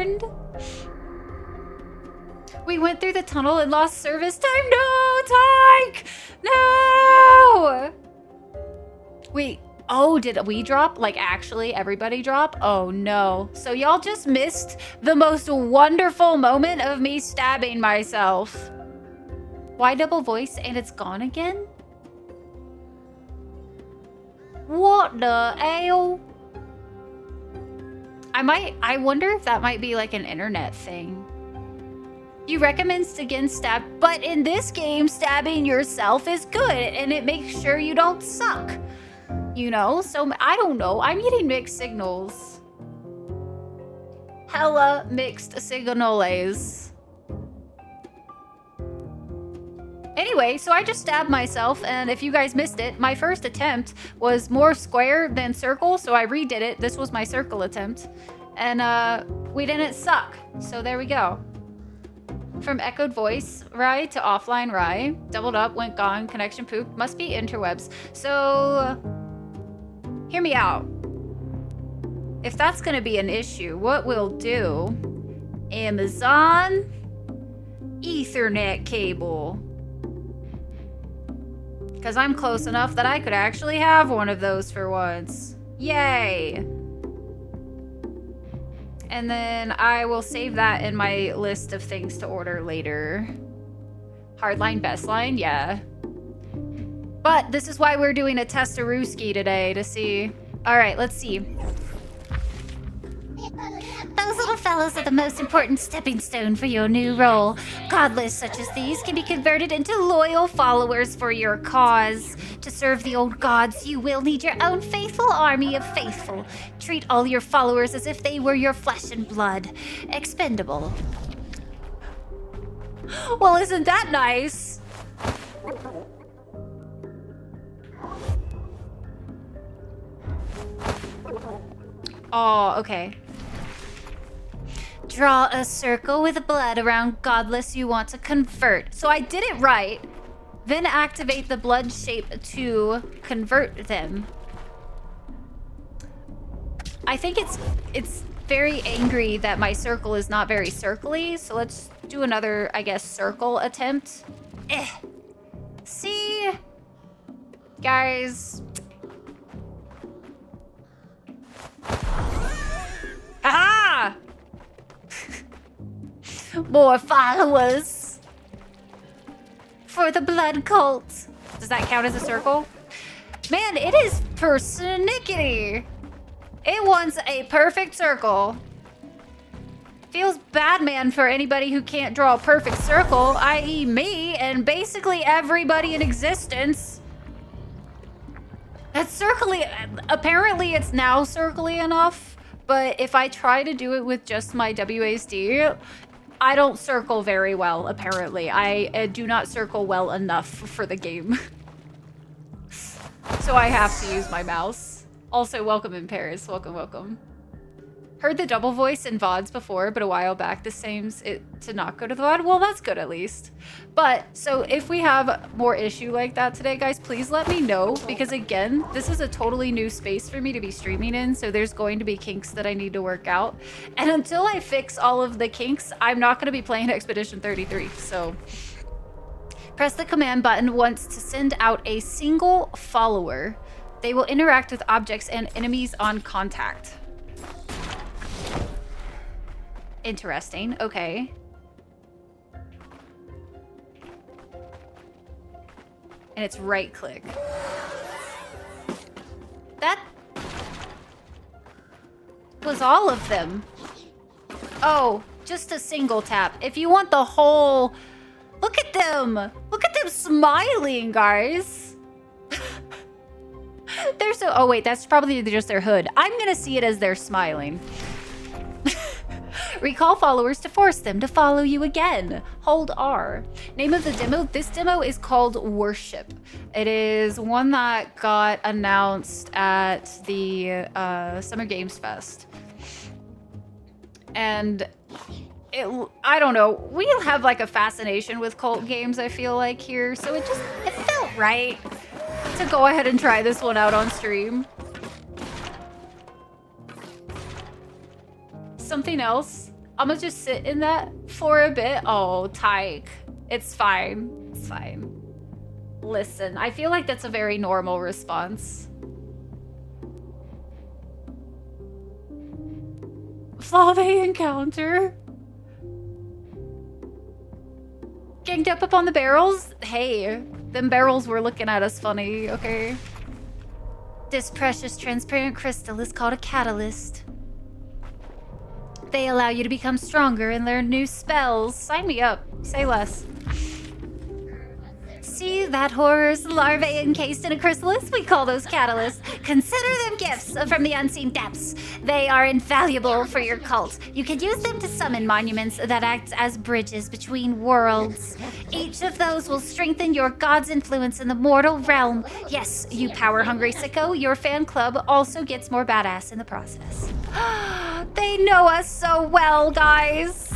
returned. We went through the tunnel and lost service time. No, Tyke! No! Wait, oh, did we drop? Like, actually, everybody drop? Oh, no. So y'all just missed the most wonderful moment of me stabbing myself. Why double voice and it's gone again? What the hell? I wonder if that might be like an internet thing. You recommend again stab, but in this game, stabbing yourself is good and it makes sure you don't suck. You know, so I don't know. I'm getting mixed signals. Hella mixed signals. Anyway, so I just stabbed myself, and if you guys missed it, my first attempt was more square than circle, so I redid it. This was my circle attempt, and we didn't suck. So there we go. From echoed voice Rye to offline Rye. Doubled up, went gone, connection poop. Must be interwebs. So, hear me out. If that's gonna be an issue, what we'll do, Amazon Ethernet cable. Because I'm close enough that I could actually have one of those for once. Yay! And then I will save that in my list of things to order later. Hardline, best line, yeah. But this is why we're doing a test-a-rooski today to see. All right, let's see. Those little fellows are the most important stepping stone for your new role. Godless such as these can be converted into loyal followers for your cause. To serve the old gods, you will need your own faithful army of faithful. Treat all your followers as if they were your flesh and blood. Expendable. Well, isn't that nice? Oh, okay. Draw a circle with blood around godless you want to convert. So I did it right. Then activate the blood shape to convert them. I think it's very angry that my circle is not very circly. So let's do another, I guess, circle attempt. See? Guys. Aha! More followers for the blood cult. Does that count as a circle? Man, it is persnickety. It wants a perfect circle. Feels bad, man, for anybody who can't draw a perfect circle, i.e. me and basically everybody in existence. That's circly. Apparently it's now circly enough, but if I try to do it with just my WASD, I don't circle very well, apparently. I do not circle well enough for the game. So I have to use my mouse. Also, welcome in Paris. Welcome, welcome. Heard the double voice in VODs before, but a while back this seems it to not go to the VOD. Well, that's good at least. But, so if we have more issue like that today, guys, please let me know. Because again, this is a totally new space for me to be streaming in. So there's going to be kinks that I need to work out. And until I fix all of the kinks, I'm not going to be playing Expedition 33. So press the command button once to send out a single follower. They will interact with objects and enemies on contact. Interesting. Okay. And it's right click. That was all of them. Oh, just a single tap. If you want the whole... Look at them. Look at them smiling, guys. They're so... Oh, wait. That's probably just their hood. I'm going to see it as they're smiling. Recall followers to force them to follow you again. Hold R. Name of the demo. This demo is called Worship. It is one that got announced at the Summer Games Fest. And I don't know. We have like a fascination with cult games, I feel like, here. So it felt right to go ahead and try this one out on stream. Something else I'm gonna just sit in that for a bit. Oh, Tyke. It's fine. It's fine. Listen, I feel like that's a very normal response. Flaw they encounter. Ganged up on the barrels? Hey, them barrels were looking at us funny, okay? This precious transparent crystal is called a catalyst. They allow you to become stronger and learn new spells. Sign me up. Say less. See that horror's larvae encased in a chrysalis? We call those catalysts. Consider them gifts from the unseen depths. They are invaluable for your cult. You can use them to summon monuments that act as bridges between worlds. Each of those will strengthen your god's influence in the mortal realm. Yes, you power-hungry sicko, your fan club also gets more badass in the process. They know us so well, guys.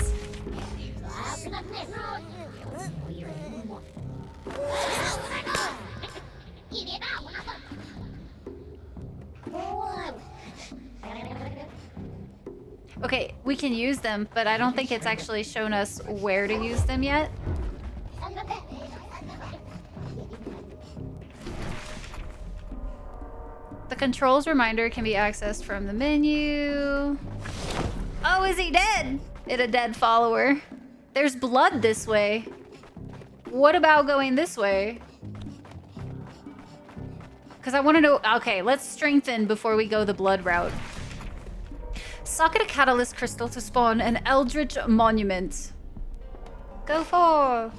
Okay, we can use them, but I don't think it's actually shown us where to use them yet. The controls reminder can be accessed from the menu. Oh, is he dead? It a dead follower. There's blood this way. What about going this way? Because I want to know... Okay, let's strengthen before we go the blood route. Socket a catalyst crystal to spawn an eldritch monument. Go for...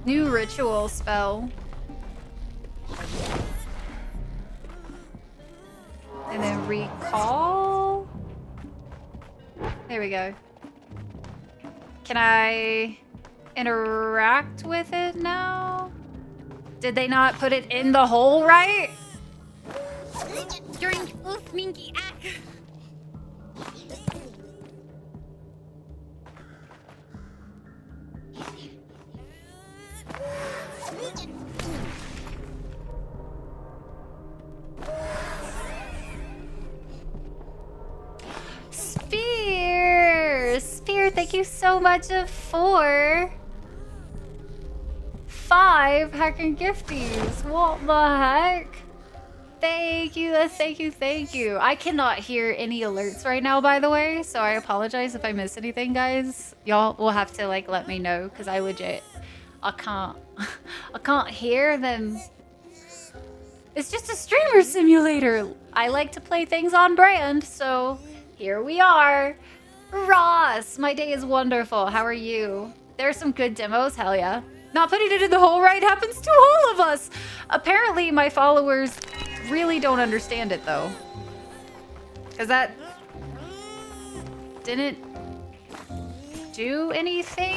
New ritual spell. And then recall? There we go. Can I interact with it now? Did they not put it in the hole right? During Minky act. Spear! Spear, thank you so much for 5 hacking gifties. What the heck? Thank you, thank you, thank you. I cannot hear any alerts right now, by the way, so I apologize if I miss anything, guys. Y'all will have to, like, let me know, because I legit... I can't hear them. It's just a streamer simulator. I like to play things on brand, so here we are. Ross, my day is wonderful. How are you? There are some good demos, hell yeah. Not putting it in the hole right happens to all of us. Apparently my followers really don't understand it though. Because that didn't do anything.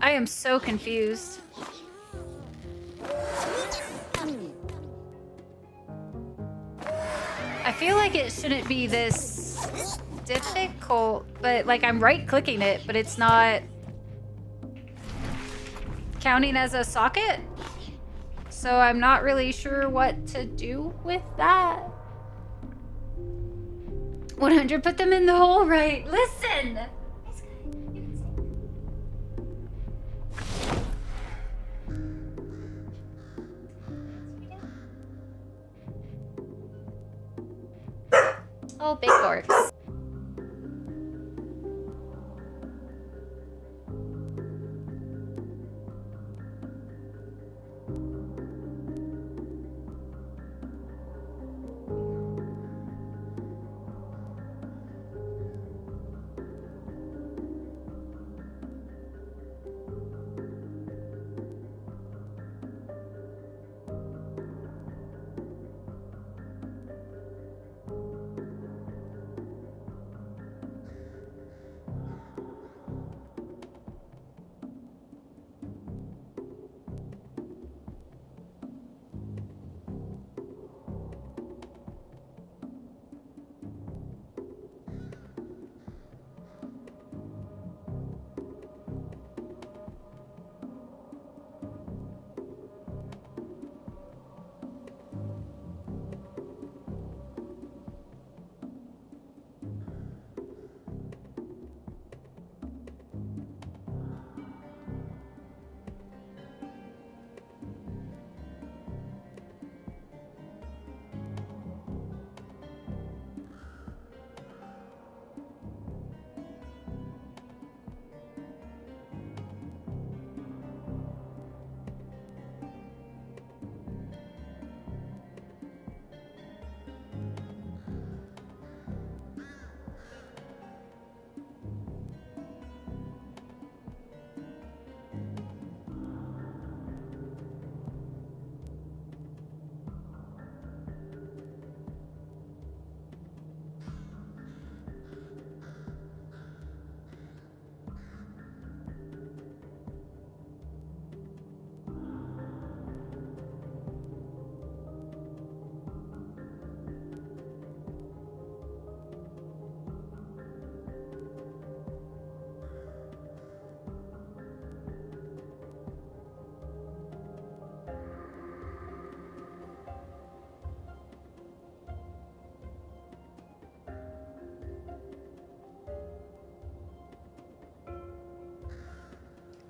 I am so confused. I feel like it shouldn't be this difficult, but like I'm right-clicking it, but it's not counting as a socket. So I'm not really sure what to do with that. 100 put them in the hole right. Listen! Oh, big dorks.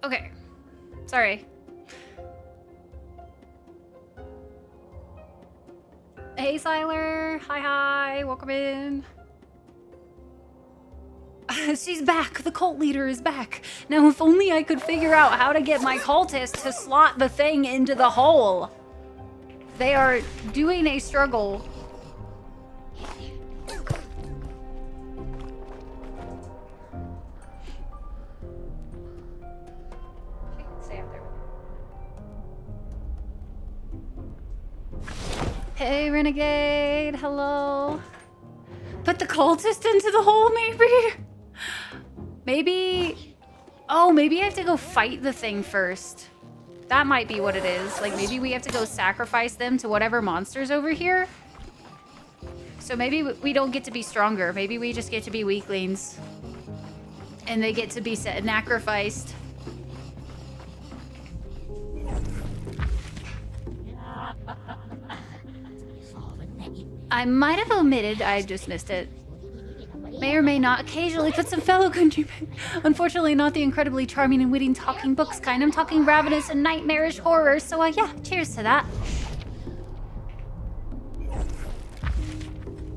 Okay. Sorry. Hey, Siler. Hi. Welcome in. She's back. The cult leader is back. Now, if only I could figure out how to get my cultists to slot the thing into the hole. They are doing a struggle. Stay up there. Hey, Renegade. Hello. Put the cultist into the hole, maybe? Maybe... Oh, maybe I have to go fight the thing first. That might be what it is. Like, maybe we have to go sacrifice them to whatever monster's over here. So maybe we don't get to be stronger. Maybe we just get to be weaklings. And they get to be sacrificed. I might have omitted, I just missed it. May or may not occasionally put some fellow countrymen. Unfortunately, not the incredibly charming and witty talking books kind. I'm talking ravenous and nightmarish horror, so yeah, cheers to that.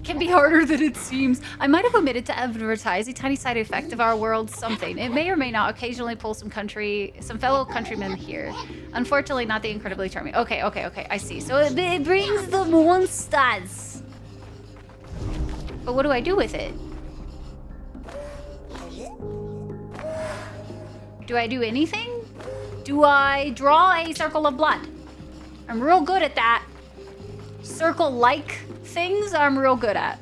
Can be harder than it seems. I might have omitted to advertise a tiny side effect of our world something. It may or may not occasionally pull some fellow countrymen here. Unfortunately, not the incredibly charming. Okay, I see. So it brings the monsters. But what do I do with it? Do I do anything? Do I draw a circle of blood? I'm real good at that. Circle-like things I'm real good at.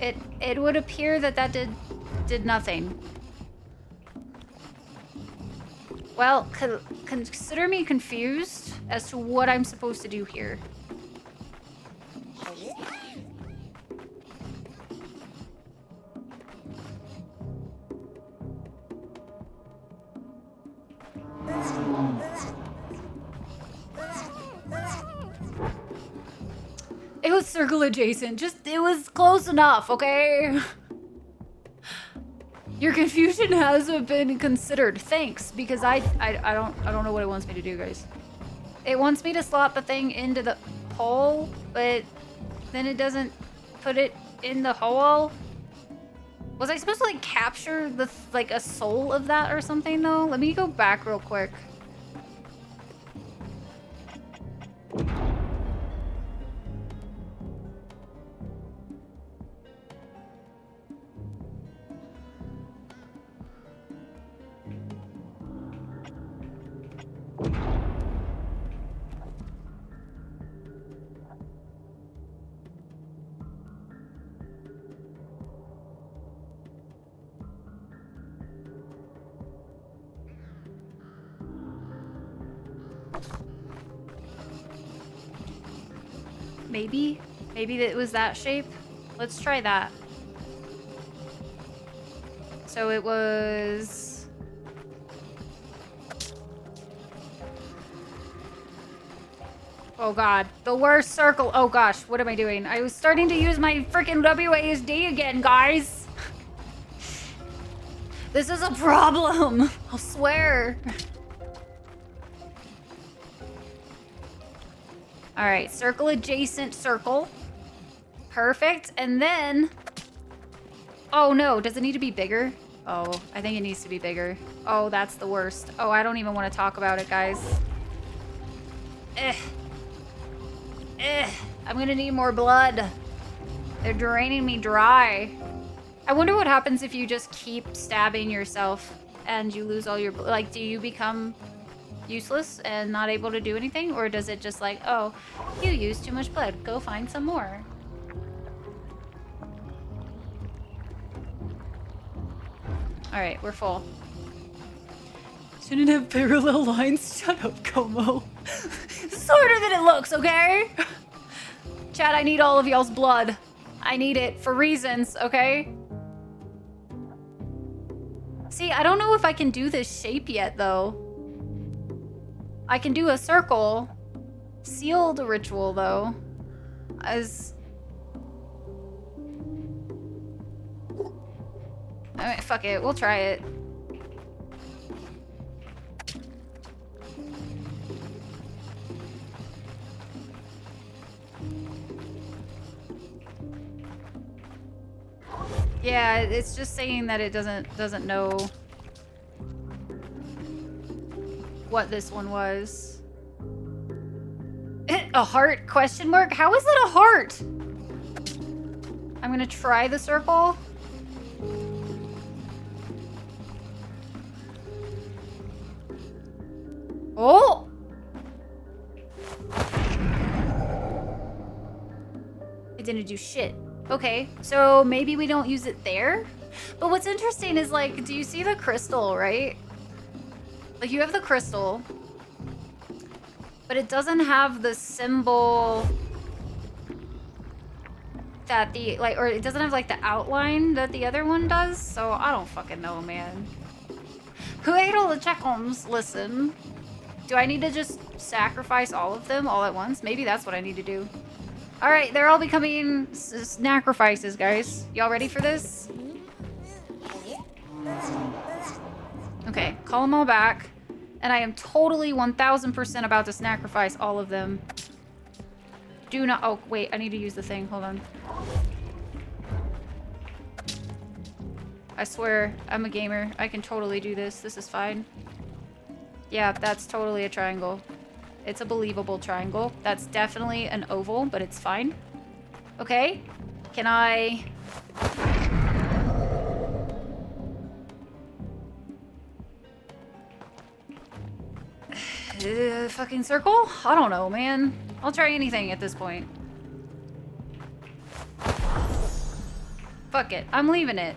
It would appear that did nothing. Well, consider me confused as to what I'm supposed to do here. It was circle adjacent. It was close enough, okay? Your confusion has been considered. Thanks, because I don't know what it wants me to do, guys. It wants me to slot the thing into the hole, but then it doesn't put it in the hole. Was I supposed to like capture the like a soul of that or something though? Let me go back real quick. Maybe it was that shape. Let's try that. So it was... Oh god, the worst circle. Oh gosh, what am I doing? I was starting to use my freaking WASD again, guys. This is a problem, I'll swear. All right, circle adjacent circle. Perfect, and then... Oh no, does it need to be bigger? Oh, I think it needs to be bigger. Oh, that's the worst. Oh, I don't even want to talk about it, guys. I'm gonna need more blood. They're draining me dry. I wonder what happens if you just keep stabbing yourself and you lose all your... Like, do you become useless and not able to do anything? Or does it just like, oh, you used too much blood, go find some more? All right, we're full. Shouldn't have parallel lines. Shut up, Como. It's harder than it looks, okay? Chad, I need all of y'all's blood. I need it for reasons, okay? See, I don't know if I can do this shape yet, though. I can do a circle. Sealed ritual, though. Fuck it, we'll try it. Yeah, it's just saying that it doesn't know what this one was. A heart question mark? How is it a heart? I'm gonna try the circle. Oh! It didn't do shit. Okay, so maybe we don't use it there? But what's interesting is, like, do you see the crystal, right? Like, you have the crystal, but it doesn't have the symbol that the, like, or it doesn't have, like, the outline that the other one does, so I don't fucking know, man. Who ate all the checkums? Listen, do I need to just sacrifice all of them all at once? Maybe that's what I need to do. All right, they're all becoming sacrifices, guys. Y'all ready for this? Okay, call them all back. And I am totally 1000% about to sacrifice all of them. Do not... Oh, wait, I need to use the thing. Hold on. I swear, I'm a gamer. I can totally do this. This is fine. Yeah, that's totally a triangle. It's a believable triangle. That's definitely an oval, but it's fine. Okay. Can I... fucking circle? I don't know, man. I'll try anything at this point. Fuck it. I'm leaving it.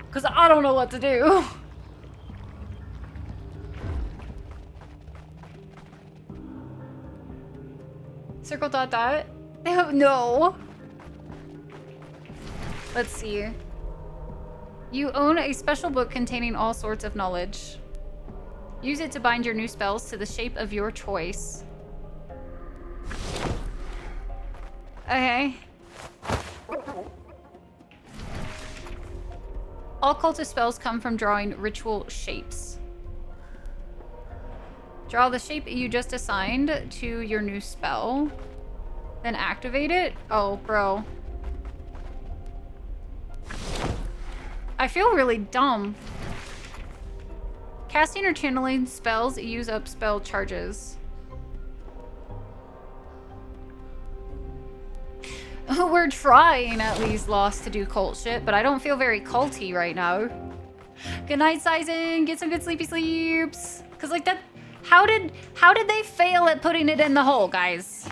Because I don't know what to do. Circle dot dot? No. Let's see. You own a special book containing all sorts of knowledge. Use it to bind your new spells to the shape of your choice. Okay. All cultist spells come from drawing ritual shapes. Draw the shape you just assigned to your new spell. Then activate it? Oh, bro. I feel really dumb. Casting or channeling spells use up spell charges. We're trying, at least, Lost, to do cult shit, but I don't feel very culty right now. Good night, Sizen. Get some good sleepy sleeps. Cause like that, how did they fail at putting it in the hole, guys?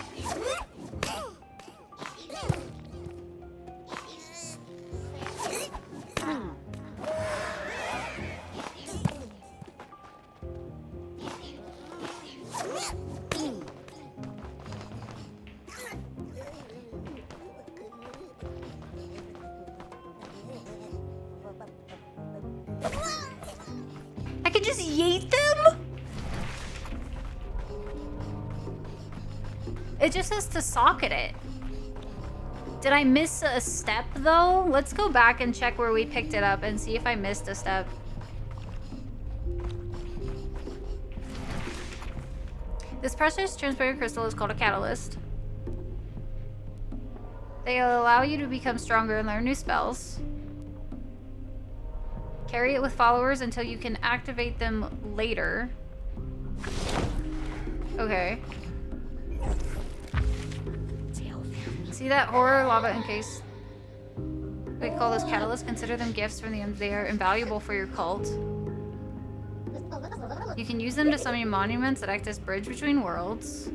I could just yeet them? It just says to socket it. Did I miss a step though? Let's go back and check where we picked it up and see if I missed a step. This precious transparent crystal is called a catalyst. They allow you to become stronger and learn new spells. Carry it with followers until you can activate them later. Okay. See that horror lava encased? We call those catalysts. Consider them gifts from the end. They are invaluable for your cult. You can use them to summon monuments that act as bridge between worlds.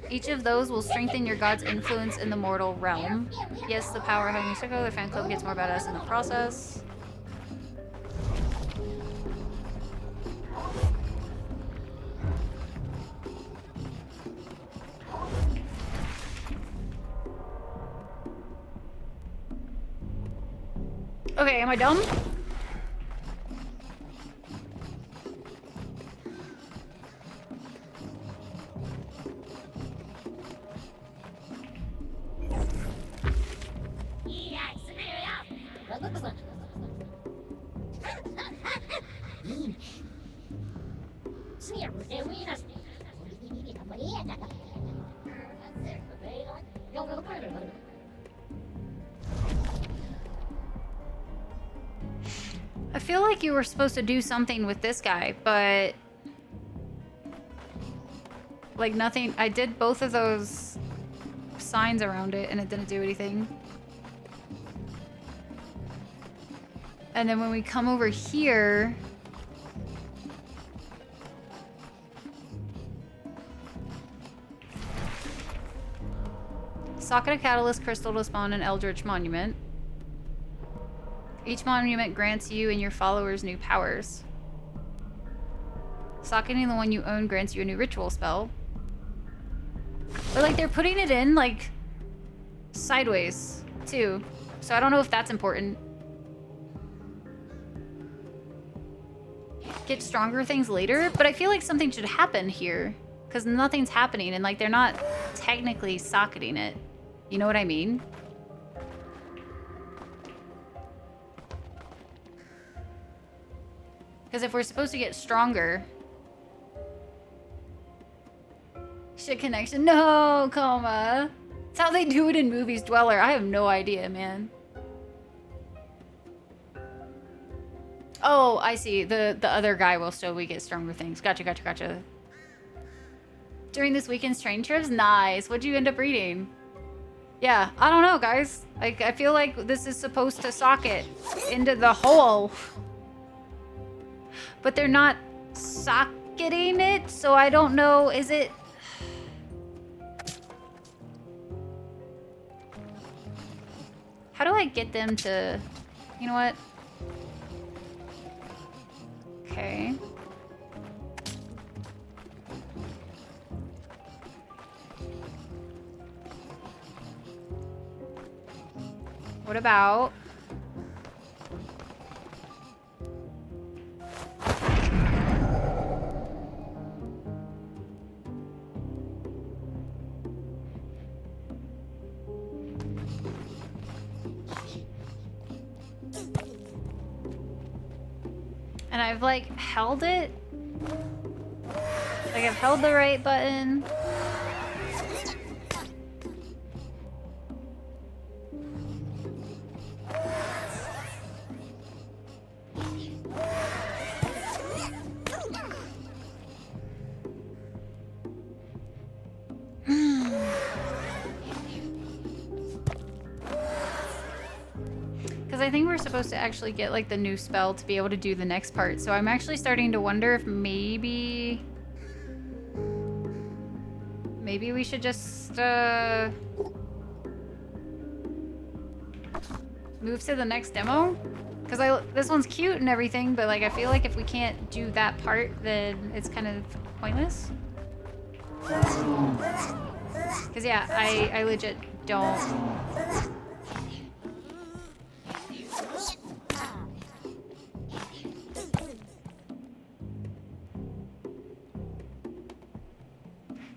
Each of those will strengthen your god's influence in the mortal realm. Yes, the power of having Circle, the fan club gets more badass in the process. Okay, am I dumb? I feel like you were supposed to do something with this guy, but like nothing. I did both of those signs around it and it didn't do anything. And then when we come over here, socket a catalyst crystal to spawn an Eldritch monument. Each monument grants you and your followers new powers. Socketing the one you own grants you a new ritual spell. But like they're putting it in like sideways too. So I don't know if that's important. Get stronger things later, but I feel like something should happen here because nothing's happening and like they're not technically socketing it. You know what I mean? Because if we're supposed to get stronger... Shit connection. No, Coma. It's how they do it in movies, Dweller. I have no idea, man. Oh, I see. The other guy will still we get stronger things. Gotcha, gotcha, gotcha. During this weekend's train trips? Nice. What'd you end up reading? Yeah, I don't know, guys. Like, I feel like this is supposed to socket into the hole. But they're not socketing it, so I don't know. Is it... How do I get them to... You know what? Okay. What about... And I've like held it. Like I've held the right button. I think we're supposed to actually get like the new spell to be able to do the next part. So I'm actually starting to wonder if maybe we should just move to the next demo. Because this one's cute and everything, but like I feel like if we can't do that part, then it's kind of pointless. Because yeah, I legit don't.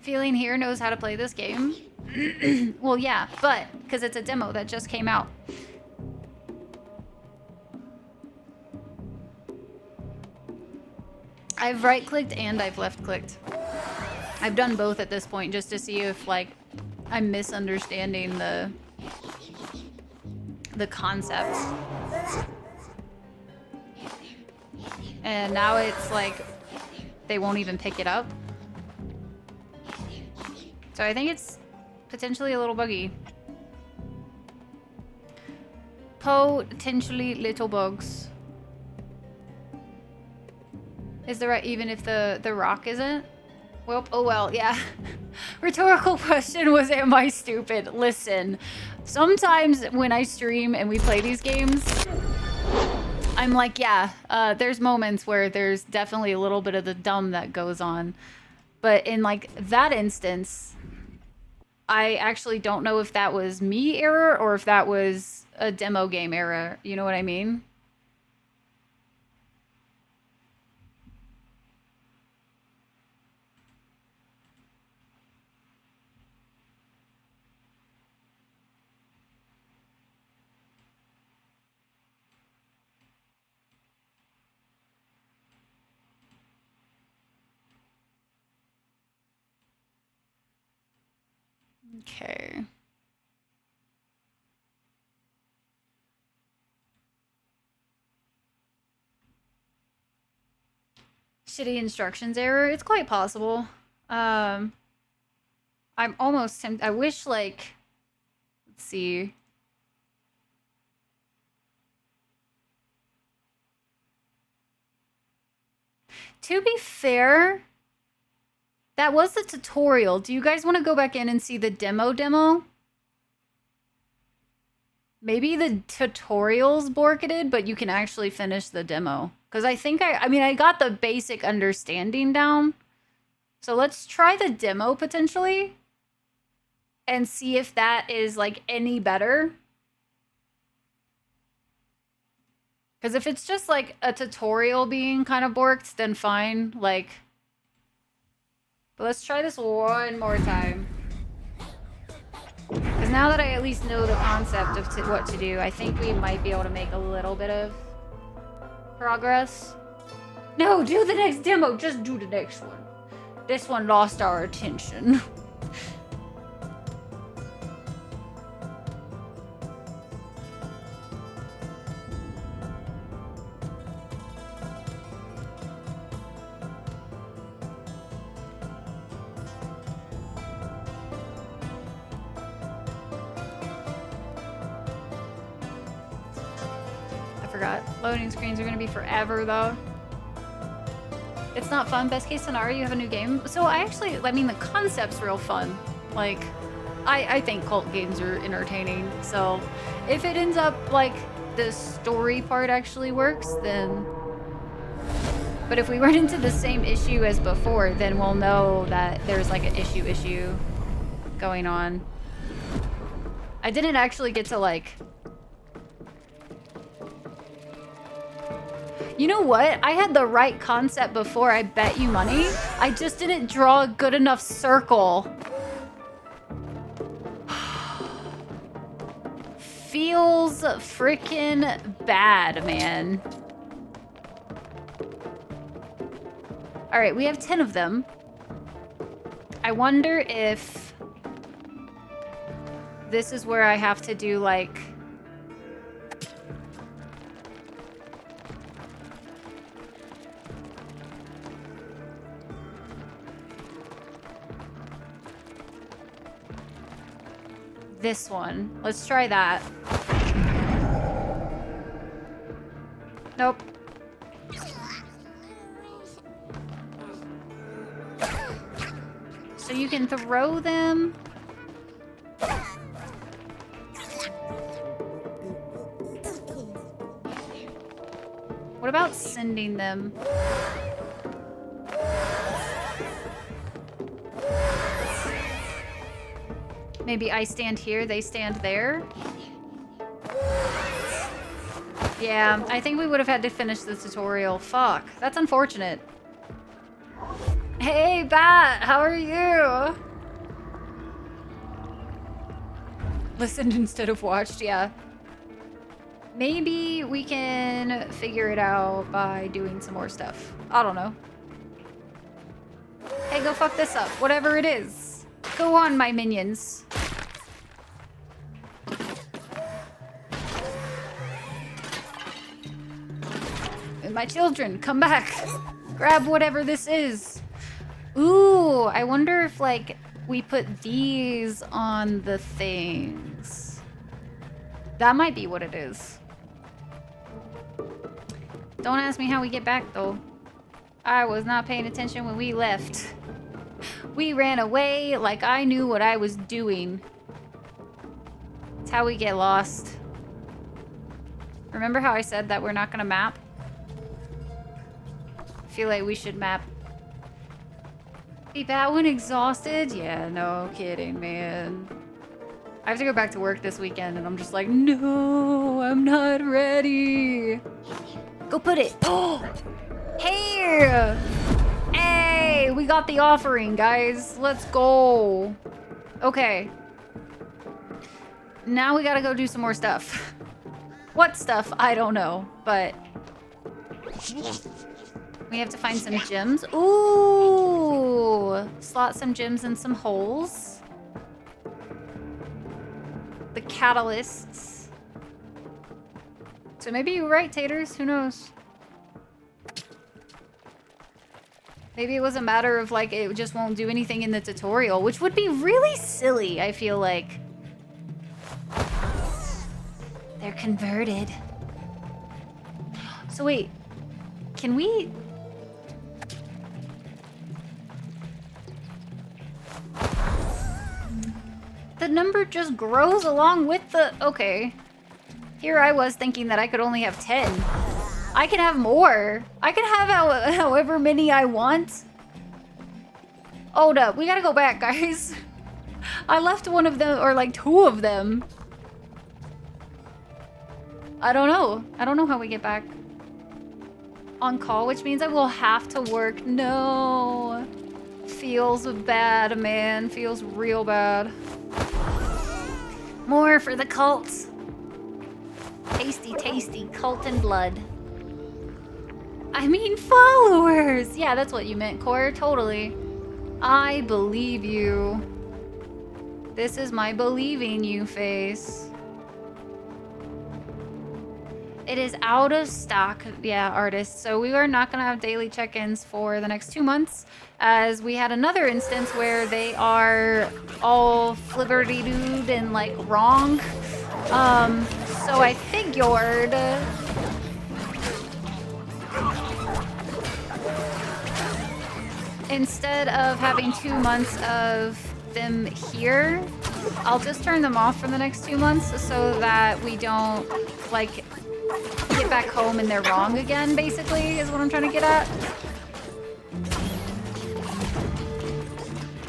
Feeling here knows how to play this game. Well, yeah, but because it's a demo that just came out. I've right-clicked and I've left-clicked. I've done both at this point just to see if, like, I'm misunderstanding the concept. And now it's like they won't even pick it up. So I think it's potentially a little buggy. Potentially little bugs. Is the right even if the rock isn't? Well, oh well, yeah. Rhetorical question was, am I stupid? Listen, sometimes when I stream and we play these games, I'm like, yeah, there's moments where there's definitely a little bit of the dumb that goes on. But in like that instance, I actually don't know if that was me error or if that was a demo game error. You know what I mean? Okay. Shitty instructions error. It's quite possible. I'm almost tempted. I wish, like, let's see. To be fair, that was the tutorial. Do you guys want to go back in and see the demo? Maybe the tutorial's borketed, but you can actually finish the demo. Because I think I mean, I got the basic understanding down. So let's try the demo potentially and see if that is, like, any better. Because if it's just, like, a tutorial being kind of borked, then fine. Like, but let's try this one more time. Because now that I at least know the concept of what to do, I think we might be able to make a little bit of progress. No, do the next demo. Just do the next one. This one lost our attention. I forgot. Loading screens are going to be forever, though. It's not fun. Best case scenario, you have a new game. So I mean, the concept's real fun. Like, I think cult games are entertaining. So if it ends up, like, the story part actually works, then... But if we run into the same issue as before, then we'll know that there's, like, an issue going on. I didn't actually get to, like... You know what? I had the right concept before I bet you money. I just didn't draw a good enough circle. Feels freaking bad, man. All right, we have 10 of them. I wonder if this is where I have to do, like... This one. Let's try that. Nope. So you can throw them. What about sending them? Maybe I stand here, they stand there. Yeah, I think we would have had to finish the tutorial. Fuck, that's unfortunate. Hey, Bat, how are you? Listened instead of watched, yeah. Maybe we can figure it out by doing some more stuff. I don't know. Hey, go fuck this up, whatever it is. Go on, my minions. And my children, come back. Grab whatever this is. Ooh, I wonder if, like, we put these on the things. That might be what it is. Don't ask me how we get back, though. I was not paying attention when we left. We ran away like I knew what I was doing. That's how we get lost. Remember how I said that we're not gonna map? I feel like we should map. Be bad when exhausted? Yeah, no kidding, man. I have to go back to work this weekend and I'm just like, no, I'm not ready. Go put it. Oh, here. Hey, we got the offering, guys. Let's go. Okay. Now we gotta go do some more stuff. What stuff? I don't know, but... We have to find some gems. Ooh! Slot some gems in some holes. catalysts. So maybe you're right, Taters. Who knows? Maybe it was a matter of, like, it just won't do anything in the tutorial, which would be really silly, I feel like. They're converted. So wait, can we... The number just grows along with the... Okay. Here I was thinking that I could only have 10. I can have more. I can have however many I want. Hold up. We gotta go back, guys. I left one of them, or like 2 of them. I don't know. I don't know how we get back. On call, which means I will have to work. No. Feels bad, man. Feels real bad. More for the cult. Tasty, tasty cult and blood. I mean followers! Yeah, that's what you meant, Core. Totally. I believe you. This is my believing you face. It is out of stock, yeah, artists. So we are not gonna have daily check-ins for the next 2 months, as we had another instance where they are all flibberty-dooed and like wrong. So I figured... Instead of having 2 months of them here, I'll just turn them off for the next 2 months so that we don't, like, get back home and they're wrong again, basically, is what I'm trying to get at.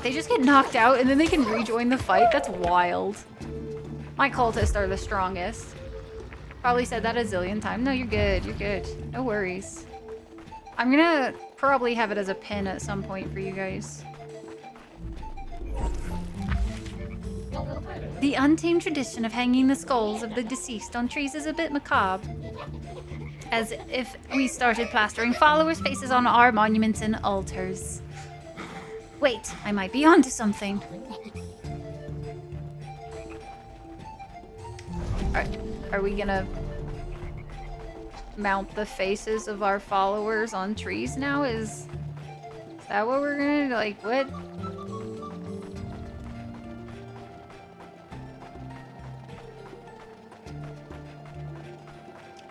They just get knocked out and then they can rejoin the fight? That's wild. My cultists are the strongest. Probably said that a zillion times. No, you're good. You're good. No worries. I'm gonna probably have it as a pin at some point for you guys. The untamed tradition of hanging the skulls of the deceased on trees is a bit macabre. As if we started plastering followers' faces on our monuments and altars. Wait, I might be onto something. Are we gonna mount the faces of our followers on trees now? Is that what we're gonna do? Like, what?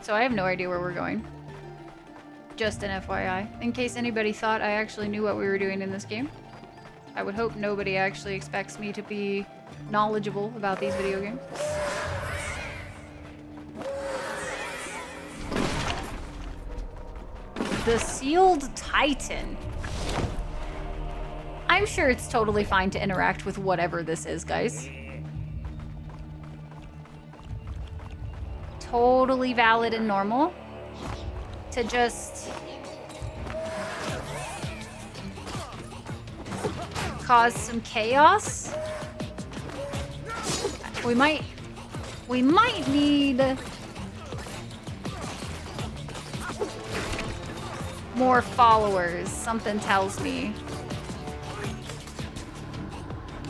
So I have no idea where we're going. Just an FYI. In case anybody thought I actually knew what we were doing in this game. I would hope nobody actually expects me to be knowledgeable about these video games. The Sealed Titan. I'm sure it's totally fine to interact with whatever this is, guys. Totally valid and normal to just cause some chaos. We might need more followers, something tells me.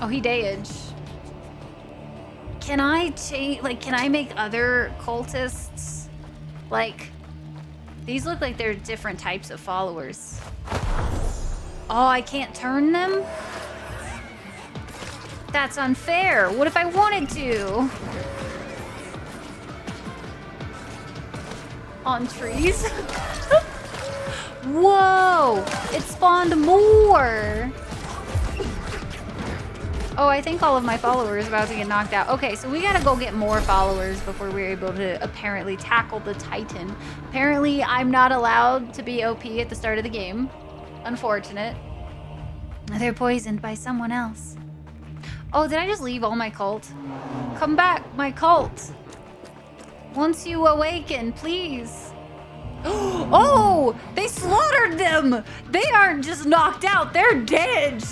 Oh, he did. Can I change, like, can I make other cultists? Like, these look like they're different types of followers. Oh, I can't turn them? That's unfair. What if I wanted to? On trees? Whoa! It spawned more! Oh, I think all of my followers are about to get knocked out. Okay, so we gotta go get more followers before we're able to apparently tackle the Titan. Apparently, I'm not allowed to be OP at the start of the game. Unfortunate. They're poisoned by someone else. Oh, did I just leave all my cult? Come back, my cult! Once you awaken, please. Oh! They slaughtered them! They aren't just knocked out, they're dead!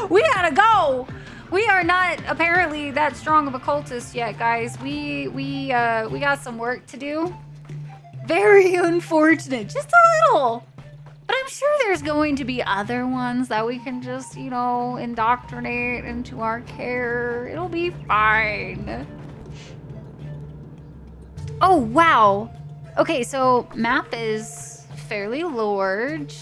We gotta go! We are not apparently that strong of a cultist yet, guys. We got some work to do. Very unfortunate. Just a little. But I'm sure there's going to be other ones that we can just, you know, indoctrinate into our care. It'll be fine. Oh, wow. Okay, so map is fairly large.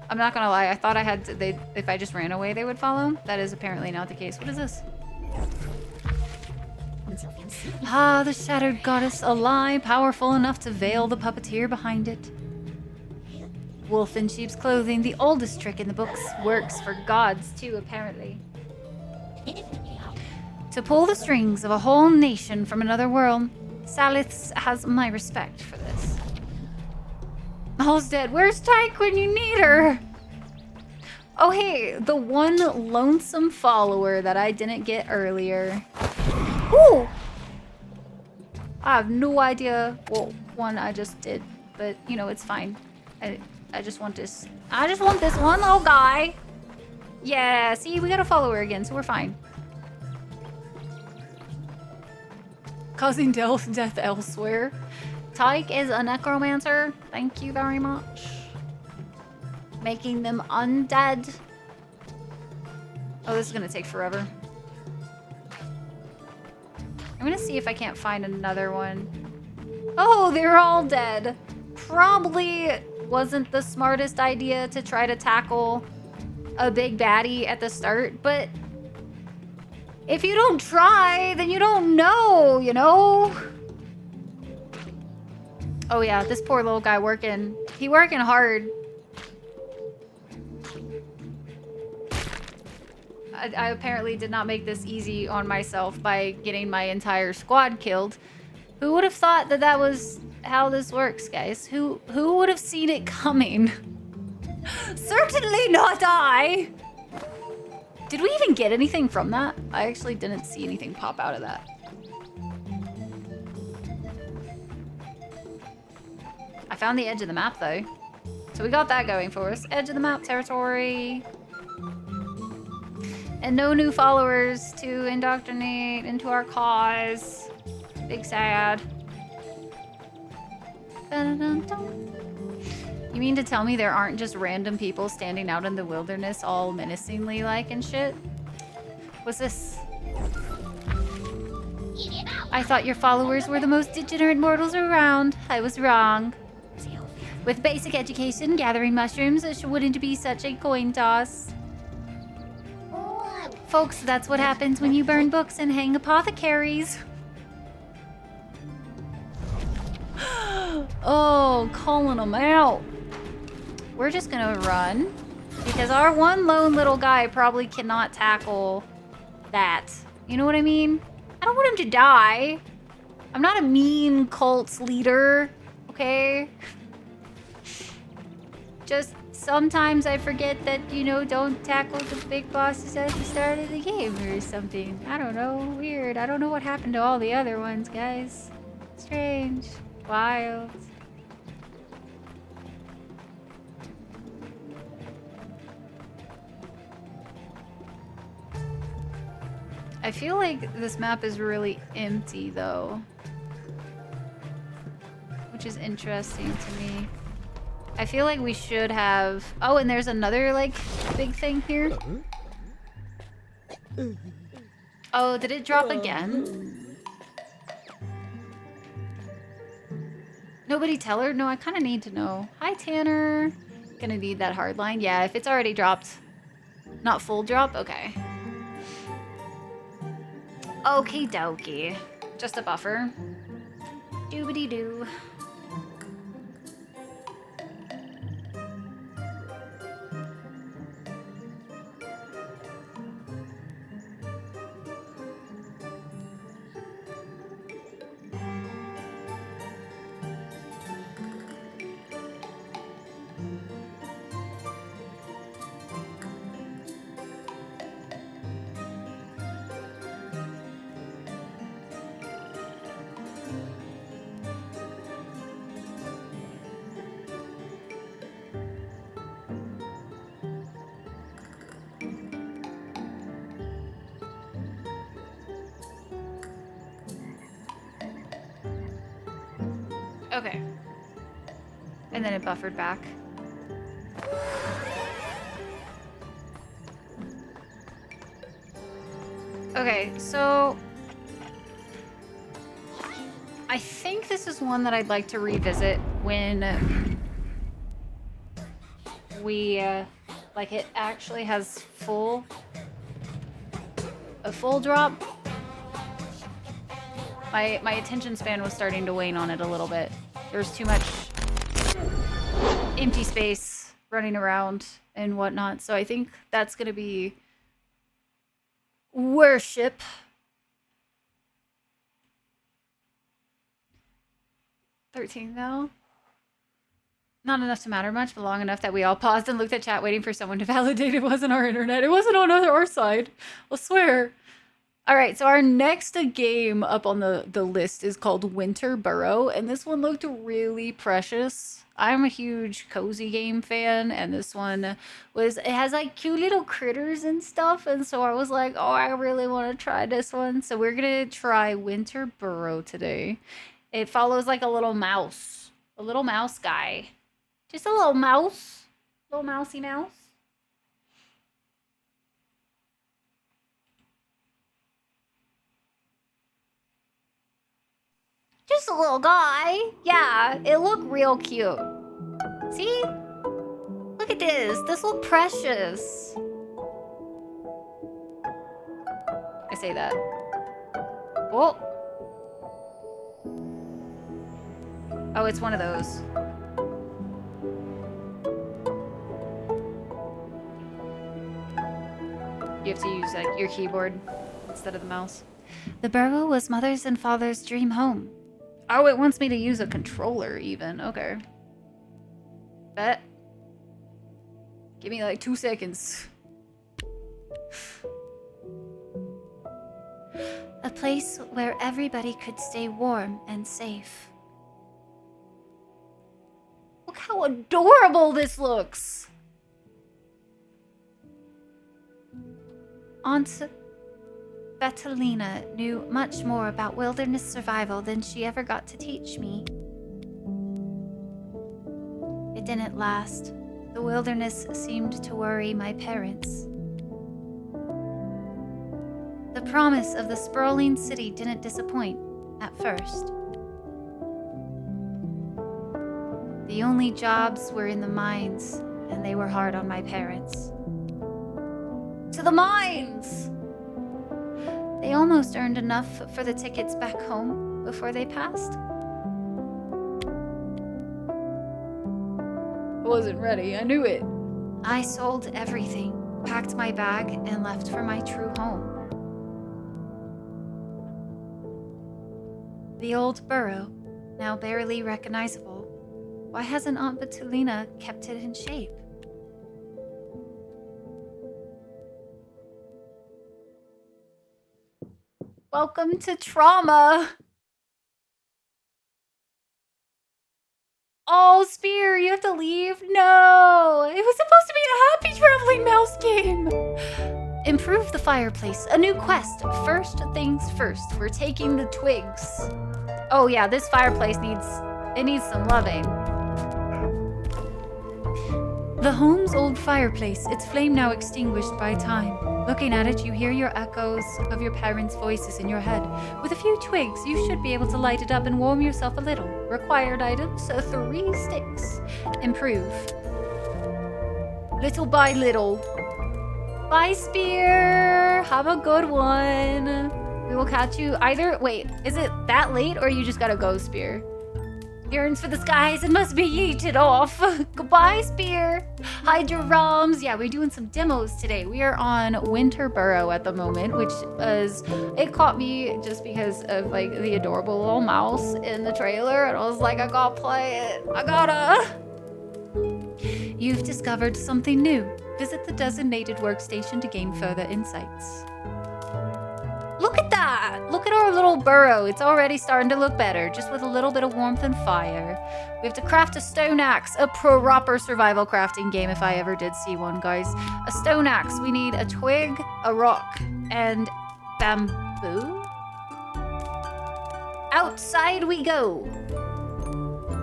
I'm not gonna lie, I thought I had to, if I just ran away, they would follow. That is apparently not the case. What is this? Ah, the shattered goddess, a lie powerful enough to veil the puppeteer behind it. Wolf in sheep's clothing, the oldest trick in the books, works for gods too, apparently. To pull the strings of a whole nation from another world, Salith has my respect for this. All's dead. Where's Tyke when you need her? Oh, hey, the one lonesome follower that I didn't get earlier. Ooh! I have no idea what one I just did, but you know, it's fine. I just want this. I just want this one little guy. Yeah, see, we got a follower again, so we're fine. Causing death elsewhere. Tyke is a necromancer. Thank you very much. Making them undead. Oh, this is gonna take forever. I'm gonna see if I can't find another one. Oh, they're all dead. Probably wasn't the smartest idea to try to tackle a big baddie at the start, but if you don't try, then you don't know, you know? Oh yeah, this poor little guy working hard. I apparently did not make this easy on myself by getting my entire squad killed. Who would have thought that that was how this works, guys? Who would have seen it coming? Certainly not I! Did we even get anything from that? I actually didn't see anything pop out of that. I found the edge of the map though. So we got that going for us. Edge of the map territory. And no new followers to indoctrinate into our cause. Big sad. Dun-dun-dun. You mean to tell me there aren't just random people standing out in the wilderness all menacingly like and shit? What's this? I thought your followers were the most degenerate mortals around. I was wrong. With basic education, gathering mushrooms wouldn't be such a coin toss. Folks, that's what happens when you burn books and hang apothecaries. Oh, calling them out. We're just gonna run because our one lone little guy probably cannot tackle that. You know what I mean? I don't want him to die. I'm not a mean cult's leader, okay? Just sometimes I forget that, you know, don't tackle the big bosses at the start of the game or something. I don't know. Weird. I don't know what happened to all the other ones, guys. Strange. Wild. I feel like this map is really empty, though. Which is interesting to me. I feel like we should have... Oh, and there's another, like, big thing here. Oh, did it drop again? Nobody tell her? No, I kind of need to know. Hi, Tanner. Gonna need that hard line. Yeah, if it's already dropped. Not full drop? Okay. Okie dokie. Just a buffer. Doobity-doo. Okay. And then it buffered back. Okay, so I think this is one that I'd like to revisit when we, like, it actually has a full drop. My attention span was starting to wane on it a little bit. There was too much empty space running around and whatnot, so I think that's gonna be worship. $13 now. Not enough to matter much, but long enough that we all paused and looked at chat waiting for someone to validate it wasn't our internet. It wasn't on our side. I'll swear. All right, so our next game up on the list is called Winter Burrow, and this one looked really precious. I'm a huge cozy game fan, and this one it has like cute little critters and stuff, and so I was like, oh, I really want to try this one. So we're gonna try Winter Burrow today. It follows like a little mouse guy. Just a little mouse. Little mousy mouse. Just a little guy. Yeah, it looked real cute. See? Look at this. This look precious. I say that. Oh. Oh, it's one of those. You have to use like your keyboard instead of the mouse. The burrow was mother's and father's dream home. Oh, it wants me to use a controller even. Okay. Bet. Give me like 2 seconds. A place where everybody could stay warm and safe. Look how adorable this looks. Aunt Betalina knew much more about wilderness survival than she ever got to teach me. It didn't last. The wilderness seemed to worry my parents. The promise of the sprawling city didn't disappoint at first. The only jobs were in the mines, and they were hard on my parents. To the mines! They almost earned enough for the tickets back home before they passed. I wasn't ready, I knew it. I sold everything, packed my bag, and left for my true home. The old burrow, now barely recognizable. Why hasn't Aunt Betalina kept it in shape? Welcome to trauma. Oh, Spear, you have to leave? No, it was supposed to be a happy traveling mouse game. Improve the fireplace, a new quest. First things first, we're taking the twigs. Oh yeah, this fireplace needs some loving. The home's old fireplace, its flame now extinguished by time. Looking at it, you hear your echoes of your parents' voices in your head. With a few twigs, you should be able to light it up and warm yourself a little. Required items, 3 sticks. Improve. Little by little. Bye, Spear. Have a good one. We will catch you either. Wait, is it that late or you just gotta go, Spear? Yearns for the skies and must be yeeted off. Goodbye, Spear. Hide your ROMs. Yeah, we're doing some demos today. We are on Winter Burrow at the moment, which is, it caught me just because of like the adorable little mouse in the trailer. And I was like, I gotta play it. I gotta. You've discovered something new. Visit the designated workstation to gain further insights. Look at that! Look at our little burrow. It's already starting to look better, just with a little bit of warmth and fire. We have to craft a stone axe, a proper survival crafting game if I ever did see one, guys. A stone axe. We need a twig, a rock, and bamboo. Outside we go.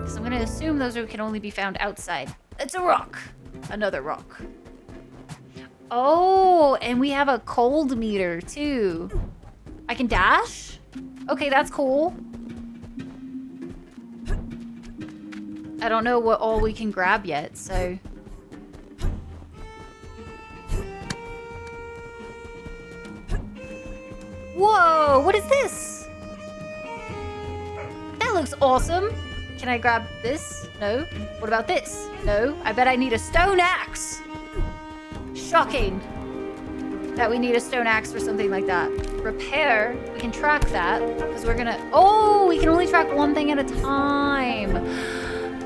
So I'm gonna assume those can only be found outside. It's a rock. Another rock. Oh, and we have a cold meter too. I can dash? Okay, that's cool. I don't know what all we can grab yet, so... Whoa, what is this? That looks awesome. Can I grab this? No. What about this? No. I bet I need a stone axe. Shocking that we need a stone axe for something like that. Repair, we can track that because we're gonna... Oh, we can only track one thing at a time.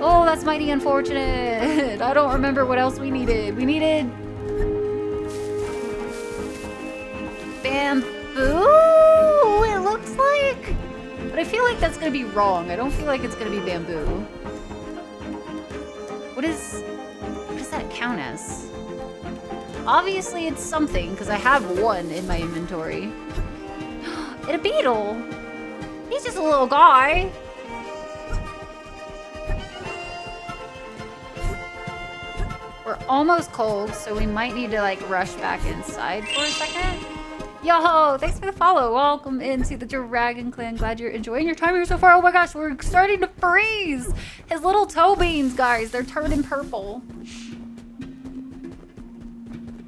Oh, that's mighty unfortunate. I don't remember what else we needed. We needed... bamboo, it looks like. But I feel like that's gonna be wrong. I don't feel like it's gonna be bamboo. What does that count as? Obviously it's something, because I have one in my inventory. It's a beetle. He's just a little guy. We're almost cold, so we might need to like rush back inside for a second. Yo, thanks for the follow. Welcome into the Dragon Clan. Glad you're enjoying your time here so far. Oh my gosh, we're starting to freeze. His little toe beans, guys, they're turning purple.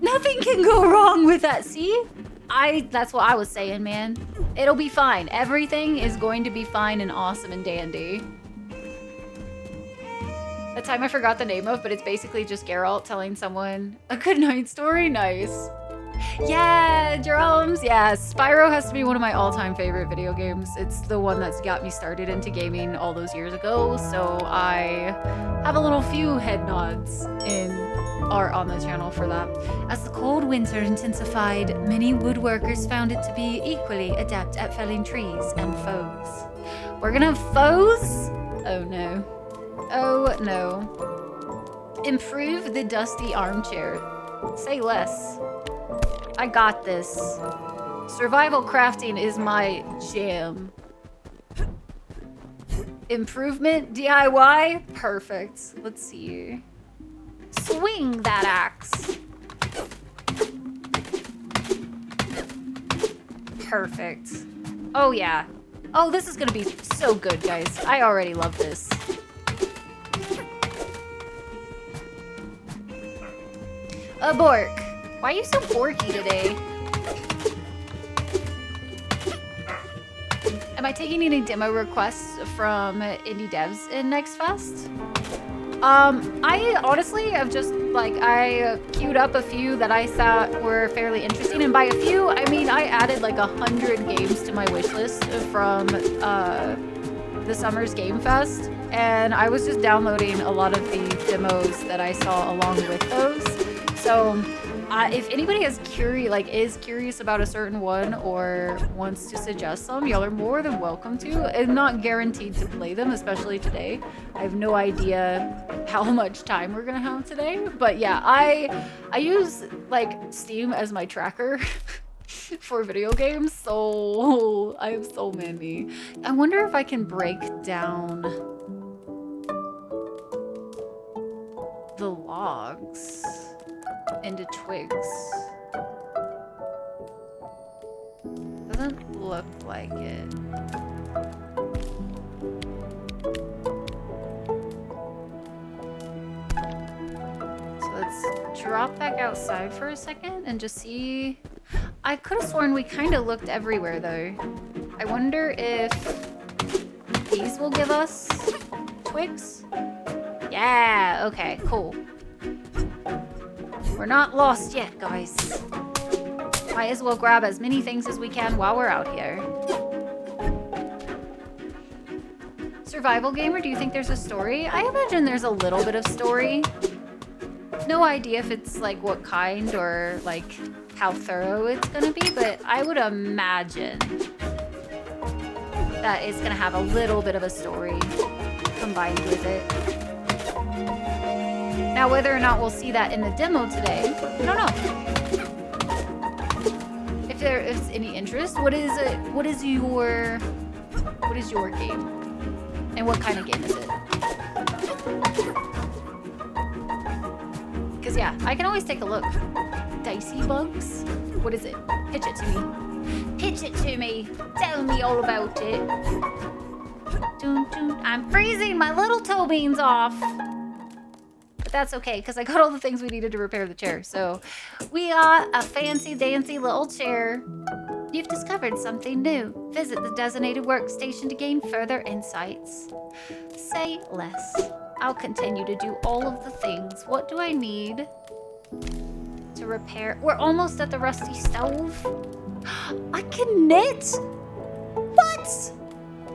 Nothing can go wrong with that, see? That's what I was saying, man. It'll be fine. Everything is going to be fine and awesome and dandy. A time I forgot the name of, but it's basically just Geralt telling someone a good night story. Nice. Yeah, drums. Yeah, Spyro has to be one of my all-time favorite video games. It's the one that's got me started into gaming all those years ago, so I have a little few head nods on the channel for that. As the cold winter intensified, many woodworkers found it to be equally adept at felling trees and foes. We're gonna have foes? Oh no. Oh no. Improve the dusty armchair. Say less. I got this. Survival crafting is my jam. Improvement DIY? Perfect. Let's see. Swing that axe. Perfect. Oh yeah. Oh, this is gonna be so good, guys. I already love this. A Bork. Why are you so borky today? Am I taking any demo requests from indie devs in Next Fest? I honestly have just, like, I queued up a few that I thought were fairly interesting, and by a few, I mean I added like 100 games to my wish list from the Summer's Game Fest, and I was just downloading a lot of the demos that I saw along with those. So if anybody is curious about a certain one or wants to suggest some, y'all are more than welcome to. I'm not guaranteed to play them, especially today. I have no idea how much time we're gonna have today. But yeah, I use like Steam as my tracker for video games, so I am so many. I wonder if I can break down the logs into twigs. Doesn't look like it. So let's drop back outside for a second and just see. I could have sworn we kind of looked everywhere though. I wonder if these will give us twigs? Yeah, okay, cool. We're not lost yet, guys. Might as well grab as many things as we can while we're out here. Survival gamer, do you think there's a story? I imagine there's a little bit of story. No idea if it's like what kind or like how thorough it's gonna be, but I would imagine that it's gonna have a little bit of a story combined with it. Now, whether or not we'll see that in the demo today, I don't know. If there is any interest, what is your game? And what kind of game is it? yeah, I can always take a look. Dicey bugs? What is it? Pitch it to me. Pitch it to me. Tell me all about it. Dun, dun. I'm freezing my little toe beans off. But that's okay, because I got all the things we needed to repair the chair. So we got a fancy dancy little chair. You've discovered something new. Visit the designated workstation to gain further insights. Say less. I'll continue to do all of the things. What do I need to repair? We're almost at the rusty stove. I can knit? What?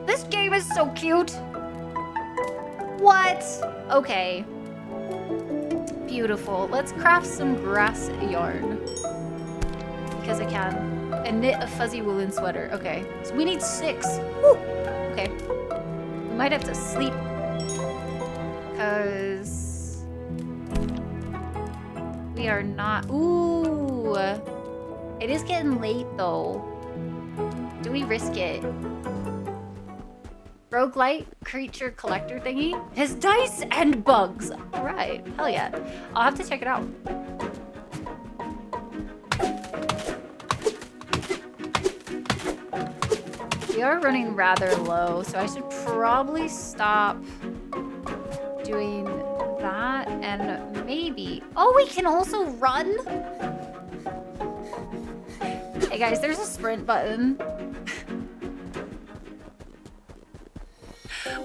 This game is so cute. What? Okay. Beautiful. Let's craft some grass yarn. Because I can. And knit a fuzzy woolen sweater. Okay. So we need 6. Woo! Okay. We might have to sleep. Because we are not... Ooh. It is getting late, though. Do we risk it? Roguelite creature collector thingy? His dice and bugs. All right. Hell yeah. I'll have to check it out. We are running rather low, so I should probably stop doing that and maybe... Oh, we can also run? Hey guys, there's a sprint button.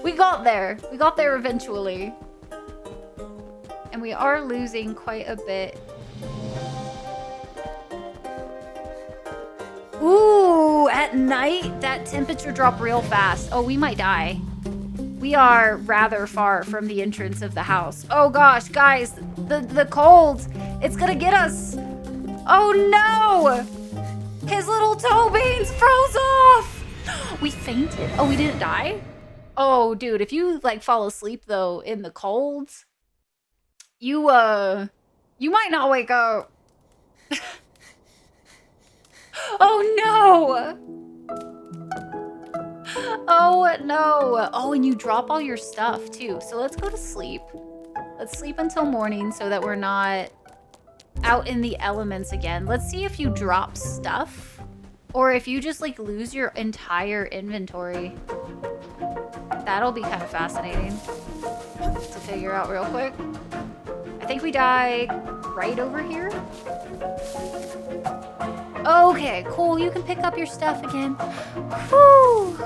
We got there. We got there eventually. And we are losing quite a bit. Ooh, at night, that temperature dropped real fast. Oh, we might die. We are rather far from the entrance of the house. Oh gosh, guys, the cold, it's gonna get us. Oh no! His little toe beans froze off! We fainted. Oh, we didn't die? Oh, dude, if you, like, fall asleep, though, in the cold, you might not wake up. Oh, no! Oh, no. Oh, and you drop all your stuff, too. So let's go to sleep. Let's sleep until morning so that we're not out in the elements again. Let's see if you drop stuff or if you just, like, lose your entire inventory. That'll be kind of fascinating to figure out real quick. I think we died right over here. Okay, cool. You can pick up your stuff again. Whew.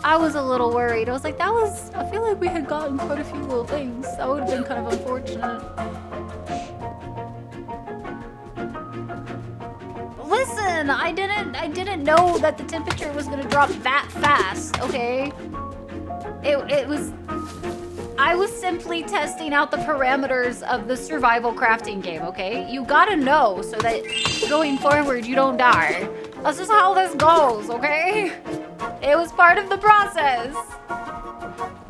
I was a little worried. I was like, I feel like we had gotten quite a few little things. That would have been kind of unfortunate. Listen, I didn't know that the temperature was gonna drop that fast, okay? I was simply testing out the parameters of the survival crafting game, okay? You gotta know so that going forward you don't die. That's just how this goes, okay? It was part of the process.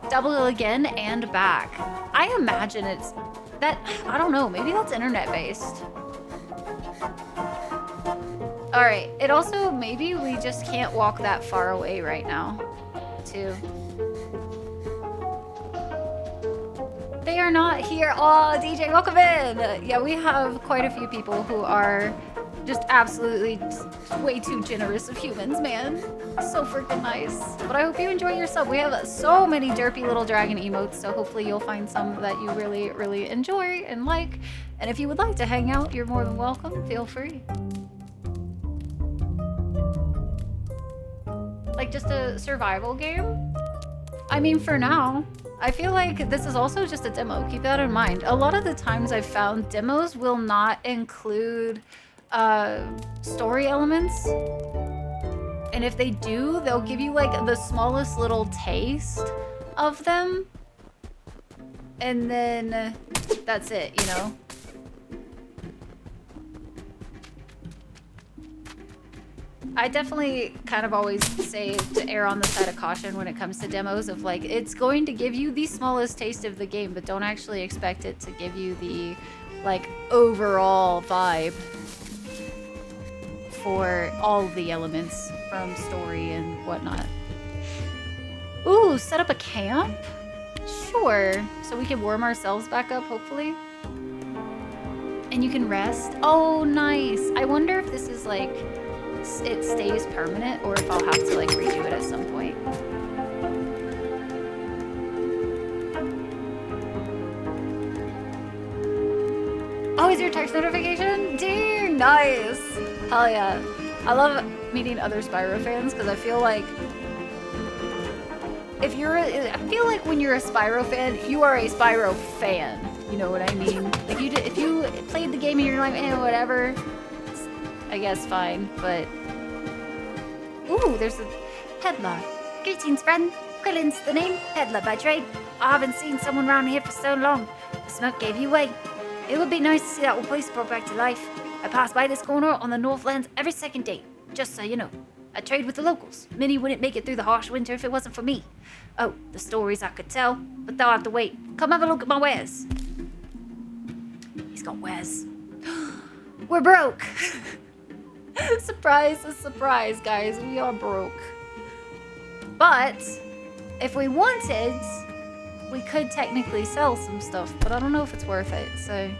Double again and back. I imagine it's that, I don't know, maybe that's internet based. All right, it also, maybe we just can't walk that far away right now, too. They are not here. Oh, DJ, welcome in. Yeah, we have quite a few people who are just absolutely way too generous of humans, man. So freaking nice. But I hope you enjoy your sub. We have so many derpy little dragon emotes, so hopefully you'll find some that you really, really enjoy and like. And if you would like to hang out, you're more than welcome. Feel free. Like just a survival game? I mean, for now. I feel like this is also just a demo. Keep that in mind. A lot of the times I've found demos will not include story elements. And if they do, they'll give you like the smallest little taste of them. And then that's it, you know? I definitely kind of always say to err on the side of caution when it comes to demos of like, it's going to give you the smallest taste of the game, but don't actually expect it to give you the like overall vibe for all the elements from story and whatnot. Ooh, set up a camp? Sure. So we can warm ourselves back up, hopefully. And you can rest. Oh, nice. I wonder if this is like, it stays permanent or if I'll have to like redo it at some point. Oh, is your text notification? Dang, nice. Hell yeah. I love meeting other Spyro fans because I feel like I feel like when you're a Spyro fan, you are a Spyro fan. You know what I mean? Like if you played the game and you're like, eh, whatever, I guess fine, but... Ooh, there's a peddler. Greetings, friend. Quillen's the name, peddler by trade. I haven't seen someone around here for so long. The smoke gave you away. It would be nice to see that old place brought back to life. I pass by this corner on the Northlands every second day, just so you know. I trade with the locals. Many wouldn't make it through the harsh winter if it wasn't for me. Oh, the stories I could tell, but they'll have to wait. Come have a look at my wares. He's got wares. We're broke. Surprise, surprise, guys. We are broke. But if we wanted, we could technically sell some stuff, but I don't know if it's worth it, so...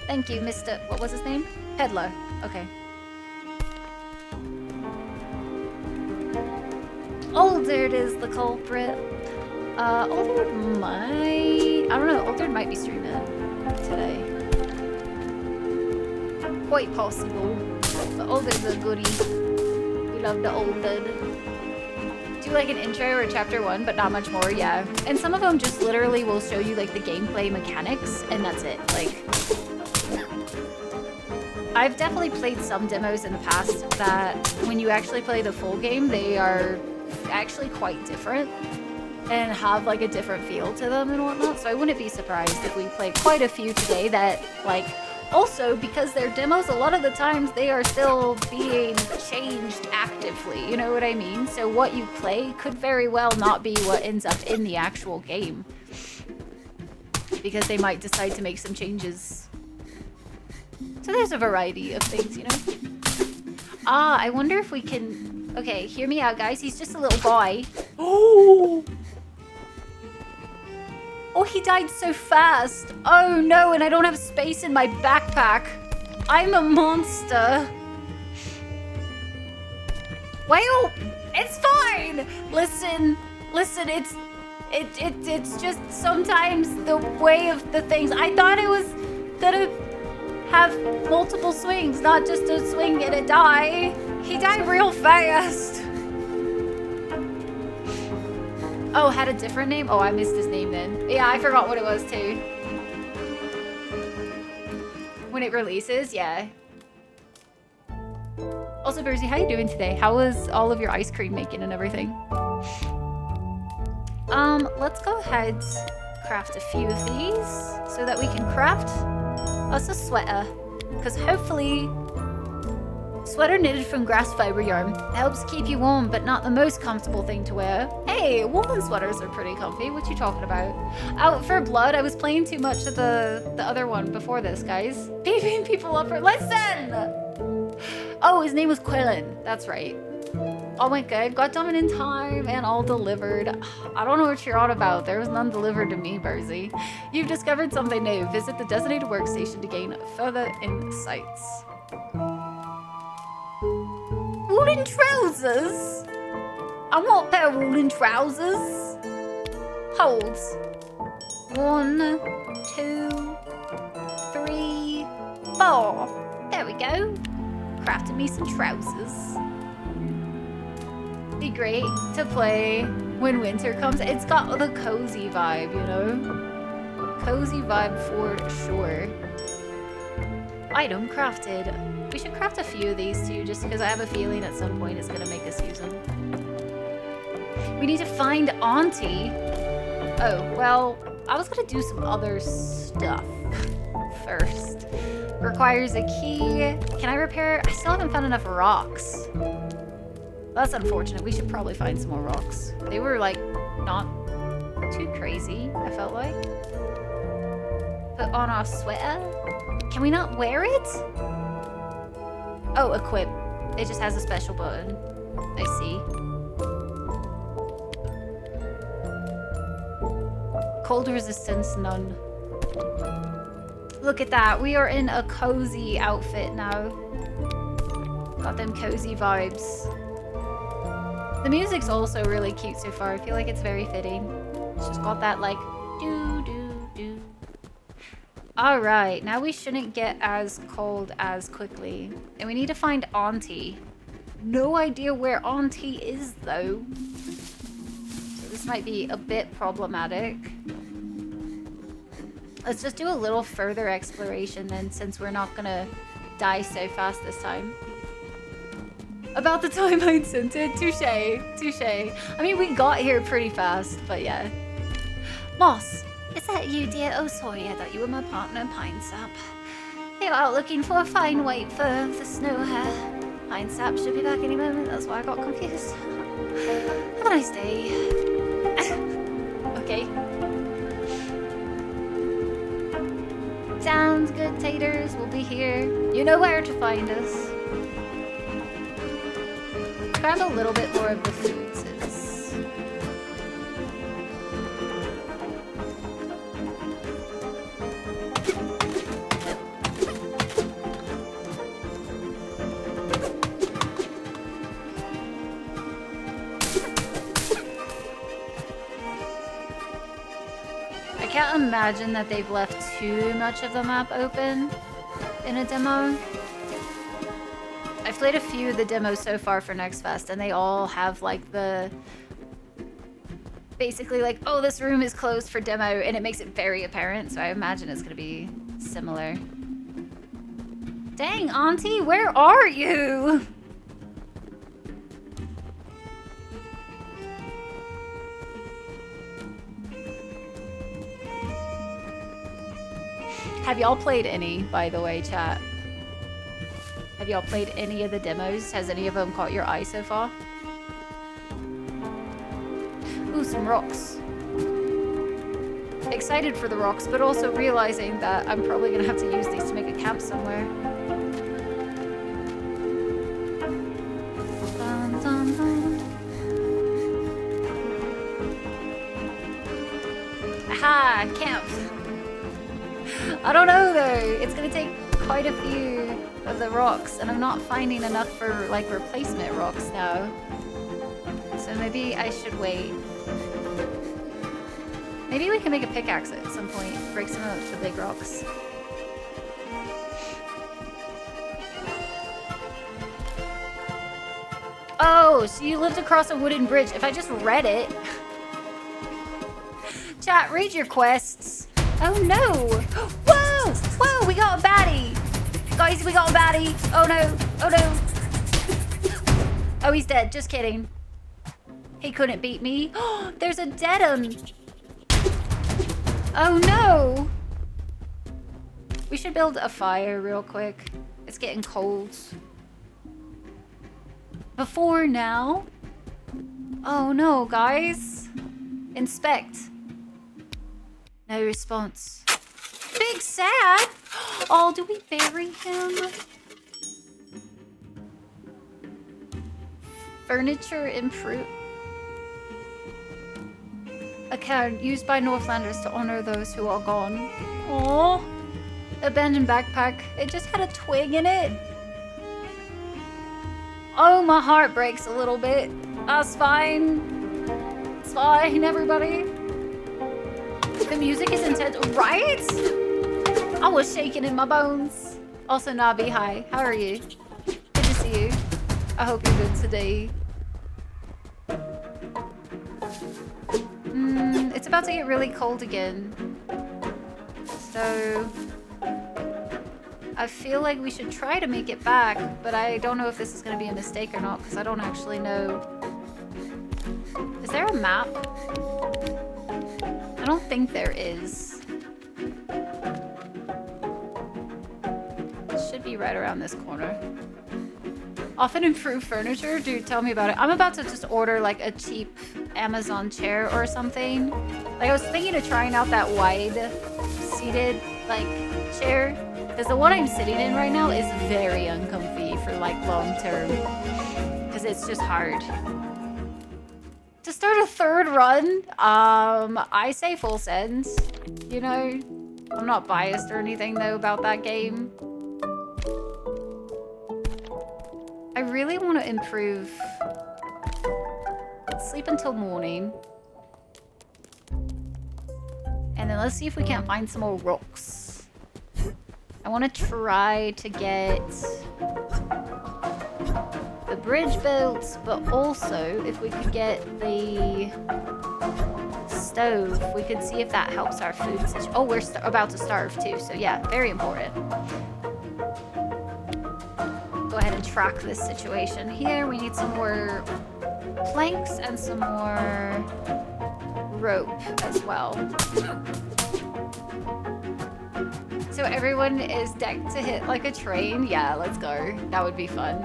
Thank you, Mr... What was his name? Peddler. Okay. Alderd is the culprit. Alderd might... I don't know, Alderd might be streaming today. Quite possible. But Alderd's a goodie. We love the Alderd. Do like an intro or chapter 1, but not much more, yeah. And some of them just literally will show you like the gameplay mechanics, and that's it. Like, I've definitely played some demos in the past that when you actually play the full game, they are actually quite different and have like a different feel to them and whatnot. So I wouldn't be surprised if we play quite a few today that like, also because they're demos, a lot of the times they are still being changed actively, you know what I mean? So what you play could very well not be what ends up in the actual game, because they might decide to make some changes. So there's a variety of things, you know? Ah, I wonder if we can... Okay, hear me out, guys. He's just a little boy. Oh! Oh, he died so fast. Oh, no, and I don't have space in my backpack. I'm a monster. Well, it's fine. Listen, it's just sometimes the way of the things. I thought it was gonna have multiple swings, not just a swing and a die. He died real fast. Oh, had a different name? Oh, I missed his name then. Yeah, I forgot what it was too. When it releases, yeah. Also, Bersy, how you doing today? How was all of your ice cream making and everything? Let's go ahead, craft a few of these so that we can craft us a sweater. Because hopefully, sweater knitted from grass fiber yarn helps keep you warm, but not the most comfortable thing to wear. Hey, woolen sweaters are pretty comfy. What you talking about? Out for blood. I was playing too much of the other one before this, guys. Beating people up for... Listen! Oh, his name was Quillen. That's right. All went good. Got done in time and all delivered. I don't know what you're on about. There was none delivered to me, Bersy. You've discovered something new. Visit the designated workstation to gain further insights. Woolen trousers? I want a pair of woolen trousers. Holds. 1, 2, 3, 4. There we go. Crafted me some trousers. Be great to play when winter comes. It's got the cozy vibe, you know? Cozy vibe for sure. Item crafted. We should craft a few of these too, just because I have a feeling at some point it's gonna make us use them. We need to find Auntie. Oh, well, I was gonna do some other stuff first. Requires a key. Can I repair? I still haven't found enough rocks. That's unfortunate. We should probably find some more rocks. They were like not too crazy, I felt like. Put on our sweater. Can we not wear it? Oh, equip. It just has a special button. I see. Cold resistance, none. Look at that. We are in a cozy outfit now. Got them cozy vibes. The music's also really cute so far. I feel like it's very fitting. It's just got that like do. Alright, now we shouldn't get as cold as quickly. And we need to find Auntie. No idea where Auntie is though. So this might be a bit problematic. Let's just do a little further exploration then, since we're not gonna die so fast this time. About the time I'd sent it. Touche. I mean, we got here pretty fast, but yeah. Moss, is that you, dear? Oh, sorry, I thought you were my partner in Pine Sap. You're out looking for a fine white fur for snow hair. Pine Sap should be back any moment, that's why I got confused. Have a nice day. Okay. Sounds good, taters. We'll be here. You know where to find us. Grab a little bit more of the food, sis. I can't imagine that they've left too much of the map open in a demo. I've played a few of the demos so far for Next Fest, and they all have like the... basically like, oh, this room is closed for demo, and it makes it very apparent, so I imagine it's gonna be similar. Dang, Auntie, where are you? Have y'all played any, by the way, chat? Have y'all played any of the demos? Has any of them caught your eye so far? Ooh, some rocks. Excited for the rocks, but also realizing that I'm probably gonna have to use these to make a camp somewhere. Dun, dun, dun. Aha, camp. I don't know though. It's gonna take quite a few of the rocks, and I'm not finding enough for like replacement rocks now. So maybe I should wait. Maybe we can make a pickaxe at some point. Break some of the big rocks. Oh, so you lived across a wooden bridge. If I just read it. Chat, read your quests. Oh no! Whoa! Whoa, we got a baddie! Guys, we got a baddie! Oh no! Oh no! Oh, he's dead. Just kidding. He couldn't beat me. There's a dead one! Oh no! We should build a fire real quick. It's getting cold. Before now? Oh no, guys. Inspect. No response. Big sad. Oh, do we bury him? Furniture improve. A card used by Northlanders to honor those who are gone. Oh, abandoned backpack. It just had a twig in it. Oh, my heart breaks a little bit. That's fine. It's fine, everybody. The music is intense, right? I was shaking in my bones. Also, Nabi, hi. How are you? Good to see you. I hope you're good today. It's about to get really cold again. So I feel like we should try to make it back, but I don't know if this is going to be a mistake or not, because I don't actually know. Is there a map? I don't think there is. It should be right around this corner. Often improve furniture? Dude, tell me about it. I'm about to just order like a cheap Amazon chair or something. Like I was thinking of trying out that wide seated like chair. Because the one I'm sitting in right now is very uncomfy for like long term. Because it's just hard. To start a third run, I say full sends. You know, I'm not biased or anything, though, about that game. I really want to improve... Sleep until morning. And then let's see if we can't find some more rocks. I want to try to get the bridge built, but also if we could get the stove, we could see if that helps our food situation. Oh, we're about to starve too, so yeah, very important. Go ahead and track this situation here. We need some more planks and some more rope as well. So everyone is decked to hit like a train. Yeah, let's go. That would be fun.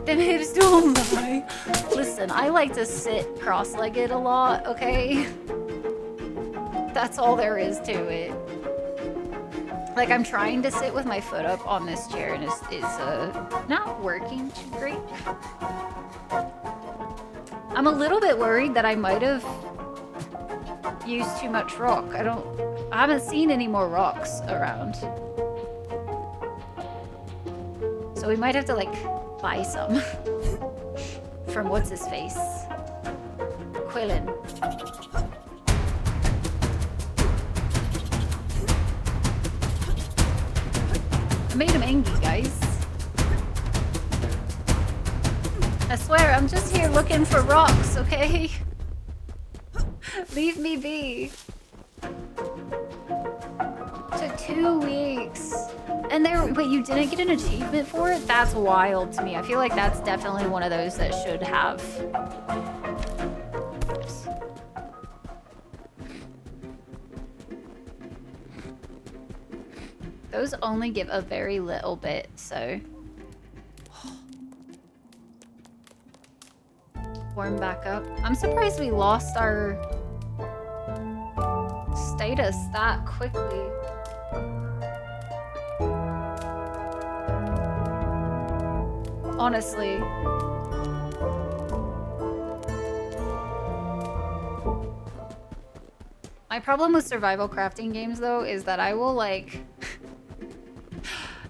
Them hips don't lie. Listen, I like to sit cross-legged a lot, okay? That's all there is to it. Like, I'm trying to sit with my foot up on this chair and it's not working too great. I'm a little bit worried that I might have used too much rock. I haven't seen any more rocks around. So we might have to, like, buy some. From what's his face? Quillen. I made him angry, guys. I swear, I'm just here looking for rocks, okay? Leave me be. Took 2 weeks. And wait, you didn't get an achievement for it? That's wild to me. I feel like that's definitely one of those that should have. Oops. Those only give a very little bit, so. Warm back up. I'm surprised we lost our status that quickly. Honestly. My problem with survival crafting games, though, is that I will, like...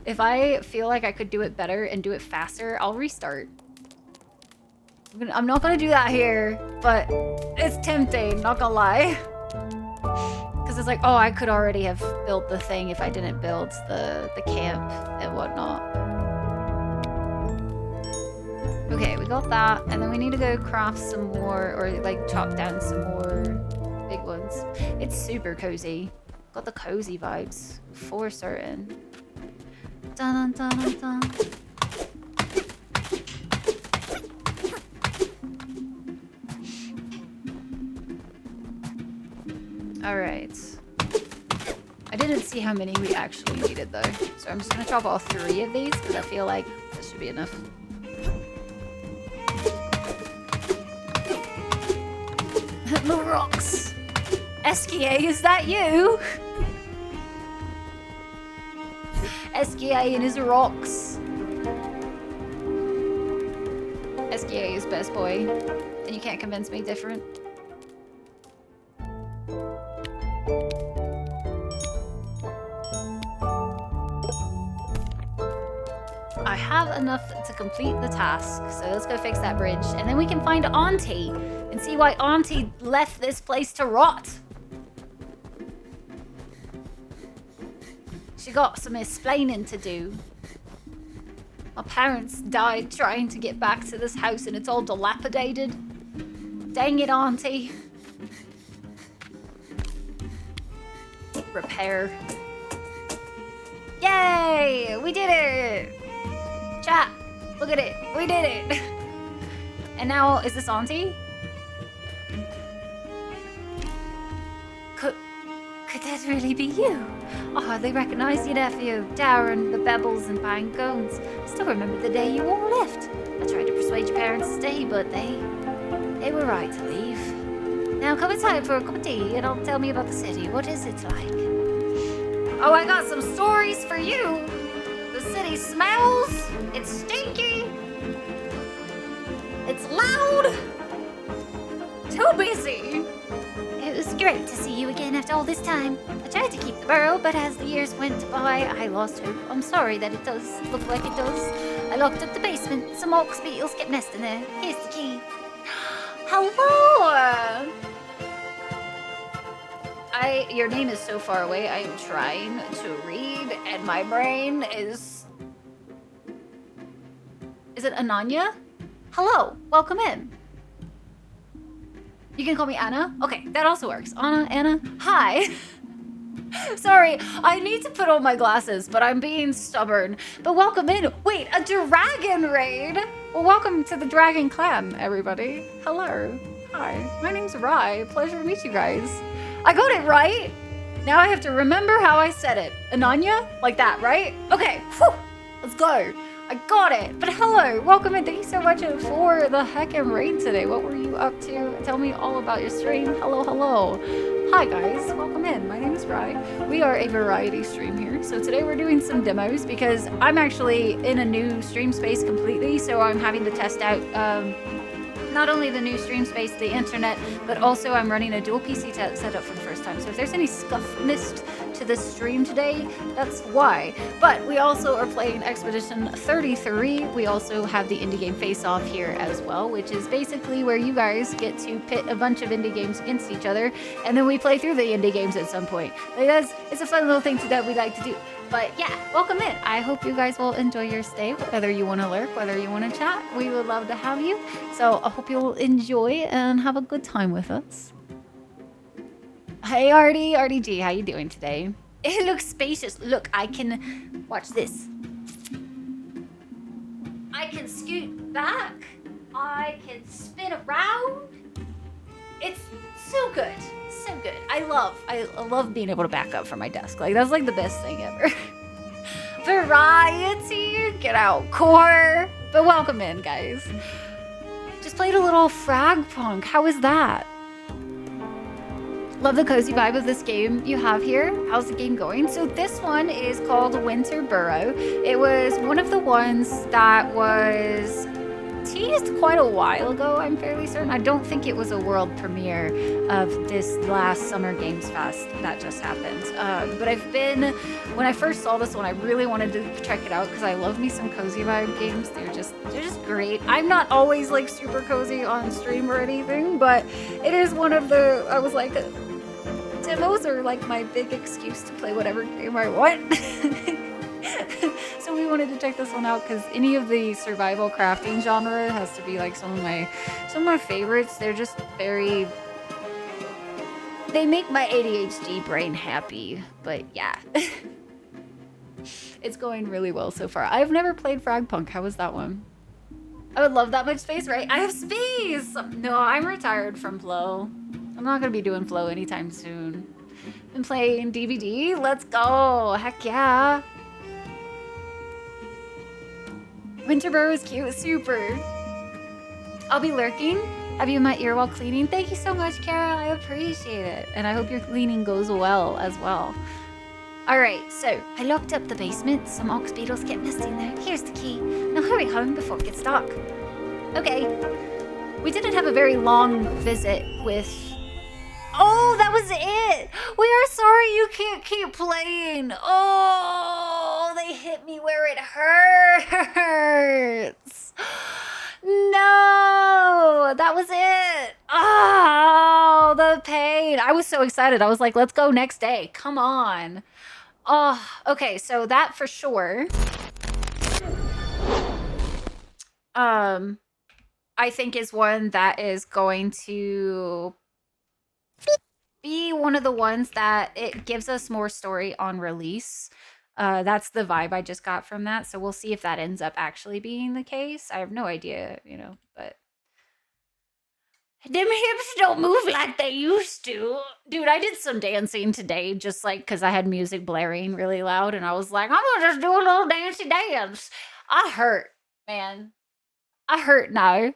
if I feel like I could do it better and do it faster, I'll restart. I'm not gonna do that here, but it's tempting, not gonna lie. Because it's like, oh, I could already have built the thing if I didn't build the camp and whatnot. Okay, we got that, and then we need to go craft some more, or like chop down some more big ones. It's super cozy. Got the cozy vibes, for certain. Dun dun dun dun dun. Alright. I didn't see how many we actually needed though, so I'm just gonna chop all 3 of these because I feel like this should be enough. The rocks! SKA, is that you? SKA and his rocks. SKA is best boy, and you can't convince me different. I have enough to complete the task, so let's go fix that bridge, and then we can find Auntie and see why Auntie left this place to rot. She got some explaining to do. My parents died trying to get back to this house and it's all dilapidated. Dang it, Auntie. Repair. Yay! We did it! Chat, look at it. We did it. And now, is this Auntie? Could that really be you? I hardly recognize your nephew, Darren, the Bebbles and Pine Cones. Still remember the day you all left. I tried to persuade your parents to stay, but they were right to leave. Now come inside for a cup of tea and I'll tell me about the city. What is it like? Oh, I got some stories for you. The city smells. It's stinky. It's loud. Too busy. It was great. great to see you again after all this time. I tried to keep the burrow, but as the years went by, I lost hope. I'm sorry that it does look like it does. I locked up the basement. Some ox beetles kept nesting there. Here's the key. Hello! Your name is so far away, I am trying to read, and my brain is... Is it Ananya? Hello, welcome in. You can call me Anna? Okay, that also works. Anna, hi. Sorry, I need to put on my glasses, but I'm being stubborn. But welcome in. Wait, a dragon raid? Well, welcome to the Dragon Clan, everybody. Hello. Hi, my name's Rai. Pleasure to meet you guys. I got it right. Now I have to remember how I said it. Ananya? Like that, right? Okay, whew, let's go. I got it. But hello, welcome in. Thank you so much for the heckin' raid today. What were you up to? Tell me all about your stream. Hello. Hi guys, welcome in. My name is Rai. We are a variety stream here. So today we're doing some demos because I'm actually in a new stream space completely. So I'm having to test out not only the new stream space, the internet, but also I'm running a dual PC setup for the first time. So if there's any scuff missed to the stream today, that's why. But we also are playing Expedition 33. We also have the indie game face-off here as well, which is basically where you guys get to pit a bunch of indie games against each other, and then we play through the indie games at some point. It's a fun little thing that we like to do. But yeah, welcome in. I hope you guys will enjoy your stay, whether you want to lurk, whether you want to chat. We would love to have you. So I hope you'll enjoy and have a good time with us. Hey, RDG, how you doing today? It looks spacious. Look, I can... Watch this. I can scoot back. I can spin around. It's so good. So good. I love being able to back up from my desk. Like, that's like the best thing ever. Variety, get out core. But welcome in, guys. Just played a little Fragpunk. How is that? Love the cozy vibe of this game you have here. How's the game going? So this one is called Winter Burrow. It was one of the ones that was teased quite a while ago, I'm fairly certain. I don't think it was a world premiere of this last Summer Games Fest that just happened. But when I first saw this one, I really wanted to check it out because I love me some cozy vibe games. They're just great. I'm not always like super cozy on stream or anything, but it is one of the, I was like, demos are like my big excuse to play whatever game I want. So we wanted to check this one out because any of the survival crafting genre has to be like some of my favorites. They're just they make my ADHD brain happy. But yeah. It's going really well so far. I've never played Fragpunk. How was that one? I would love that much space, right? I have space! No, I'm retired from Flow. I'm not gonna be doing Flow anytime soon. Been playing DVD? Let's go! Heck yeah! Winter Burrow is cute, super. I'll be lurking. Have you in my ear while cleaning? Thank you so much, Kara. I appreciate it. And I hope your cleaning goes well as well. All right, so I locked up the basement. Some ox beetles kept nesting there. Here's the key. Now hurry home before it gets dark. Okay. We didn't have a very long visit with... Oh, that was it. We are sorry you can't keep playing. Oh, they hit me where it hurts. No, that was it. Oh, the pain. I was so excited. I was like, let's go next day. Come on. Oh, okay. So that for sure. I think is one that is going to be one of the ones that it gives us more story on release. That's the vibe I just got from that. So we'll see if that ends up actually being the case. I have no idea, but them hips don't move like they used to. Dude, I did some dancing today just like because I had music blaring really loud and I was like, I'm gonna just do a little dancey dance. I hurt, man. I hurt now.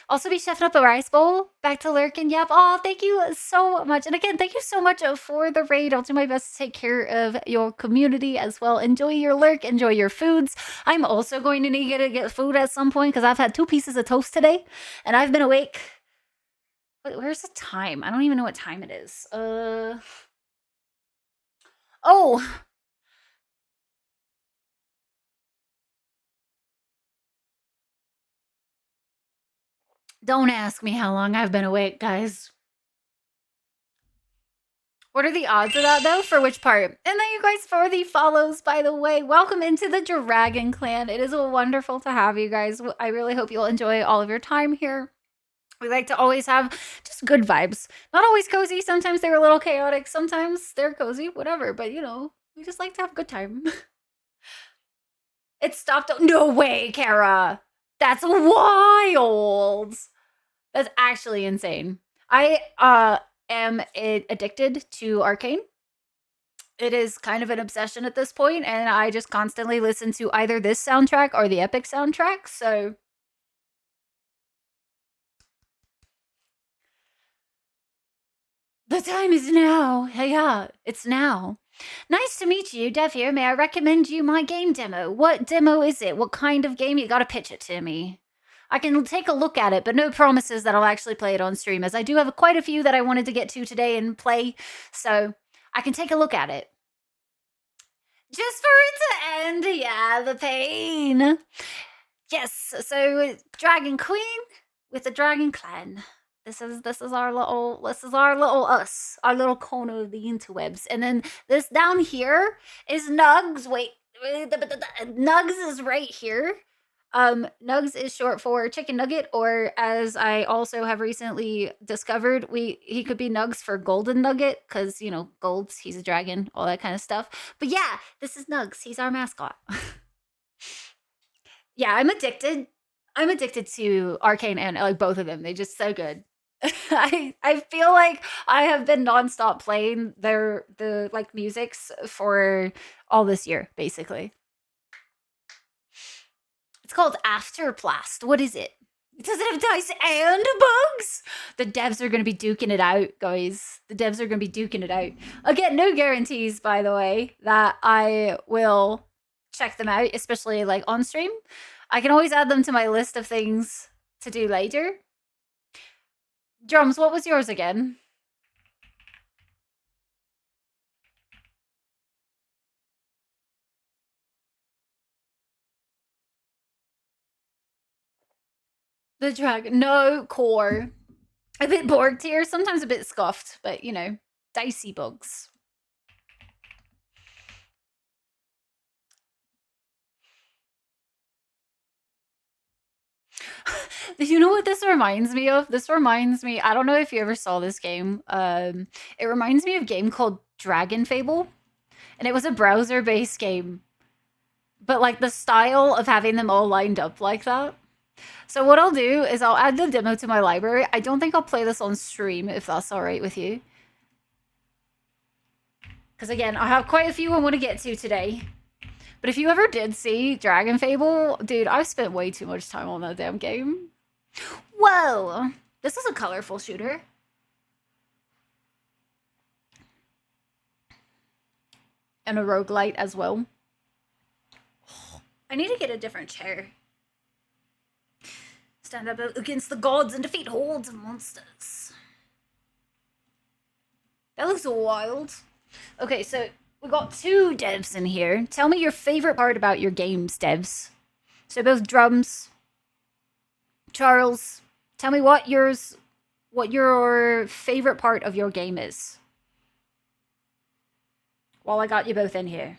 Also be chefing up a rice bowl. Back to lurking. Yep. Oh, thank you so much. And again, thank you so much for the raid. I'll do my best to take care of your community as well. Enjoy your lurk. Enjoy your foods. I'm also going to need to get food at some point because I've had 2 pieces of toast today. And I've been awake Wait, where's the time? I don't even know what time it is. Oh! Don't ask me how long I've been awake, guys. What are the odds of that, though? For which part? And thank you guys for the follows, by the way. Welcome into the Dragon Clan. It is wonderful to have you guys. I really hope you'll enjoy all of your time here. We like to always have just good vibes. Not always cozy. Sometimes they're a little chaotic. Sometimes they're cozy, whatever. But, you know, we just like to have a good time. It stopped. No way, Kara. That's wild. That's actually insane. I am addicted to Arcane. It is kind of an obsession at this point, and I just constantly listen to either this soundtrack or the Epic soundtrack, so... The time is now. Yeah, it's now. Nice to meet you, Dev here. May I recommend you my game demo? What demo is it? What kind of game? You gotta pitch it to me. I can take a look at it, but no promises that I'll actually play it on stream, as I do have quite a few that I wanted to get to today and play, so I can take a look at it. Just for it to end, yeah, the pain. Yes, so Dragon Queen with the Dragon Clan. This is our little us, our little corner of the interwebs. And then this down here is Nugs. Wait, Nugs is right here. Nugs is short for chicken nugget, or as I also have recently discovered, he could be Nugs for golden nugget, because, you know, golds, he's a dragon, all that kind of stuff. But yeah, this is Nugs. He's our mascot. Yeah, I'm addicted. I'm addicted to Arcane and like both of them. They're just so good. I feel like I have been nonstop playing the like musics for all this year, basically. It's called Afterblast. What is it? Does it have dice and bugs? The devs are going to be duking it out, guys. The devs are going to be duking it out. Again, no guarantees, by the way, that I will check them out, especially like on stream. I can always add them to my list of things to do later. Drums, what was yours again? The dragon. No, core. A bit Borg tier, sometimes a bit scuffed, but you know, dicey bugs. You know what this reminds me of? This reminds me, I don't know if you ever saw this game. It reminds me of a game called Dragon Fable. And it was a browser-based game. But like the style of having them all lined up like that. So what I'll do is I'll add the demo to my library. I don't think I'll play this on stream, if that's all right with you. Because again, I have quite a few I want to get to today. But if you ever did see Dragon Fable, dude, I've spent way too much time on that damn game. Whoa! This is a colorful shooter. And a roguelite as well. I need to get a different chair. Stand up against the gods and defeat hordes of monsters. That looks wild. Okay, so we got two devs in here. Tell me your favorite part about your games, devs. So both Drums, Charles, tell me what your favorite part of your game is. While I got you both in here.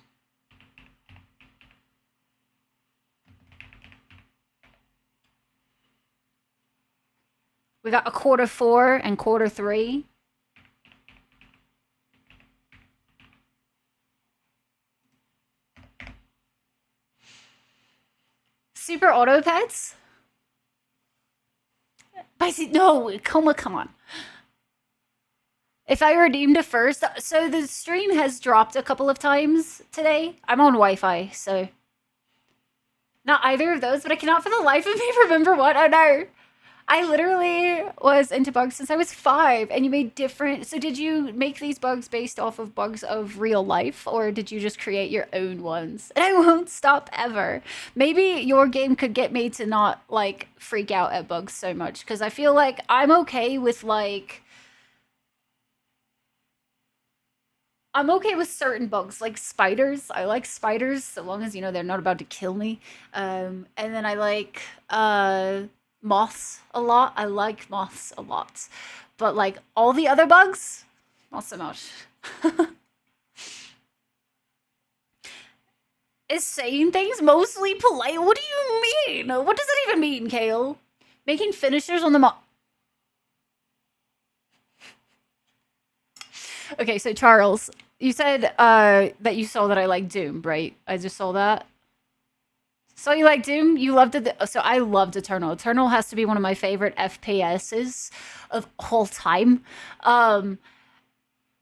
We got a quarter 4 and quarter 3. Super Auto Pets? No, come on. If I redeemed it first, so the stream has dropped a couple of times today. I'm on Wi-Fi, so not either of those, but I cannot for the life of me remember what. Oh no. I literally was into bugs since I was 5, and you made different. So, did you make these bugs based off of bugs of real life, or did you just create your own ones? And I won't stop ever. Maybe your game could get me to not like freak out at bugs so much because I feel like I'm okay with like. I'm okay with certain bugs, like spiders. I like spiders so long as you know they're not about to kill me. And then I like moths a lot. I like moths a lot, but like all the other bugs, not so much. Is saying things mostly polite? What do you mean? What does that even mean, Kale? Making finishers on the Okay, so Charles, you said that you saw that I like Doom, right? I just saw that. So you like Doom? You loved it. So I loved Eternal. Eternal has to be one of my favorite FPSs of all time. Um,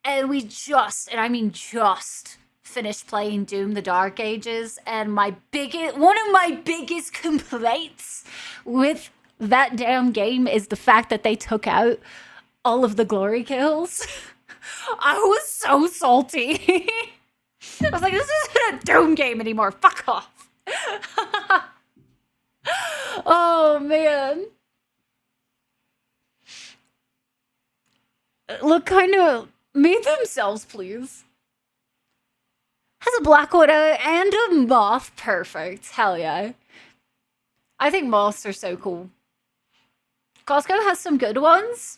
and we just, and I mean just, finished playing Doom: The Dark Ages, and one of my biggest complaints with that damn game is the fact that they took out all of the glory kills. I was so salty. I was like, this isn't a Doom game anymore. Fuck off. Oh, man. Look, kind of made themselves, please. Has a Black Widow and a Moth. Perfect. Hell yeah. I think moths are so cool. Costco has some good ones.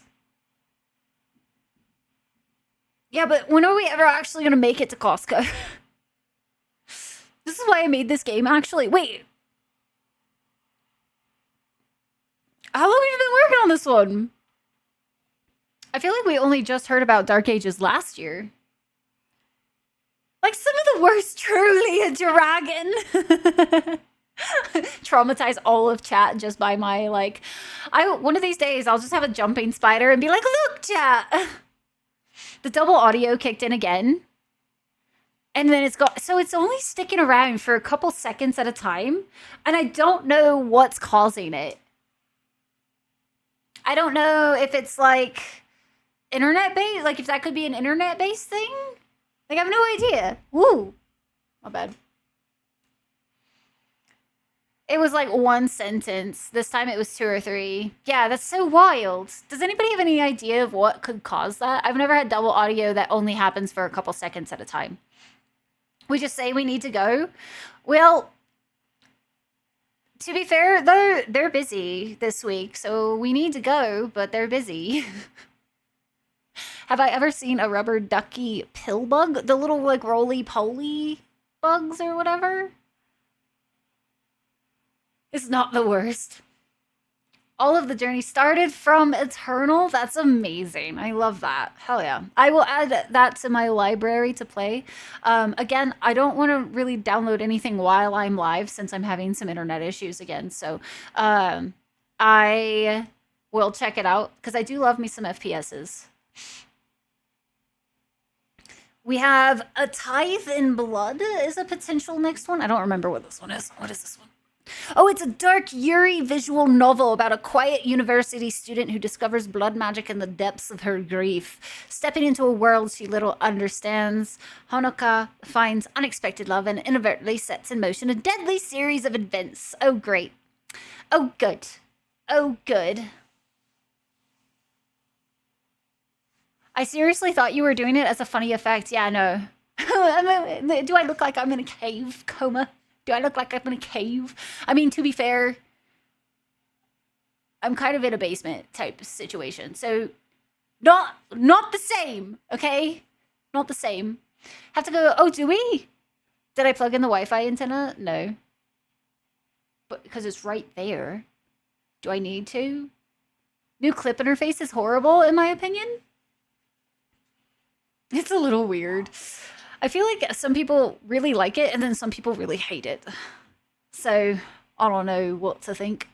Yeah, but when are we ever actually going to make it to Costco? This is why I made this game, actually. Wait. How long have you been working on this one? I feel like we only just heard about Dark Ages last year. Like, some of the worst, truly a dragon. Traumatize all of chat just by my, like... One of these days, I'll just have a jumping spider and be like, look, chat! The double audio kicked in again. And then so it's only sticking around for a couple seconds at a time. And I don't know what's causing it. I don't know if it's like internet-based, like if that could be an internet-based thing. Like, I have no idea. Woo. My bad. It was like one sentence. This time it was 2 or 3. Yeah, that's so wild. Does anybody have any idea of what could cause that? I've never had double audio that only happens for a couple seconds at a time. We just say we need to go. Well, to be fair, though, they're busy this week, so we need to go, but they're busy. Have I ever seen a rubber ducky pill bug? The little, like, roly-poly bugs or whatever? It's not the worst. All of the journey started from Eternal. That's amazing. I love that. Hell yeah. I will add that to my library to play. Again, I don't want to really download anything while I'm live since I'm having some internet issues again. So I will check it out because I do love me some FPSs. We have A Tithe in Blood is a potential next one. I don't remember what this one is. What is this one? Oh, it's a dark Yuri visual novel about a quiet university student who discovers blood magic in the depths of her grief. Stepping into a world she little understands, Honoka finds unexpected love and inadvertently sets in motion a deadly series of events. Oh, great. Oh, good. Oh, good. I seriously thought you were doing it as a funny effect. Yeah, no. Do I look like I'm in a cave coma? Do I look like I'm in a cave? I mean, to be fair, I'm kind of in a basement type situation. So, not the same, okay? Not the same. Have to go, oh, do we? Did I plug in the Wi-Fi antenna? No. But because it's right there. Do I need to? New clip interface is horrible, in my opinion. It's a little weird. I feel like some people really like it and then some people really hate it. So, I don't know what to think.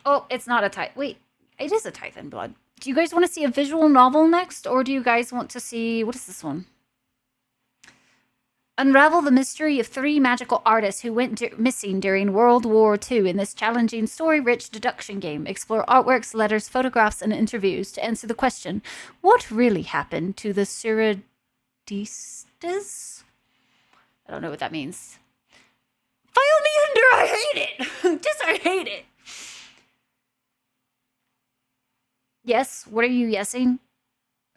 Oh, it's not a Tithe. Wait, it is a Tithe in Blood. Do you guys want to see a visual novel next? Or do you guys want to see... What is this one? Unravel the mystery of 3 magical artists who went missing during World War II in this challenging, story-rich deduction game. Explore artworks, letters, photographs, and interviews to answer the question, what really happened to the Cyradistas? I don't know what that means. File me under, I hate it! I hate it! Yes, what are you yesing?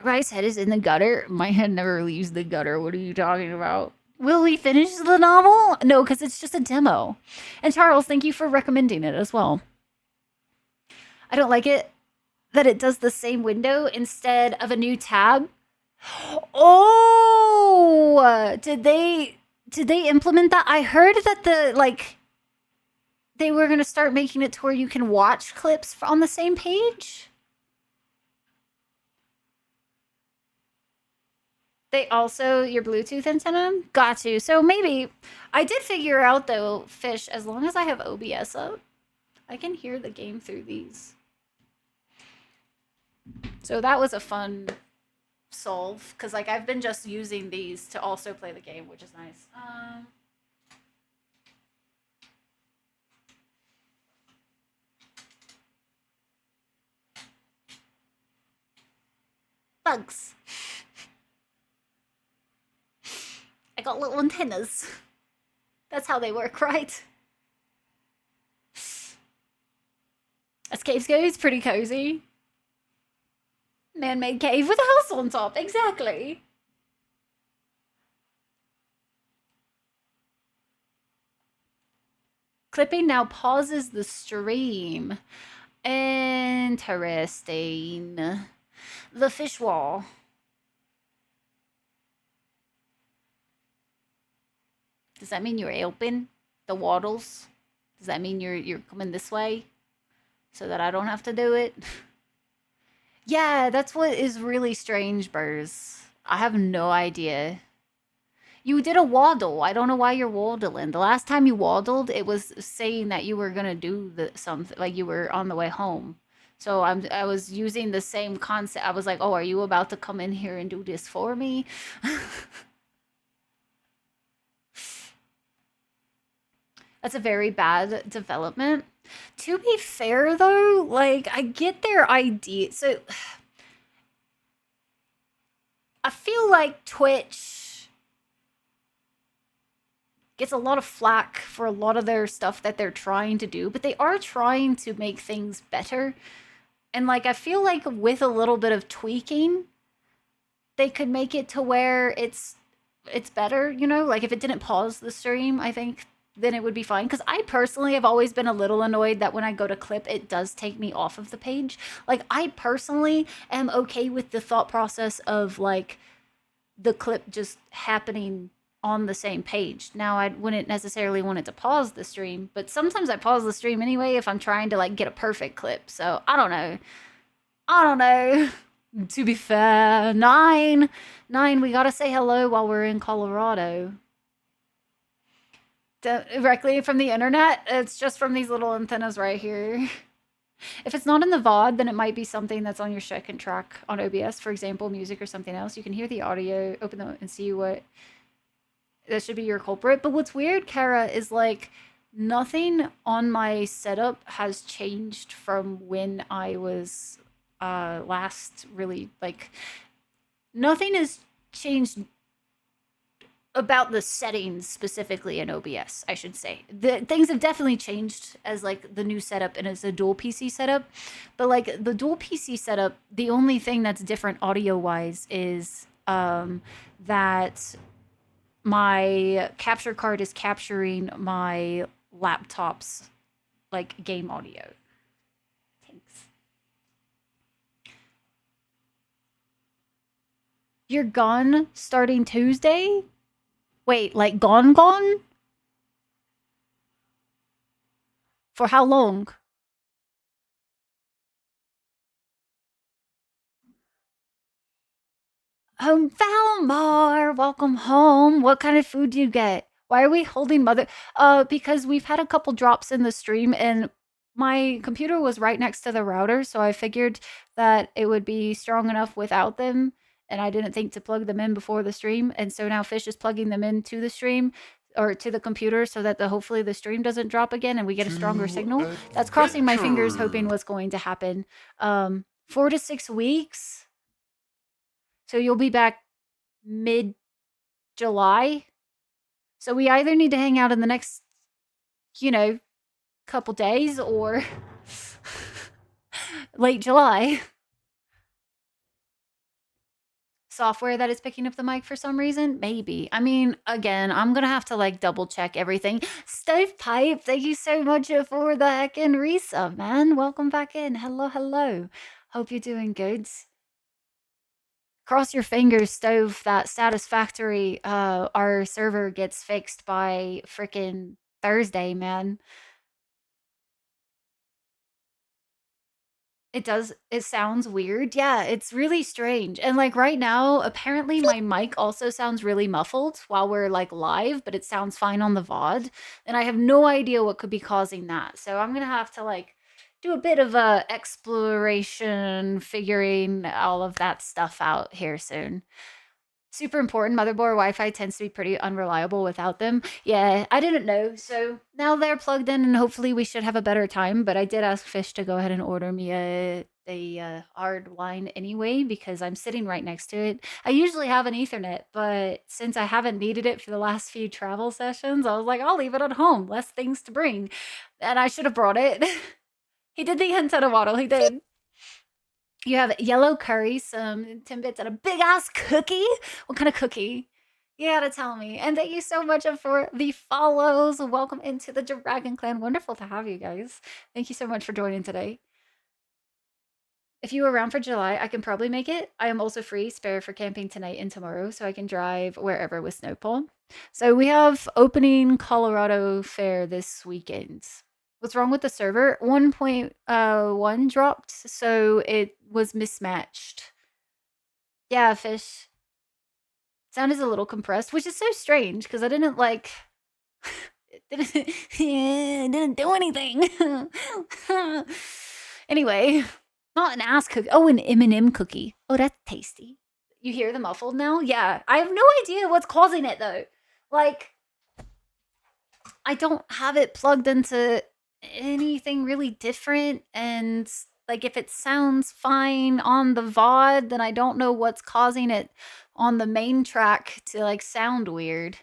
Rice's head is in the gutter. My head never leaves the gutter. What are you talking about? Will we finish the novel? No, because it's just a demo. And Charles, thank you for recommending it as well. I don't like it that it does the same window instead of a new tab. Oh, did they implement that? I heard that they were going to start making it to where you can watch clips on the same page. They also, your Bluetooth antenna? Got you. So maybe, I did figure out though, Fish, as long as I have OBS up, I can hear the game through these. So that was a fun solve, because like I've been just using these to also play the game, which is nice. Bugs. I got little antennas. That's how they work, right? As caves go, it's pretty cozy. Man-made cave with a house on top, exactly. Clipping now pauses the stream. Interesting. The fish wall. Does that mean you're open? The waddles? Does that mean you're coming this way? So that I don't have to do it? Yeah, that's what is really strange, Burrs. I have no idea. You did a waddle. I don't know why you're waddling. The last time you waddled, it was saying that you were gonna do something, like you were on the way home. So I was using the same concept. I was like, oh, are you about to come in here and do this for me? That's a very bad development. To be fair, though, like, I get their idea. So, I feel like Twitch gets a lot of flack for a lot of their stuff that they're trying to do, but they are trying to make things better. And, like, I feel like with a little bit of tweaking, they could make it to where it's better, you know? Like, if it didn't pause the stream, I think then it would be fine. Because I personally have always been a little annoyed that when I go to clip, it does take me off of the page. Like, I personally am okay with the thought process of, like, the clip just happening on the same page. Now, I wouldn't necessarily want it to pause the stream, but sometimes I pause the stream anyway if I'm trying to, like, get a perfect clip. So, I don't know. I don't know. To be fair, 9, we gotta say hello while we're in Colorado. Directly from the internet, it's just from these little antennas right here. If it's not in the VOD, then it might be something that's on your second track on OBS, for example, music or something else. You can hear the audio, open them and see what, that should be your culprit. But what's weird, Kara, is like nothing on my setup has changed from when I was last really, like, nothing has changed about the settings specifically in OBS, I should say. Things have definitely changed as, like, the new setup and as a dual PC setup. But, like, the dual PC setup, the only thing that's different audio-wise is that my capture card is capturing my laptop's, like, game audio. Thanks. You're gone starting Tuesday? Wait, like gone? For how long? Valmar, welcome home. What kind of food do you get? Why are we holding mother? Because we've had a couple drops in the stream and my computer was right next to the router, so I figured that it would be strong enough without them. and I didn't think to plug them in before the stream. And so now Fish is plugging them into the stream or to the computer so that hopefully the stream doesn't drop again and we get a stronger signal. That's crossing my fingers, hoping what's going to happen. 4 to 6 weeks. So you'll be back mid-July. So we either need to hang out in the next, couple days or late July. Software that is picking up the mic for some reason? Maybe. I mean, again, I'm going to have to like double check everything. Stovepipe, thank you so much for the heckin' resub, man. Welcome back in. Hello, hello. Hope you're doing good. Cross your fingers, Stove, that Satisfactory, our server gets fixed by frickin' Thursday, man. It does. It sounds weird. Yeah, it's really strange. And like right now, apparently my mic also sounds really muffled while we're like live, but it sounds fine on the VOD. And I have no idea what could be causing that. So I'm going to have to like do a bit of a exploration, figuring all of that stuff out here soon. Super important. Motherboard Wi-Fi tends to be pretty unreliable without them. Yeah, I didn't know. So now they're plugged in and hopefully we should have a better time. But I did ask Fish to go ahead and order me a hard line anyway because I'm sitting right next to it. I usually have an Ethernet, but since I haven't needed it for the last few travel sessions, I was like, I'll leave it at home. Less things to bring. And I should have brought it. He did the antenna waddle. He did. You have yellow curry, some Timbits, and a big-ass cookie? What kind of cookie? You gotta tell me. And thank you so much for the follows. Welcome into the Dragon Clan. Wonderful to have you guys. Thank you so much for joining today. If you were around for July, I can probably make it. I am also free, spare for camping tonight and tomorrow, so I can drive wherever with Snowpole. So we have opening Colorado Fair this weekend. What's wrong with the server? 1.1 dropped, so it was mismatched. Yeah, Fish. Sound is a little compressed, which is so strange because I didn't like. It didn't do anything. Anyway, not an ass cookie. Oh, an M&M cookie. Oh, that's tasty. You hear the muffled now? Yeah. I have no idea what's causing it though. Like, I don't have it plugged into anything really different, and like if it sounds fine on the VOD, then I don't know what's causing it on the main track to like sound weird.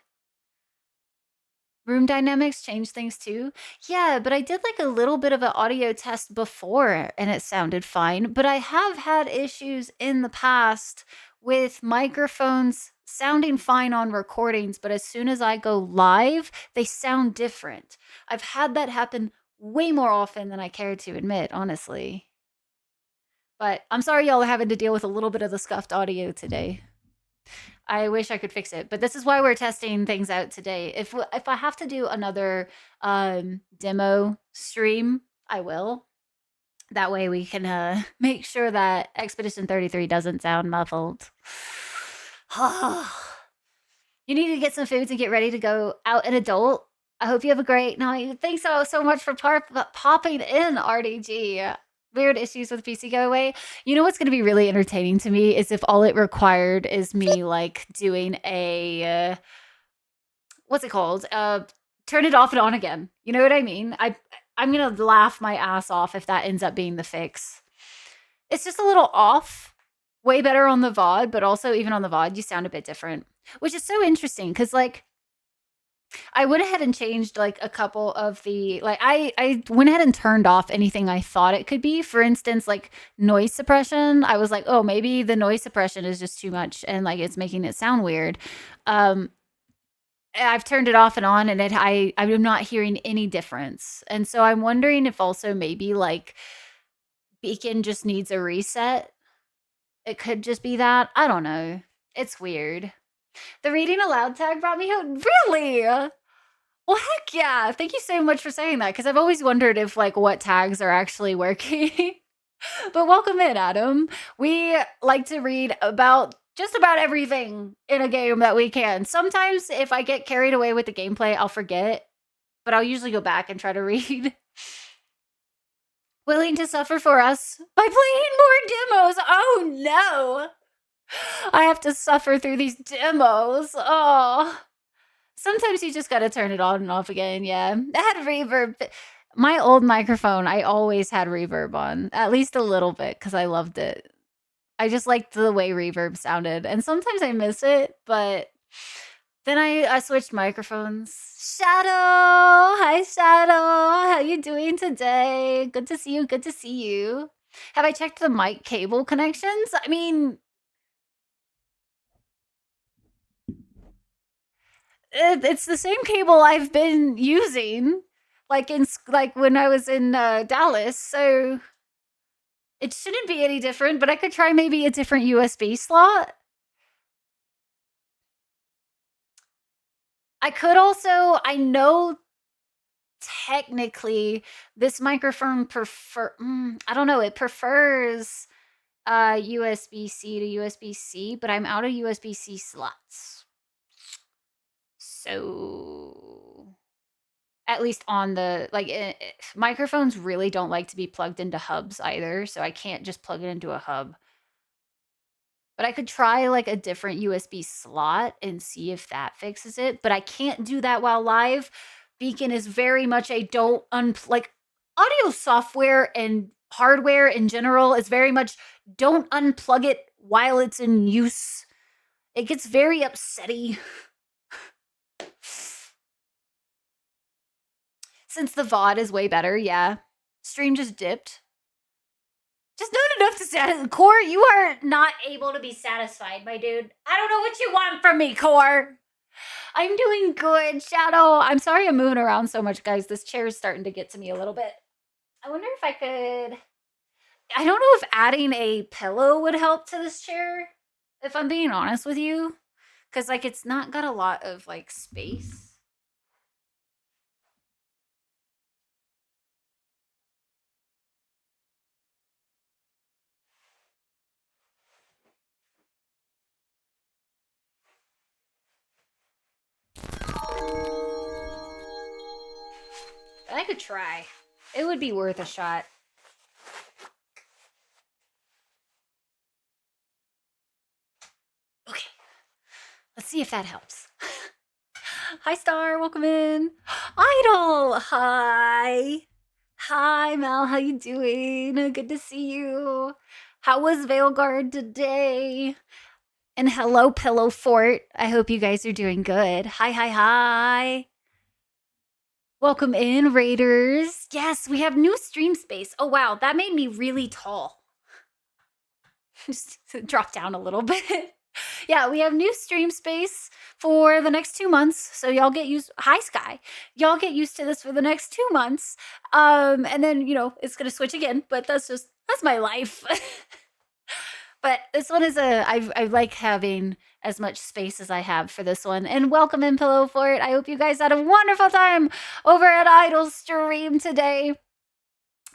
Room dynamics change things too. Yeah, but I did like a little bit of an audio test before and it sounded fine, but I have had issues in the past with microphones sounding fine on recordings, but as soon as I go live, they sound different. I've had that happen way more often than I care to admit, honestly. But I'm sorry y'all are having to deal with a little bit of the scuffed audio today. I wish I could fix it, but this is why we're testing things out today. If I have to do another demo stream, I will. That way we can make sure that Expedition 33 doesn't sound muffled. You need to get some food to get ready to go out an adult. I hope you have a great night. Thanks so much for popping in, RDG. Weird issues with PC go away. You know what's going to be really entertaining to me is if all it required is me like doing a what's it called? Turn it off and on again. You know what I mean? I'm going to laugh my ass off if that ends up being the fix. It's just a little off. Way better on the VOD, but also even on the VOD you sound a bit different, which is so interesting cuz like I went ahead and changed like a couple of the like I went ahead and turned off anything I thought it could be. For instance, like noise suppression. I was like, oh, maybe the noise suppression is just too much and like it's making it sound weird. I've turned it off and on and I'm not hearing any difference. And so I'm wondering if also maybe like Beacon just needs a reset. It could just be that. I don't know. It's weird. The reading aloud tag brought me out. Really? Well, heck yeah. Thank you so much for saying that because I've always wondered if like what tags are actually working. But welcome in, Adam. We like to read about just about everything in a game that we can. Sometimes if I get carried away with the gameplay, I'll forget, but I'll usually go back and try to read. Willing to suffer for us by playing more demos. Oh no. I have to suffer through these demos. Oh. Sometimes you just gotta turn it on and off again, yeah. It had reverb. My old microphone, I always had reverb on, at least a little bit, because I loved it. I just liked the way reverb sounded, and sometimes I miss it, but then I switched microphones. Shadow! Hi, Shadow! How you doing today? Good to see you, good to see you. Have I checked the mic cable connections? I mean, it's the same cable I've been using, like like when I was in Dallas. So it shouldn't be any different. But I could try maybe a different USB slot. I could also. I know technically this microphone I don't know. It prefers USB-C to USB-C, but I'm out of USB-C slots. So at least on the microphones really don't like to be plugged into hubs either, so I can't just plug it into a hub. But I could try like a different USB slot and see if that fixes it, but I can't do that while live. Beacon is very much a don't like audio software and hardware in general is very much don't unplug it while it's in use. It gets very upsetty. Since the VOD is way better, yeah. Stream just dipped. Just not enough to satisfy. Core, you are not able to be satisfied, my dude. I don't know what you want from me, Core. I'm doing good, Shadow. I'm sorry I'm moving around so much, guys. This chair is starting to get to me a little bit. I wonder if I could... I don't know if adding a pillow would help to this chair, if I'm being honest with you. Because, like, it's not got a lot of, like, space. I could try. It would be worth a shot. Okay. Let's see if that helps. Hi, Star. Welcome in. Idol. Hi. Hi, Mel. How you doing? Good to see you. How was Veilguard today? And hello, Pillow Fort. I hope you guys are doing good. Hi, hi, hi. Welcome in, Raiders. Yes, we have new stream space. Oh, wow. That made me really tall. Just drop down a little bit. Yeah, we have new stream space for the next 2 months. So y'all get used. Hi, Sky. Y'all get used to this for the next 2 months. And then, you know, it's going to switch again. But that's my life. But this one is I like having as much space as I have for this one. And welcome in, Pillow Fort. I hope you guys had a wonderful time over at Idol's stream today.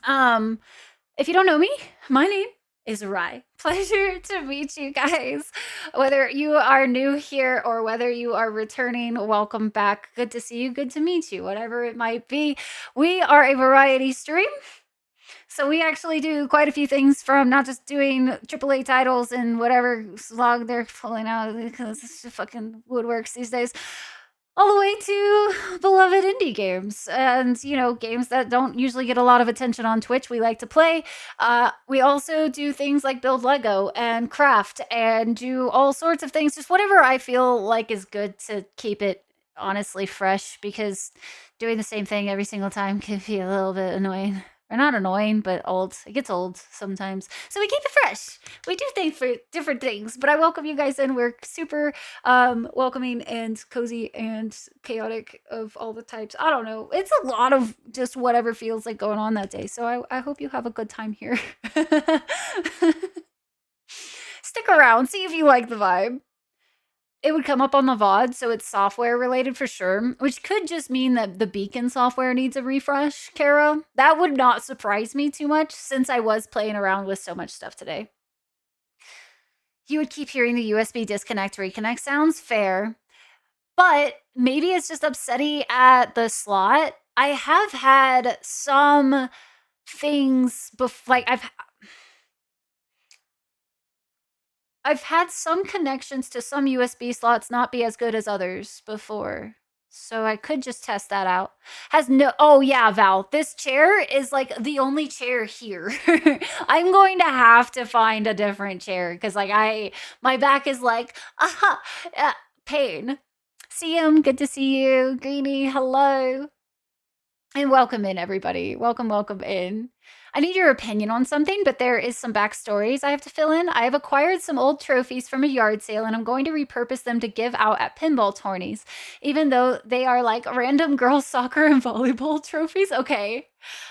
If you don't know me, my name is Rai. Pleasure to meet you guys. Whether you are new here or whether you are returning, welcome back. Good to see you. Good to meet you. Whatever it might be. We are a variety stream. So we actually do quite a few things, from not just doing AAA titles and whatever slog they're pulling out because it's just fucking woodworks these days, all the way to beloved indie games and, you know, games that don't usually get a lot of attention on Twitch. We like to play. We also do things like build Lego and craft and do all sorts of things, just whatever I feel like is good to keep it honestly fresh, because doing the same thing every single time can be a little bit annoying. Or not annoying, but old. It gets old sometimes. So we keep it fresh. We do things for different things. But I welcome you guys in. We're super welcoming and cozy and chaotic of all the types. I don't know. It's a lot of just whatever feels like going on that day. So I hope you have a good time here. Stick around. See if you like the vibe. It would come up on the VOD, so it's software related for sure, which could just mean that the Beacon software needs a refresh, Kara. That would not surprise me too much, since I was playing around with so much stuff today. You would keep hearing the USB disconnect reconnect sounds, fair. But maybe it's just upsetting at the slot. I have had some things like I've had some connections to some USB slots not be as good as others before. So I could just test that out. Has no, oh yeah, Val, this chair is like the only chair here. I'm going to have to find a different chair because like my back is like, pain. CM, good to see you. Greenie, hello. And welcome in, everybody. Welcome, welcome in. I need your opinion on something, but there is some backstories I have to fill in. I have acquired some old trophies from a yard sale, and I'm going to repurpose them to give out at pinball tourneys, even though they are like random girls' soccer and volleyball trophies. Okay.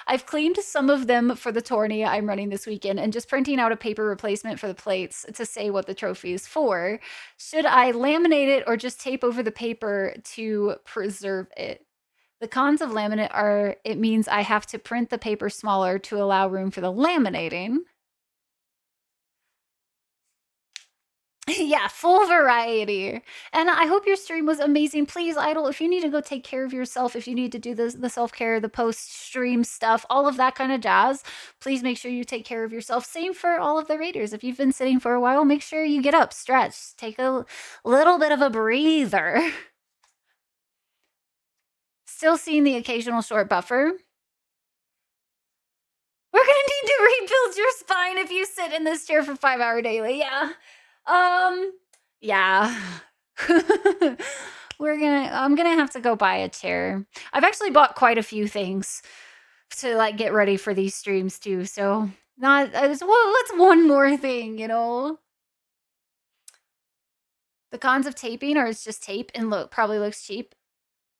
I've cleaned some of them for the tourney I'm running this weekend and just printing out a paper replacement for the plates to say what the trophy is for. Should I laminate it or just tape over the paper to preserve it? The cons of laminate are it means I have to print the paper smaller to allow room for the laminating. Yeah, full variety. And I hope your stream was amazing. Please, Idol, if you need to go take care of yourself, if you need to do the self-care, the post-stream stuff, all of that kind of jazz, please make sure you take care of yourself. Same for all of the raiders. If you've been sitting for a while, make sure you get up, stretch, take a little bit of a breather. Still seeing the occasional short buffer. We're gonna need to rebuild your spine if you sit in this chair for 5 hours daily. Yeah. Yeah. I'm gonna have to go buy a chair. I've actually bought quite a few things to like get ready for these streams too. So what's one more thing, you know? The cons of taping are it's just tape and probably looks cheap,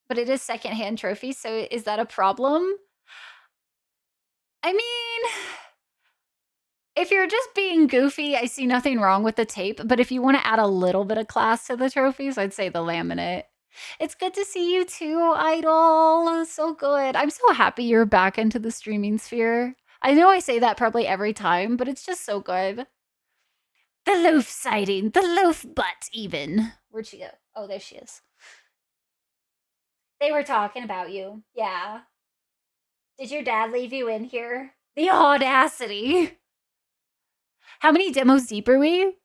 but it is secondhand trophy. So is that a problem? I mean, if you're just being goofy, I see nothing wrong with the tape. But if you want to add a little bit of class to the trophies, I'd say the laminate. It's good to see you too, Idol. So good. I'm so happy you're back into the streaming sphere. I know I say that probably every time, but it's just so good. The loaf sighting, the loaf butt even. Where'd she go? Oh, there she is. They were talking about you. Yeah. Did your dad leave you in here? The audacity. How many demos deep are we?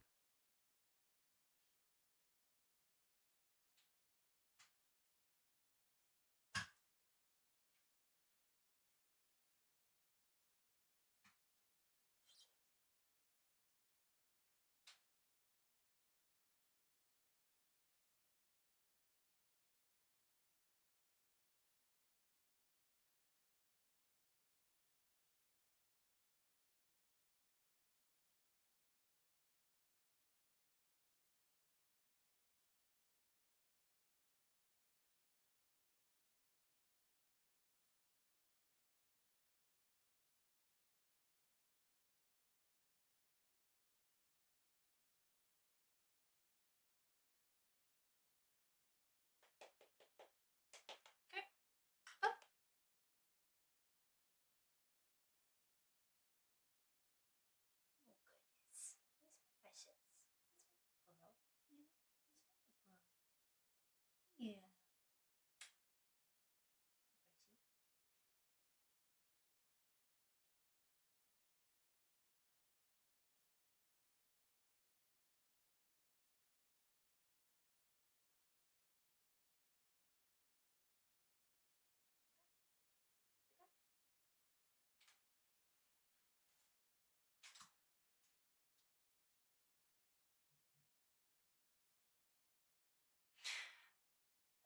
Yeah.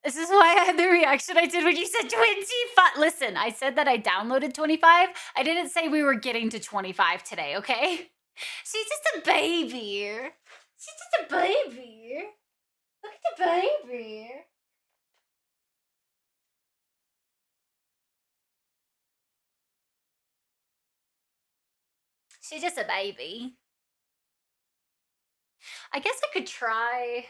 This is why I had the reaction I did when you said 25. Listen, I said that I downloaded 25. I didn't say we were getting to 25 today, okay? She's just a baby. She's just a baby. Look at the baby. She's just a baby. I guess I could try.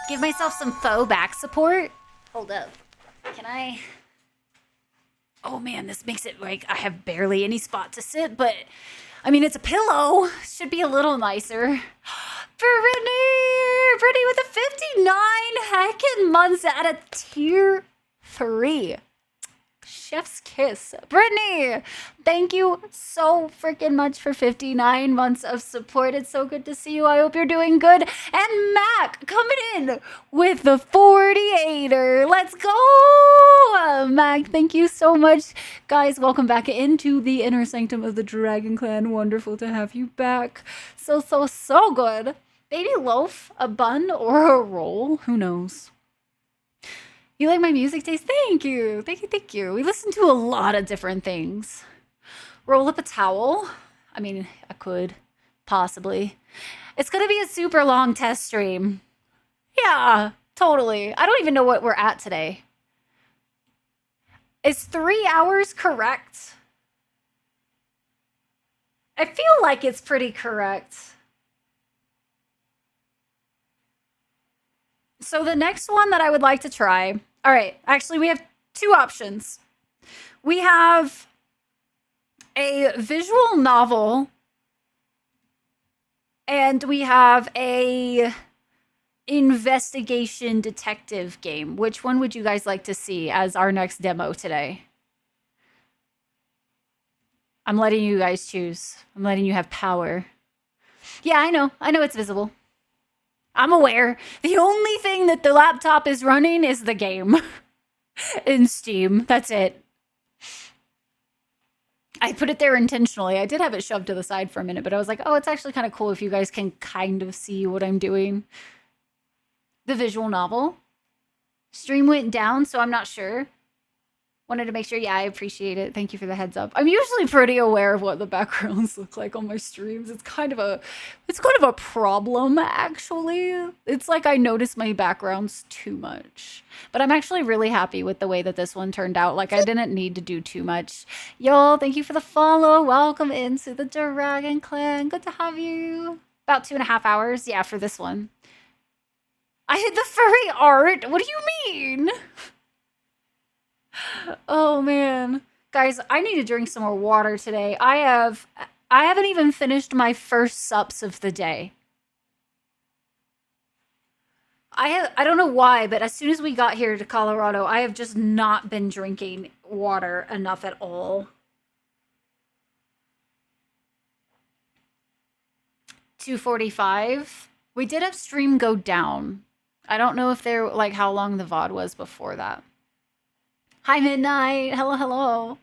Give myself some faux back support. Hold up. Can I? Oh man, this makes it like I have barely any spot to sit, but I mean, it's a pillow. Should be a little nicer. Brittany with a 59 heckin' months at a tier 3. Chef's kiss. Brittany, thank you so freaking much for 59 months of support. It's so good to see you. I hope you're doing good. And Mac coming in with the 48er. Let's go, Mac. Thank you so much. Guys, welcome back into the inner sanctum of the Dragon Clan. Wonderful to have you back. So good. Baby loaf, a bun, or a roll? Who knows? You like my music taste? Thank you. Thank you. We listen to a lot of different things. Roll up a towel. I mean, I could. Possibly. It's going to be a super long test stream. Yeah, totally. I don't even know what we're at today. Is 3 hours correct? I feel like it's pretty correct. So the next one that I would like to try. All right, actually, we have 2 options. We have a visual novel, and we have a investigation detective game. Which one would you guys like to see as our next demo today? I'm letting you guys choose. I'm letting you have power. Yeah, I know it's visible. I'm aware. The only thing that the laptop is running is the game in Steam. That's it. I put it there intentionally. I did have it shoved to the side for a minute, but I was like, oh, it's actually kind of cool if you guys can kind of see what I'm doing. The visual novel. Stream went down, so I'm not sure. Wanted to make sure. Yeah, I appreciate it. Thank you for the heads up. I'm usually pretty aware of what the backgrounds look like on my streams. It's kind of a problem, actually. It's like I notice my backgrounds too much. But I'm actually really happy with the way that this one turned out. Like, I didn't need to do too much. Y'all, thank you for the follow. Welcome into the Dragon Clan. Good to have you. About 2.5 hours. Yeah, for this one. I hit the furry art. What do you mean? Oh man. Guys, I need to drink some more water today. I haven't even finished my first sups of the day. I don't know why, but as soon as we got here to Colorado, I have just not been drinking water enough at all. 2:45. We did have stream go down. I don't know if they're like how long the VOD was before that. Hi, Midnight. Hello.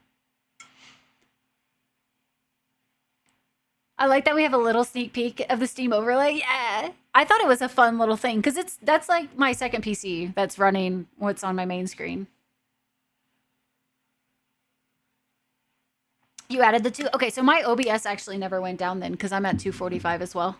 I like that we have a little sneak peek of the Steam overlay. Yeah. I thought it was a fun little thing because that's like my second PC that's running what's on my main screen. You added the 2? Okay, so my OBS actually never went down then because I'm at 2:45 as well.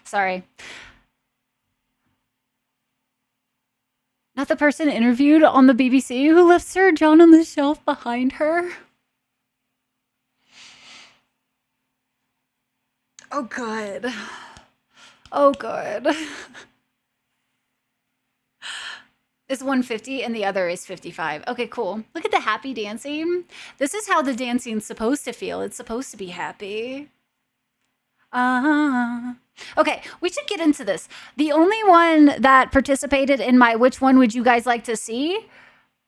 Sorry. Not the person interviewed on the BBC who left Sir John on the shelf behind her. Oh, good. Oh, good. It's 150 and the other is 55. Okay, cool. Look at the happy dancing. This is how the dancing's supposed to feel. It's supposed to be happy. Okay, we should get into this. The only one that participated in my which one would you guys like to see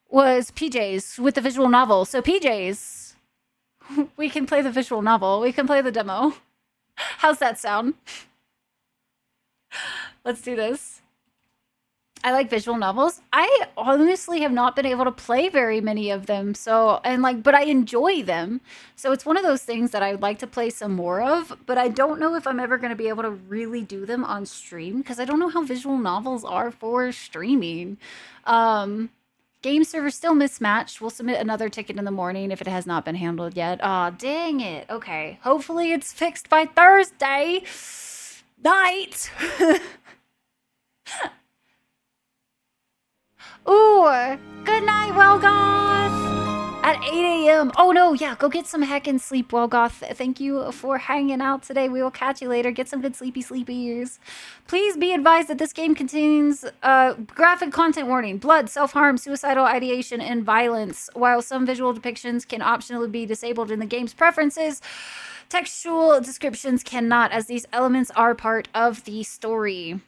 was PJ's with the visual novel. So PJ's, we can play the visual novel. We can play the demo. How's that sound? Let's do this. I like visual novels. I honestly have not been able to play very many of them. But I enjoy them. So it's one of those things that I'd like to play some more of, but I don't know if I'm ever going to be able to really do them on stream because I don't know how visual novels are for streaming. Game server still mismatched. We'll submit another ticket in the morning if it has not been handled yet. Aw, dang it. Okay. Hopefully it's fixed by Thursday night. Ooh, Good night, Welgoth! At 8 a.m. Oh no, yeah, go get some heckin' sleep, Welgoth. Thank you for hanging out today. We will catch you later. Get some good sleepy ears. Please be advised that this game contains graphic content warning, blood, self-harm, suicidal ideation, and violence. While some visual depictions can optionally be disabled in the game's preferences, textual descriptions cannot, as these elements are part of the story.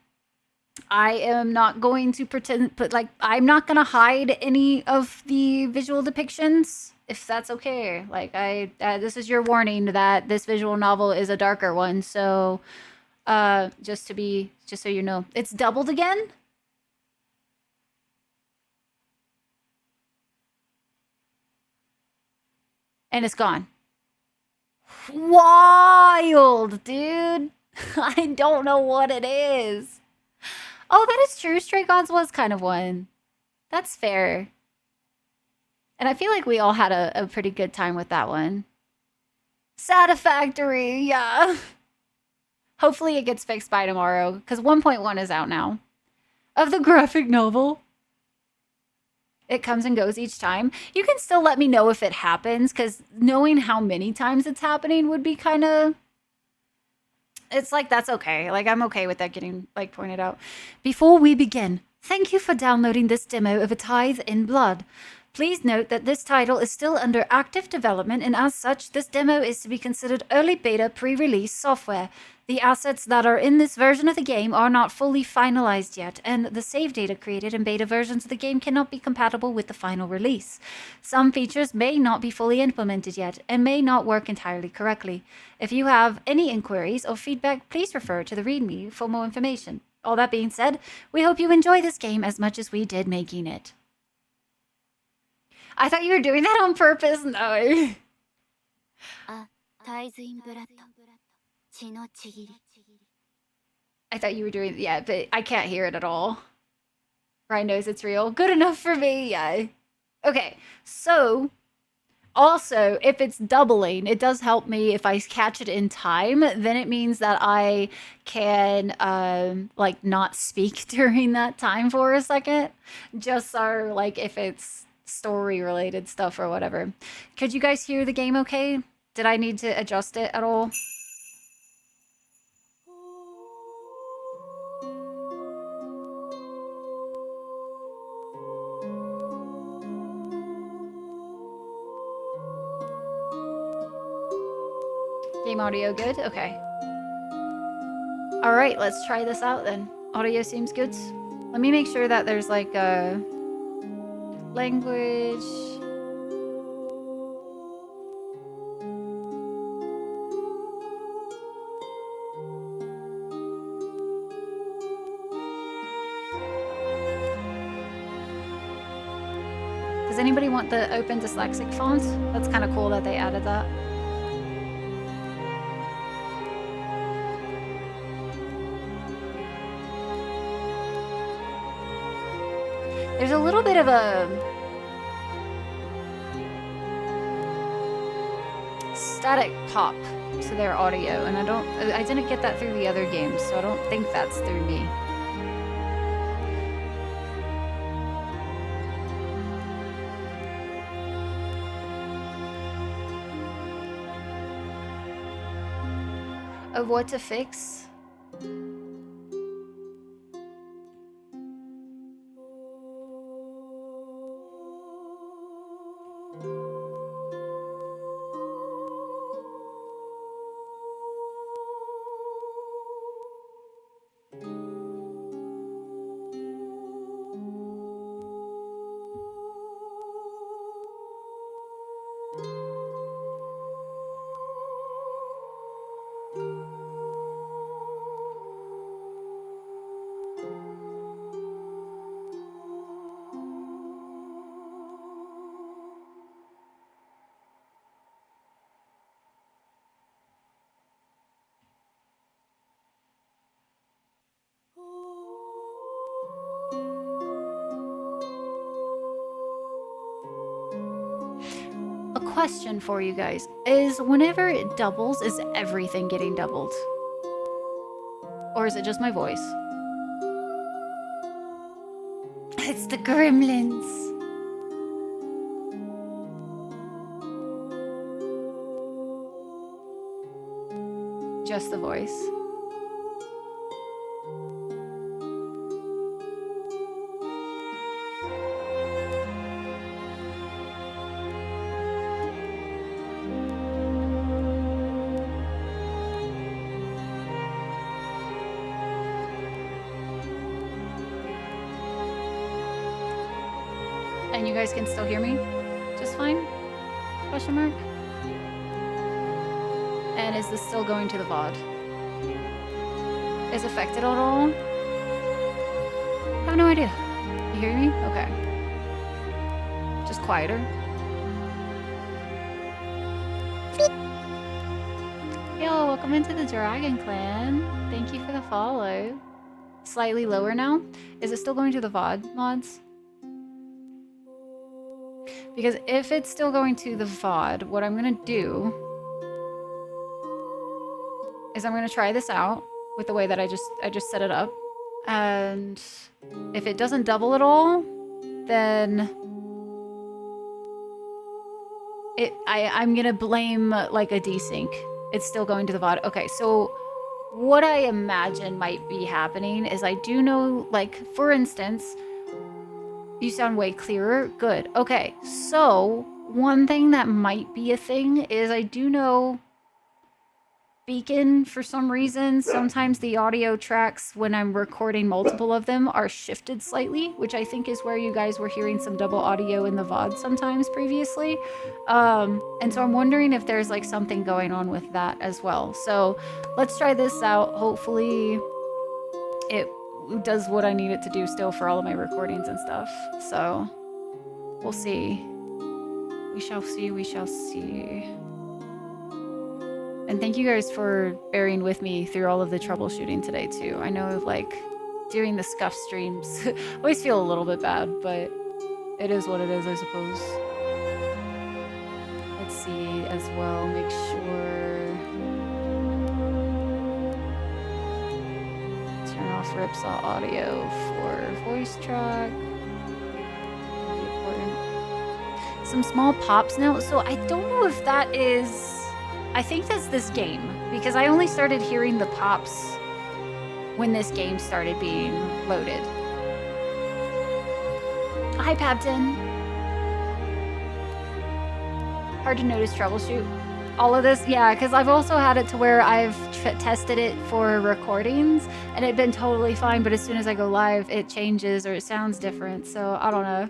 I am not going to pretend, but like, I'm not going to hide any of the visual depictions, if that's okay. Like, this is your warning that this visual novel is a darker one. So, just so you know, it's doubled again. And it's gone. Wild, dude. I don't know what it is. Oh, that is true. Stray Gods was kind of one. That's fair. And I feel like we all had a pretty good time with that one. Satisfactory, yeah. Hopefully it gets fixed by tomorrow, because 1.1 is out now. Of the graphic novel. It comes and goes each time. You can still let me know if it happens, because knowing how many times it's happening would be kind of... It's like, that's okay. Like, I'm okay with that getting, like, pointed out. Before we begin, thank you for downloading this demo of A Tithe in Blood. Please note that this title is still under active development, and as such, this demo is to be considered early beta pre-release software. The assets that are in this version of the game are not fully finalized yet, and the save data created in beta versions of the game cannot be compatible with the final release. Some features may not be fully implemented yet, and may not work entirely correctly. If you have any inquiries or feedback, please refer to the README for more information. All that being said, we hope you enjoy this game as much as we did making it. I thought you were doing that on purpose. No. I thought you were doing, yeah, but I can't hear it at all. Ryan knows it's real. Good enough for me, yeah. Okay, so also, if it's doubling, it does help me if I catch it in time. Then it means that I can, like, not speak during that time for a second. Just so, like, if it's story-related stuff or whatever. Could you guys hear the game okay? Did I need to adjust it at all? Game audio good? Okay. Alright, let's try this out then. Audio seems good. Let me make sure that there's like a language. Does anybody want the open dyslexic font? That's kind of cool that they added that. There's a little bit of a static pop to their audio, and I didn't get that through the other games, so I don't think that's through me. Of what to fix? Question for you guys is, whenever it doubles, is everything getting doubled? Or is it just my voice? It's the gremlins. just the voice. And you guys can still hear me just fine? Question mark? And is this still going to the VOD? Is affected at all? I have no idea. You hear me? Okay. Just quieter. Yo, welcome into the Dragon Clan. Thank you for the follow. Slightly lower now. Is it still going to the VOD mods? Because if it's still going to the VOD, what I'm gonna do is I'm gonna try this out with the way that I just set it up. And if it doesn't double at all, then I'm gonna blame like a desync. It's still going to the VOD. Okay, so what I imagine might be happening is I do know, like, for instance, you sound way clearer. Good. Okay, so one thing that might be a thing is I do know Beacon, for some reason, sometimes the audio tracks when I'm recording multiple of them are shifted slightly, which I think is where you guys were hearing some double audio in the VOD sometimes previously. And so I'm wondering if there's like something going on with that as well. So let's try this out. Hopefully it does what I need it to do still for all of my recordings and stuff. So we'll see. We shall see, we shall see. And thank you guys for bearing with me through all of the troubleshooting today too. I know like doing the scuff streams always feel a little bit bad, but it is what it is, I suppose. Let's see as well, make sure. Turn off Ripsaw audio for voice track. Really important. Some small pops now. So I don't know if that is... I think that's this game, because I only started hearing the pops when this game started being loaded. Hi, Papton. Hard to notice troubleshoot. All of this, yeah, because I've also had it to where I've tested it for recordings, and it'd been totally fine, but as soon as I go live, it changes or it sounds different, so I don't know.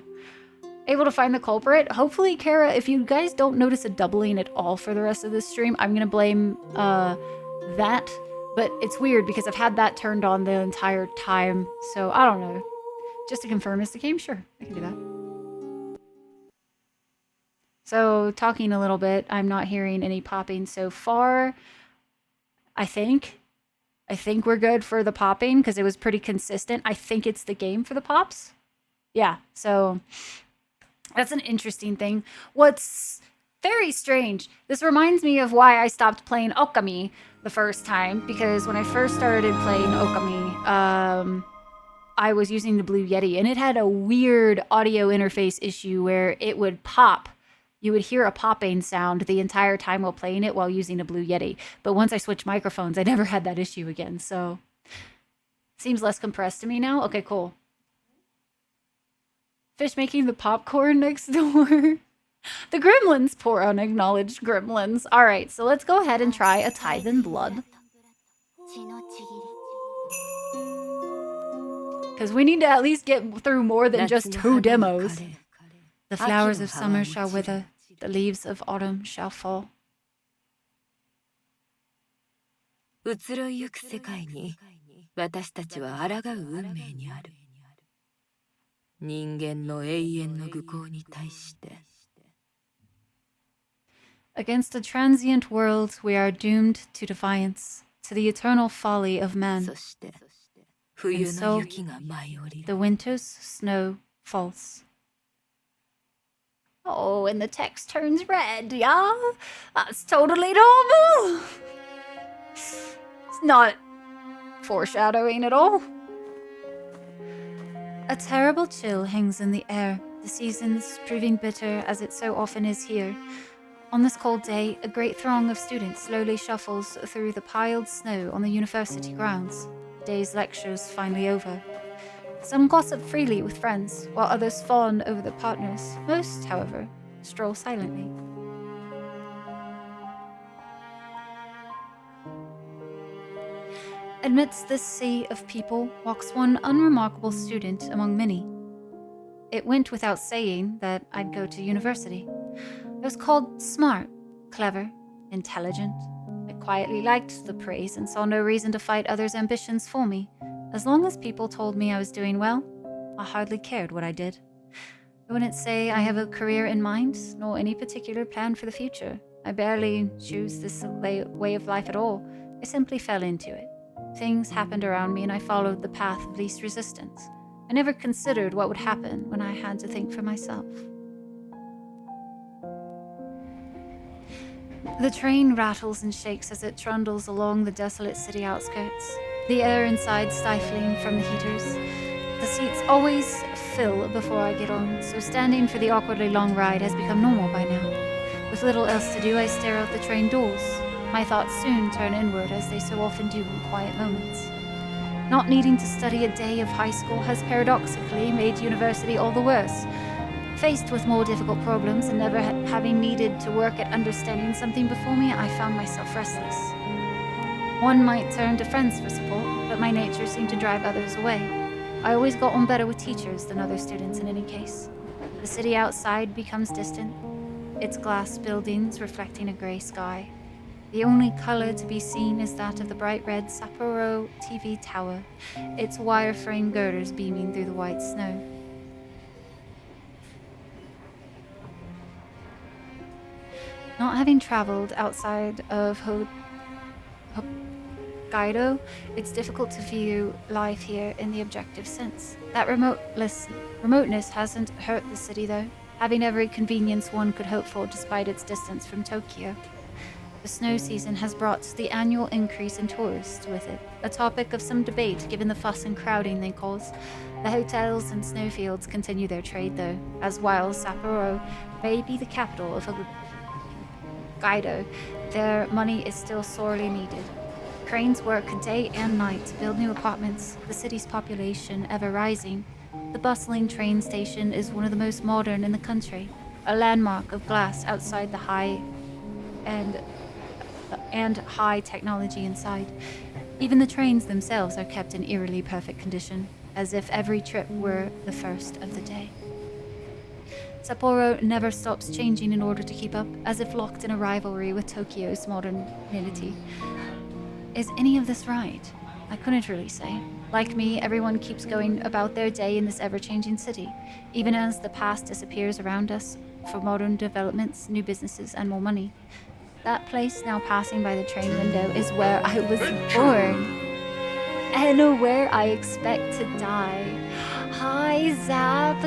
Able to find the culprit. Hopefully, Kara, if you guys don't notice a doubling at all for the rest of this stream, I'm gonna blame that. But it's weird because I've had that turned on the entire time, so I don't know. Just to confirm, is the game? Sure, I can do that. So, talking a little bit, I'm not hearing any popping so far. I think we're good for the popping because it was pretty consistent. I think it's the game for the pops. Yeah, so... That's an interesting thing. What's very strange, this reminds me of why I stopped playing Okami the first time, because when I first started playing Okami, I was using the Blue Yeti, and it had a weird audio interface issue where it would pop. You would hear a popping sound the entire time while playing it while using a Blue Yeti. But once I switched microphones, I never had that issue again, so... Seems less compressed to me now. Okay, cool. Fish making the popcorn next door. The gremlins, poor unacknowledged gremlins. All right, so let's go ahead and try A Tithe in Blood. Because we need to at least get through more than just 2 demos. The flowers of summer shall wither, the leaves of autumn shall fall. 移ろいゆく世界に私たちは抗う運命にある。人間の永遠の愚行に対して。Against a transient world, we are doomed to defiance, to the eternal folly of man. And so, the winter's snow falls. Oh, and the text turns red, yeah? That's totally normal! It's not foreshadowing at all. A terrible chill hangs in the air, the seasons proving bitter as it so often is here. On this cold day, a great throng of students slowly shuffles through the piled snow on the university grounds. The day's lectures finally over. Some gossip freely with friends, while others fawn over their partners. Most, however, stroll silently. Amidst this sea of people walks one unremarkable student among many. It went without saying that I'd go to university. I was called smart, clever, intelligent. I quietly liked the praise and saw no reason to fight others' ambitions for me. As long as people told me I was doing well, I hardly cared what I did. I wouldn't say I have a career in mind, nor any particular plan for the future. I barely choose this way of life at all. I simply fell into it. Things happened around me and I followed the path of least resistance. I never considered what would happen when I had to think for myself. The train rattles and shakes as it trundles along the desolate city outskirts, the air inside stifling from the heaters. The seats always fill before I get on, so standing for the awkwardly long ride has become normal by now. With little else to do, I stare out the train doors. My thoughts soon turn inward, as they so often do in quiet moments. Not needing to study a day of high school has paradoxically made university all the worse. Faced with more difficult problems and never having needed to work at understanding something before me, I found myself restless. One might turn to friends for support, but my nature seemed to drive others away. I always got on better with teachers than other students in any case. The city outside becomes distant, its glass buildings reflecting a grey sky. The only color to be seen is that of the bright red Sapporo TV tower, its wire-frame girders beaming through the white snow. Not having traveled outside of Hokkaido, it's difficult to view life here in the objective sense. That remoteness hasn't hurt the city, though, having every convenience one could hope for despite its distance from Tokyo. The snow season has brought the annual increase in tourists with it, a topic of some debate given the fuss and crowding they cause. The hotels and snowfields continue their trade, though, as while Sapporo may be the capital of Hokkaido, their money is still sorely needed. Cranes work day and night to build new apartments, the city's population ever rising. The bustling train station is one of the most modern in the country, a landmark of glass outside the high technology inside. Even the trains themselves are kept in eerily perfect condition, as if every trip were the first of the day. Sapporo never stops changing in order to keep up, as if locked in a rivalry with Tokyo's modernity. Is any of this right? I couldn't really say. Like me, everyone keeps going about their day in this ever-changing city, even as the past disappears around us for modern developments, new businesses, and more money. That place now passing by the train window is where I was born, and where I expect to die. Hi, Zap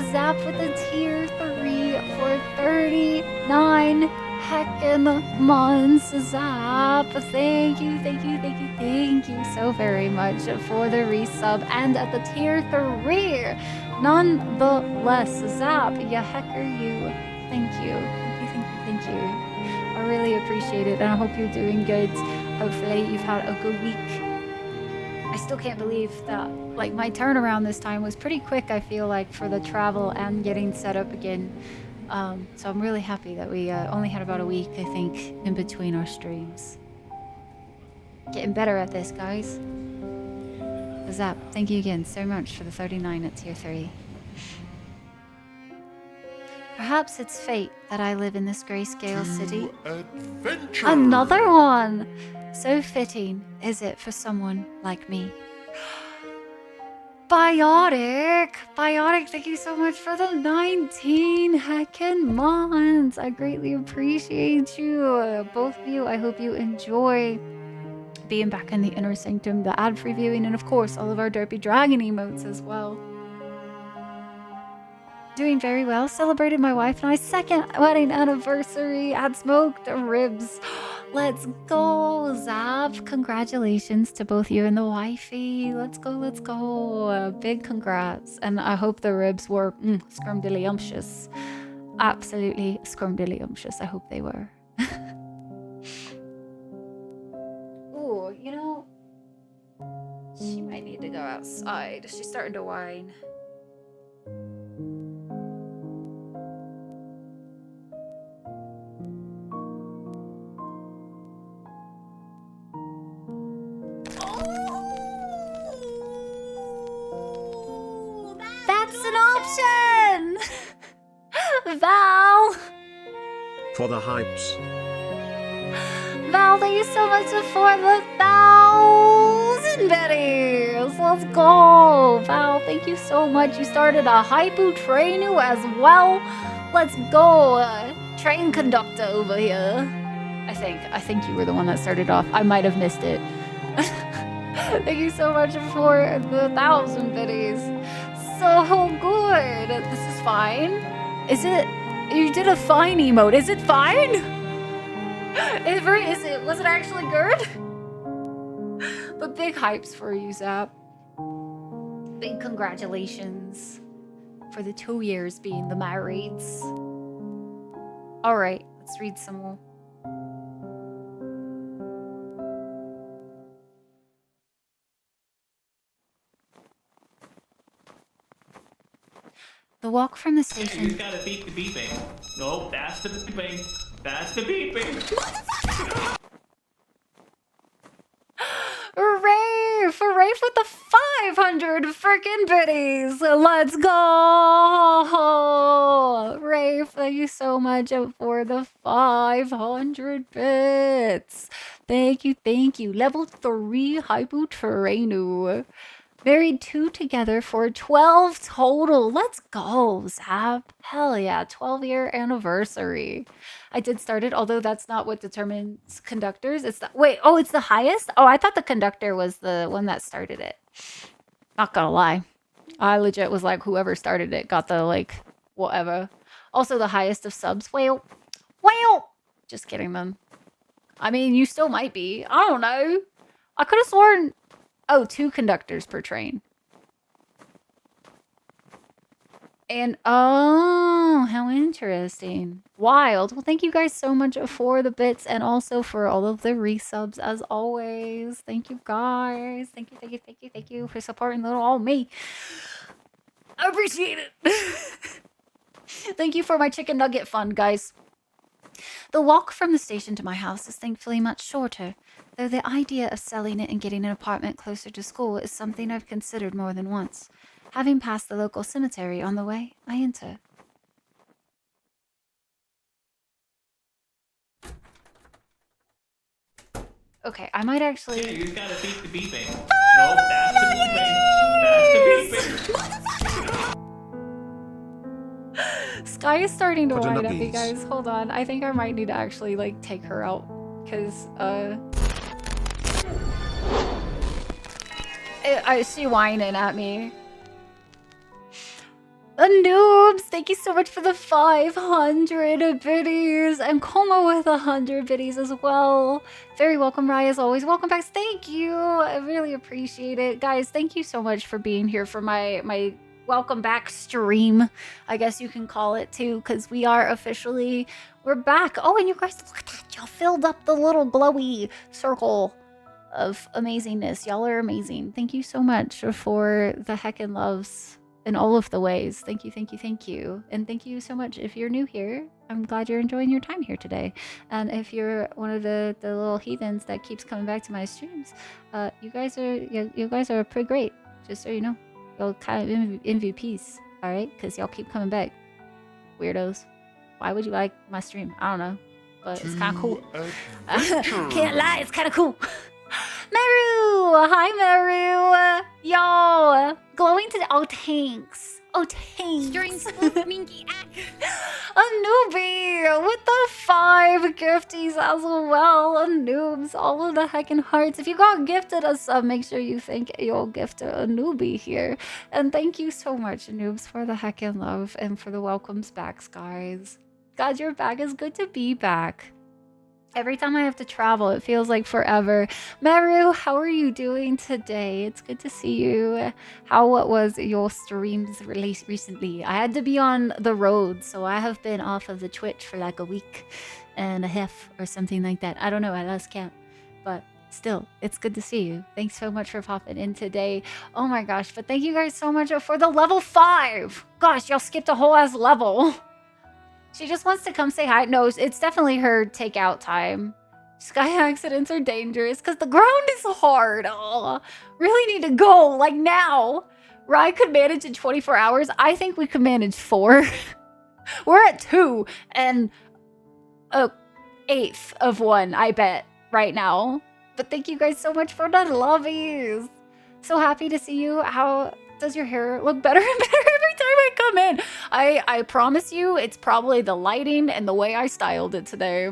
with a tier 3 for 39 heckin' months. Zap, thank you so very much for the resub and at the tier 3. Nonetheless, Zap, ya hecker you. Thank you. I really appreciate it, and I hope you're doing good. Hopefully you've had a good week. I still can't believe that, like, my turnaround this time was pretty quick, I feel like, for the travel and getting set up again. So I'm really happy that we only had about a week, I think, in between our streams. Getting better at this, guys. Zap, thank you again so much for the 39 at tier 3. Perhaps it's fate that I live in this grayscale city. Adventure. Another one! So fitting is it for someone like me. Biotic, thank you so much for the 19 heckin' months. I greatly appreciate you. Both of you, I hope you enjoy being back in the inner sanctum, the ad-free viewing, and of course, all of our derpy dragon emotes as well. Doing very well. Celebrated my wife and I's 2nd wedding anniversary. Had smoked ribs. Let's go, Zap. Congratulations to both you and the wifey. Let's go. Big congrats. And I hope the ribs were scrumdiddlyumptious. Absolutely scrumdiddlyumptious. I hope they were. Ooh, you know, she might need to go outside. She's starting to whine. That's an option! Val! For the hypes. Val, thank you so much for the 1,000 biddies! Let's go! Val, thank you so much. You started a Haipu Trainu as well. Let's go! Train conductor over here. I think you were the one that started off. I might have missed it. Thank you so much for the 1,000 biddies. So good. This is fine. Is it? You did a fine emote. Is it fine? Was it actually good? But big hypes for you, Zap. Big congratulations for the 2 years being the marrieds. All right, let's read some more. The walk from the station. You just gotta beat the beeping. No, that's the beeping. That's the beeping. Rafe! Rafe with the 500 freaking biddies! Let's go! Rafe, thank you so much for the 500 bits. Thank you. Level 3 Haipu Trainu. Married 2 together for 12 total. Let's go, Zap. Hell yeah, 12-year anniversary. I did start it, although that's not what determines conductors. It's the it's the highest? Oh, I thought the conductor was the one that started it. Not gonna lie. I legit was like, whoever started it got the, like, whatever. Also the highest of subs. Whale. Just kidding, then. I mean, you still might be. I don't know. I could have sworn... Oh, 2 conductors per train. And, oh, how interesting. Wild. Well, thank you guys so much for the bits and also for all of the resubs, as always. Thank you, guys. Thank you for supporting little old me. I appreciate it. Thank you for my chicken nugget fun, guys. The walk from the station to my house is thankfully much shorter, though the idea of selling it and getting an apartment closer to school is something I've considered more than once. Having passed the local cemetery on the way, I enter. Okay, I might actually... Yeah, you just gotta beat the beeping. No, that's the beeping. That's the beeping. Sky is starting to whine at me, guys. Hold on. I think I might need to actually, like, take her out. Because, I see whining at me. The noobs! Thank you so much for the 500 biddies! And Como with 100 biddies as well. Very welcome, Rye, as always. Welcome back. Thank you! I really appreciate it. Guys, thank you so much for being here for my welcome back stream. I guess you can call it, too, because we're back. Oh, and you guys, look at that. Y'all filled up the little glowy circle of amazingness. Y'all are amazing. Thank you so much for the heckin' loves in all of the ways. Thank you. And thank you so much if you're new here. I'm glad you're enjoying your time here today. And if you're one of the little heathens that keeps coming back to my streams, you guys are pretty great, just so you know. Y'all kind of MVPs, alright? Because y'all keep coming back. Weirdos. Why would you like my stream? I don't know. But it's kind of cool. Can't lie, it's kind of cool. Meru! Hi, Meru! Yo! Glowing to... Oh, thanks. During smooth minky act. A newbie with the 5 gifties as well. A noobs, all of the heckin' hearts. If you got gifted a sub, make sure you thank your gifter, a newbie here. And thank you so much, noobs, for the heckin' love and for the welcomes back, guys. God, you're back. It's good to be back. Every time I have to travel, it feels like forever. Maru, how are you doing today? It's good to see you. What was your streams released recently? I had to be on the road, so I have been off of the Twitch for like a week and a half or something like that. I don't know, I lost count. But still, it's good to see you. Thanks so much for popping in today. Oh my gosh, but thank you guys so much for the level 5. Gosh, y'all skipped a whole ass level. She just wants to come say hi. No, it's definitely her takeout time. Sky accidents are dangerous because the ground is hard. Oh, really need to go, like now. Rai could manage in 24 hours. I think we could manage 4. We're at 2 and a 1/8 of 1, I bet, right now. But thank you guys so much for the lovies. So happy to see you. How does your hair look better and better every time I come in? I promise you, it's probably the lighting and the way I styled it today.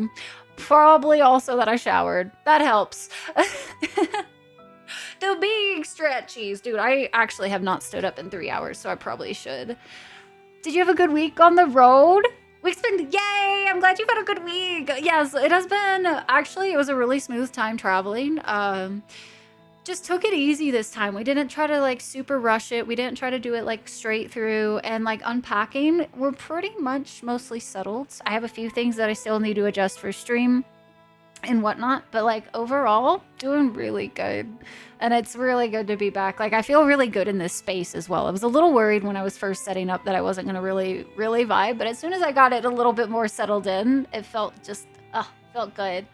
Probably also that I showered. That helps. The big stretchies. Dude, I actually have not stood up in 3 hours, so I probably should. Did you have a good week on the road? Week's been, yay! I'm glad you've had a good week. Yes, it has been, actually, it was a really smooth time traveling. Just took it easy this time. We didn't try to like super rush it. We didn't try to do it like straight through, and like unpacking, we're pretty much mostly settled. I have a few things that I still need to adjust for stream and whatnot, but like overall, doing really good. And it's really good to be back. Like I feel really good in this space as well. I was a little worried when I was first setting up that I wasn't gonna really vibe, but as soon as I got it a little bit more settled in, it felt just, felt good.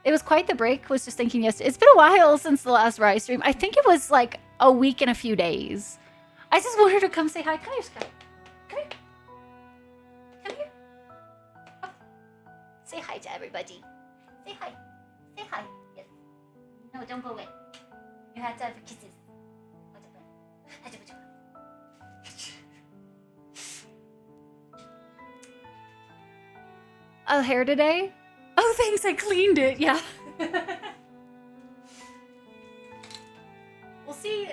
It was quite the break. Was just thinking yesterday. It's been a while since the last Rise stream. I think it was like a week and a few days. I just wanted to come say hi. Come here, Sky. Come here. Come here. Oh. Say hi to everybody. Say hi. Say hi. Yes. No, don't go away. You have to have kisses. Oh, hair today? Oh, thanks, I cleaned it, yeah. Well, see,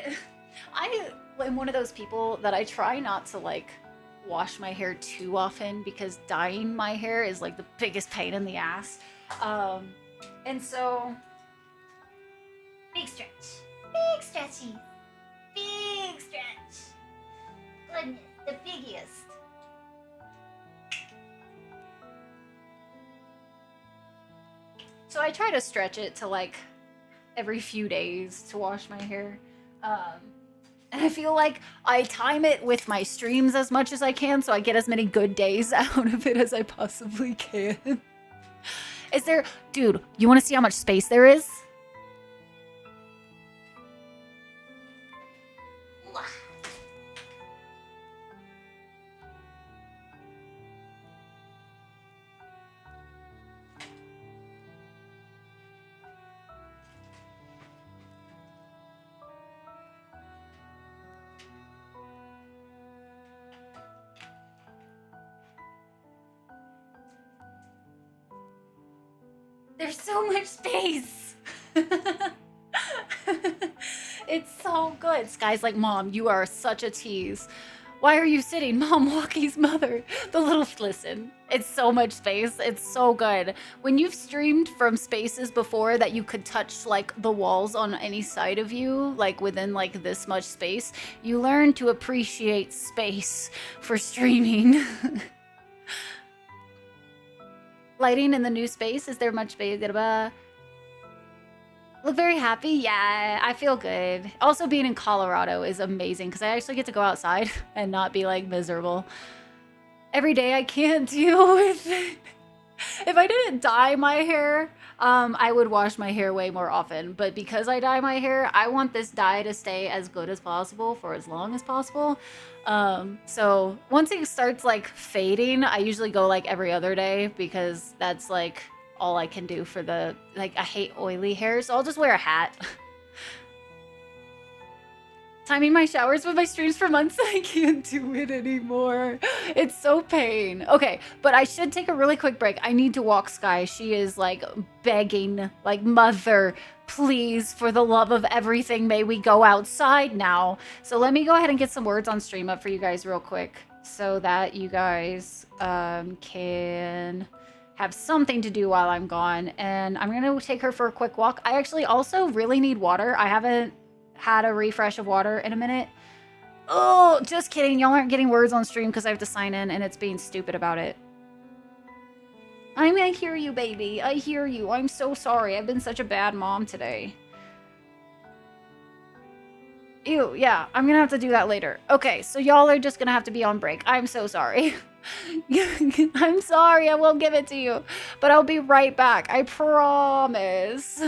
I am one of those people that I try not to, like, wash my hair too often because dyeing my hair is, like, the biggest pain in the ass. And so... Big stretch. Big stretchy. Big stretch. Goodness, the biggest. So I try to stretch it to like every few days to wash my hair. And I feel like I time it with my streams as much as I can so I get as many good days out of it as I possibly can. Is there... Dude, you want to see how much space there is? There's so much space. It's so good. Sky's like, Mom, you are such a tease. Why are you sitting? Mom, Walkie's mother. The little... Listen, it's so much space. It's so good. When you've streamed from spaces before that you could touch like the walls on any side of you, like within like this much space, you learn to appreciate space for streaming. Lighting in the new space, is there much space? Look very happy? Yeah, I feel good. Also being in Colorado is amazing because I actually get to go outside and not be like miserable. Every day I can't deal with it. If I didn't dye my hair, I would wash my hair way more often. But because I dye my hair, I want this dye to stay as good as possible for as long as possible. So once it starts like fading, I usually go like every other day because that's like all I can do for the, like, I hate oily hair, so I'll just wear a hat. Timing my showers with my streams for months, I can't do it anymore. It's so pain. Okay, but I should take a really quick break. I need to walk Sky. She is like begging, like, mother, please, for the love of everything, may we go outside now. So let me go ahead and get some words on stream up for you guys real quick so that you guys can have something to do while I'm gone, and I'm gonna take her for a quick walk. I actually also really need water. I haven't had a refresh of water in a minute. Oh, just kidding. Y'all aren't getting words on stream because I have to sign in and it's being stupid about it. I hear you, baby. I hear you. I'm so sorry. I've been such a bad mom today. Ew, yeah. I'm gonna have to do that later. Okay, so y'all are just gonna have to be on break. I'm so sorry. I'm sorry. I won't give it to you. But I'll be right back. I promise.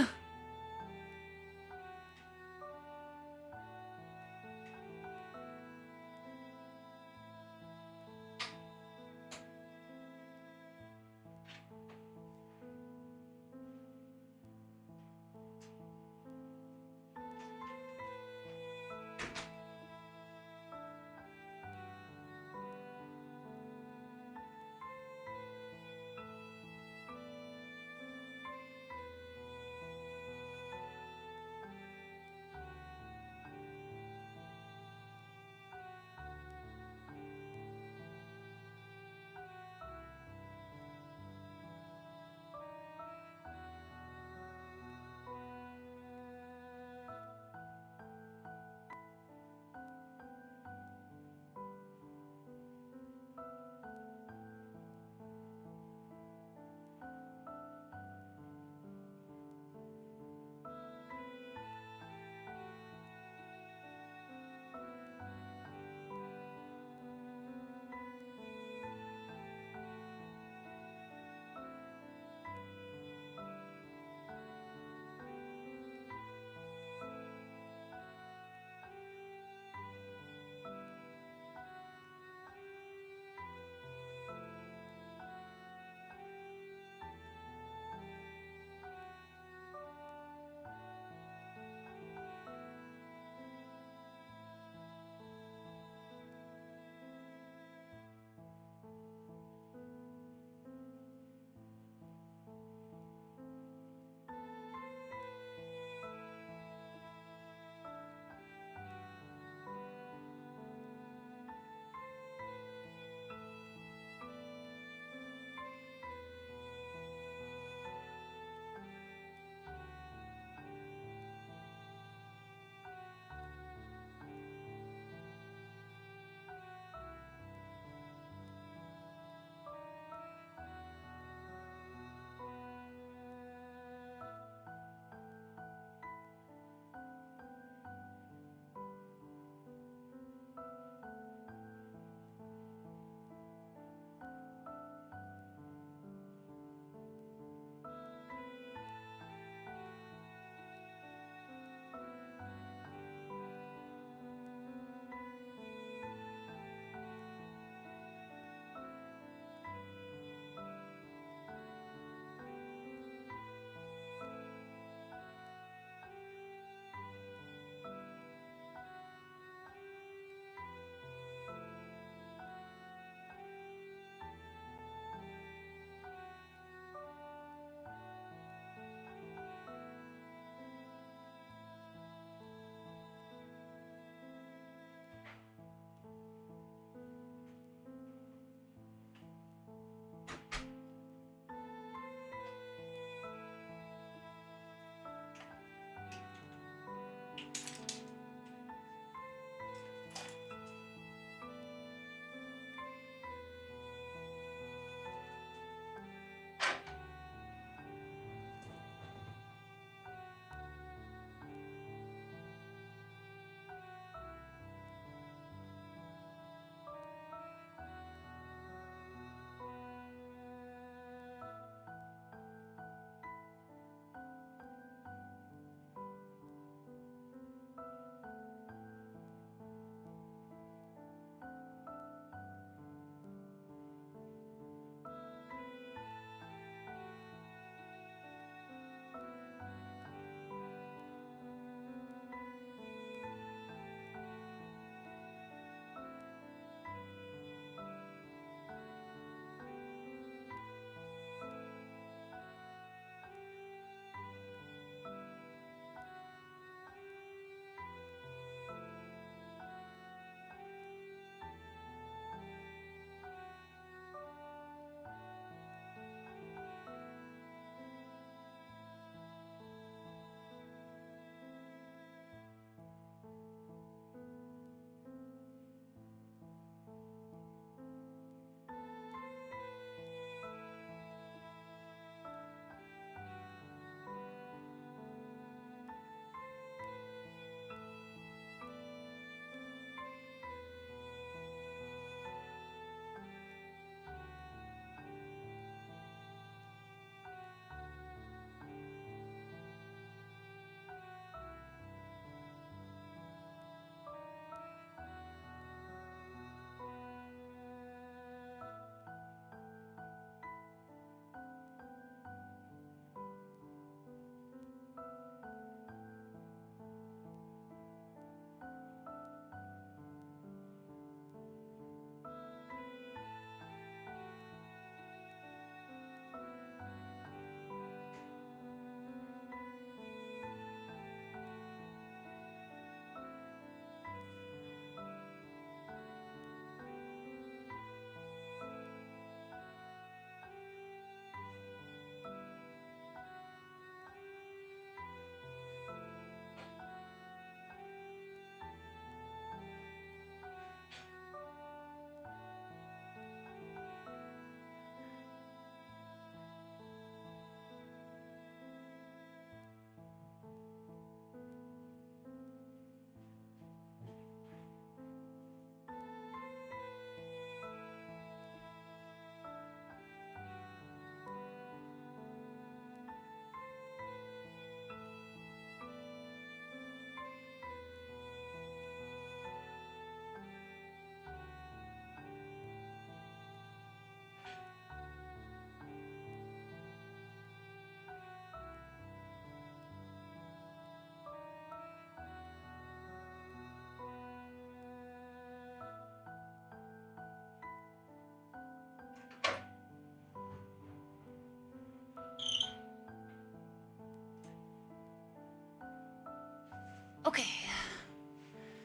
Okay.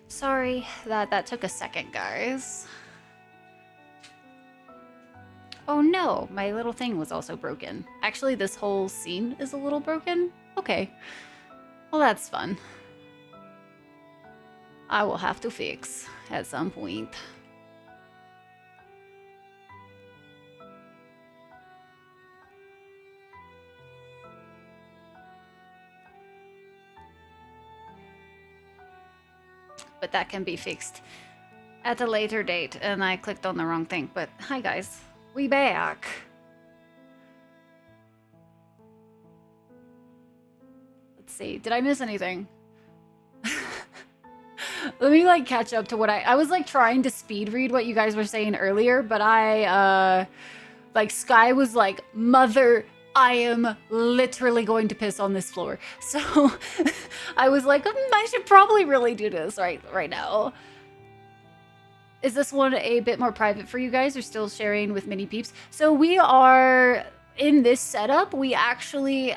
Sorry that took a second, guys. Oh no, my little thing was also broken. Actually, this whole scene is a little broken. Okay. Well, that's fun. I will have to fix at some point. But that can be fixed at a later date, and I clicked on the wrong thing. But hi guys, we back. Let's see, did I miss anything? Let me like catch up to what I was like trying to speed read what you guys were saying earlier, but I like Sky was like, mother, I am literally going to piss on this floor. So I was like, I should probably really do this right now. Is this one a bit more private for you guys, or still sharing with mini peeps? So we are in this setup. We actually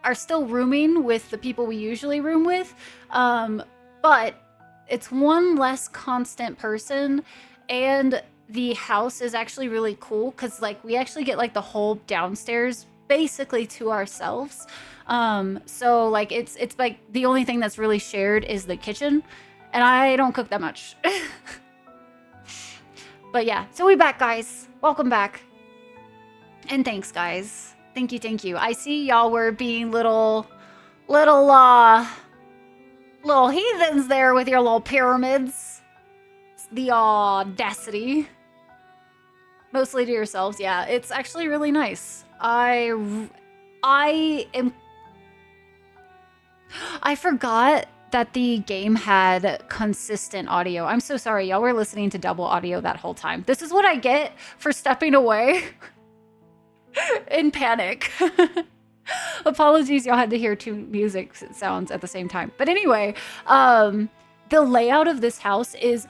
are still rooming with the people we usually room with, but it's one less constant person, and the house is actually really cool because like we actually get like the whole downstairs basically to ourselves. So like it's like the only thing that's really shared is the kitchen, and I don't cook that much. But yeah, so we back, guys. Welcome back. And thanks, guys. Thank you. I see y'all were being little heathens there with your little pyramids. The audacity. Mostly to yourselves, yeah. It's actually really nice. I forgot that the game had consistent audio. I'm so sorry. Y'all were listening to double audio that whole time. This is what I get for stepping away in panic. Apologies, y'all had to hear two music sounds at the same time. But anyway, the layout of this house is,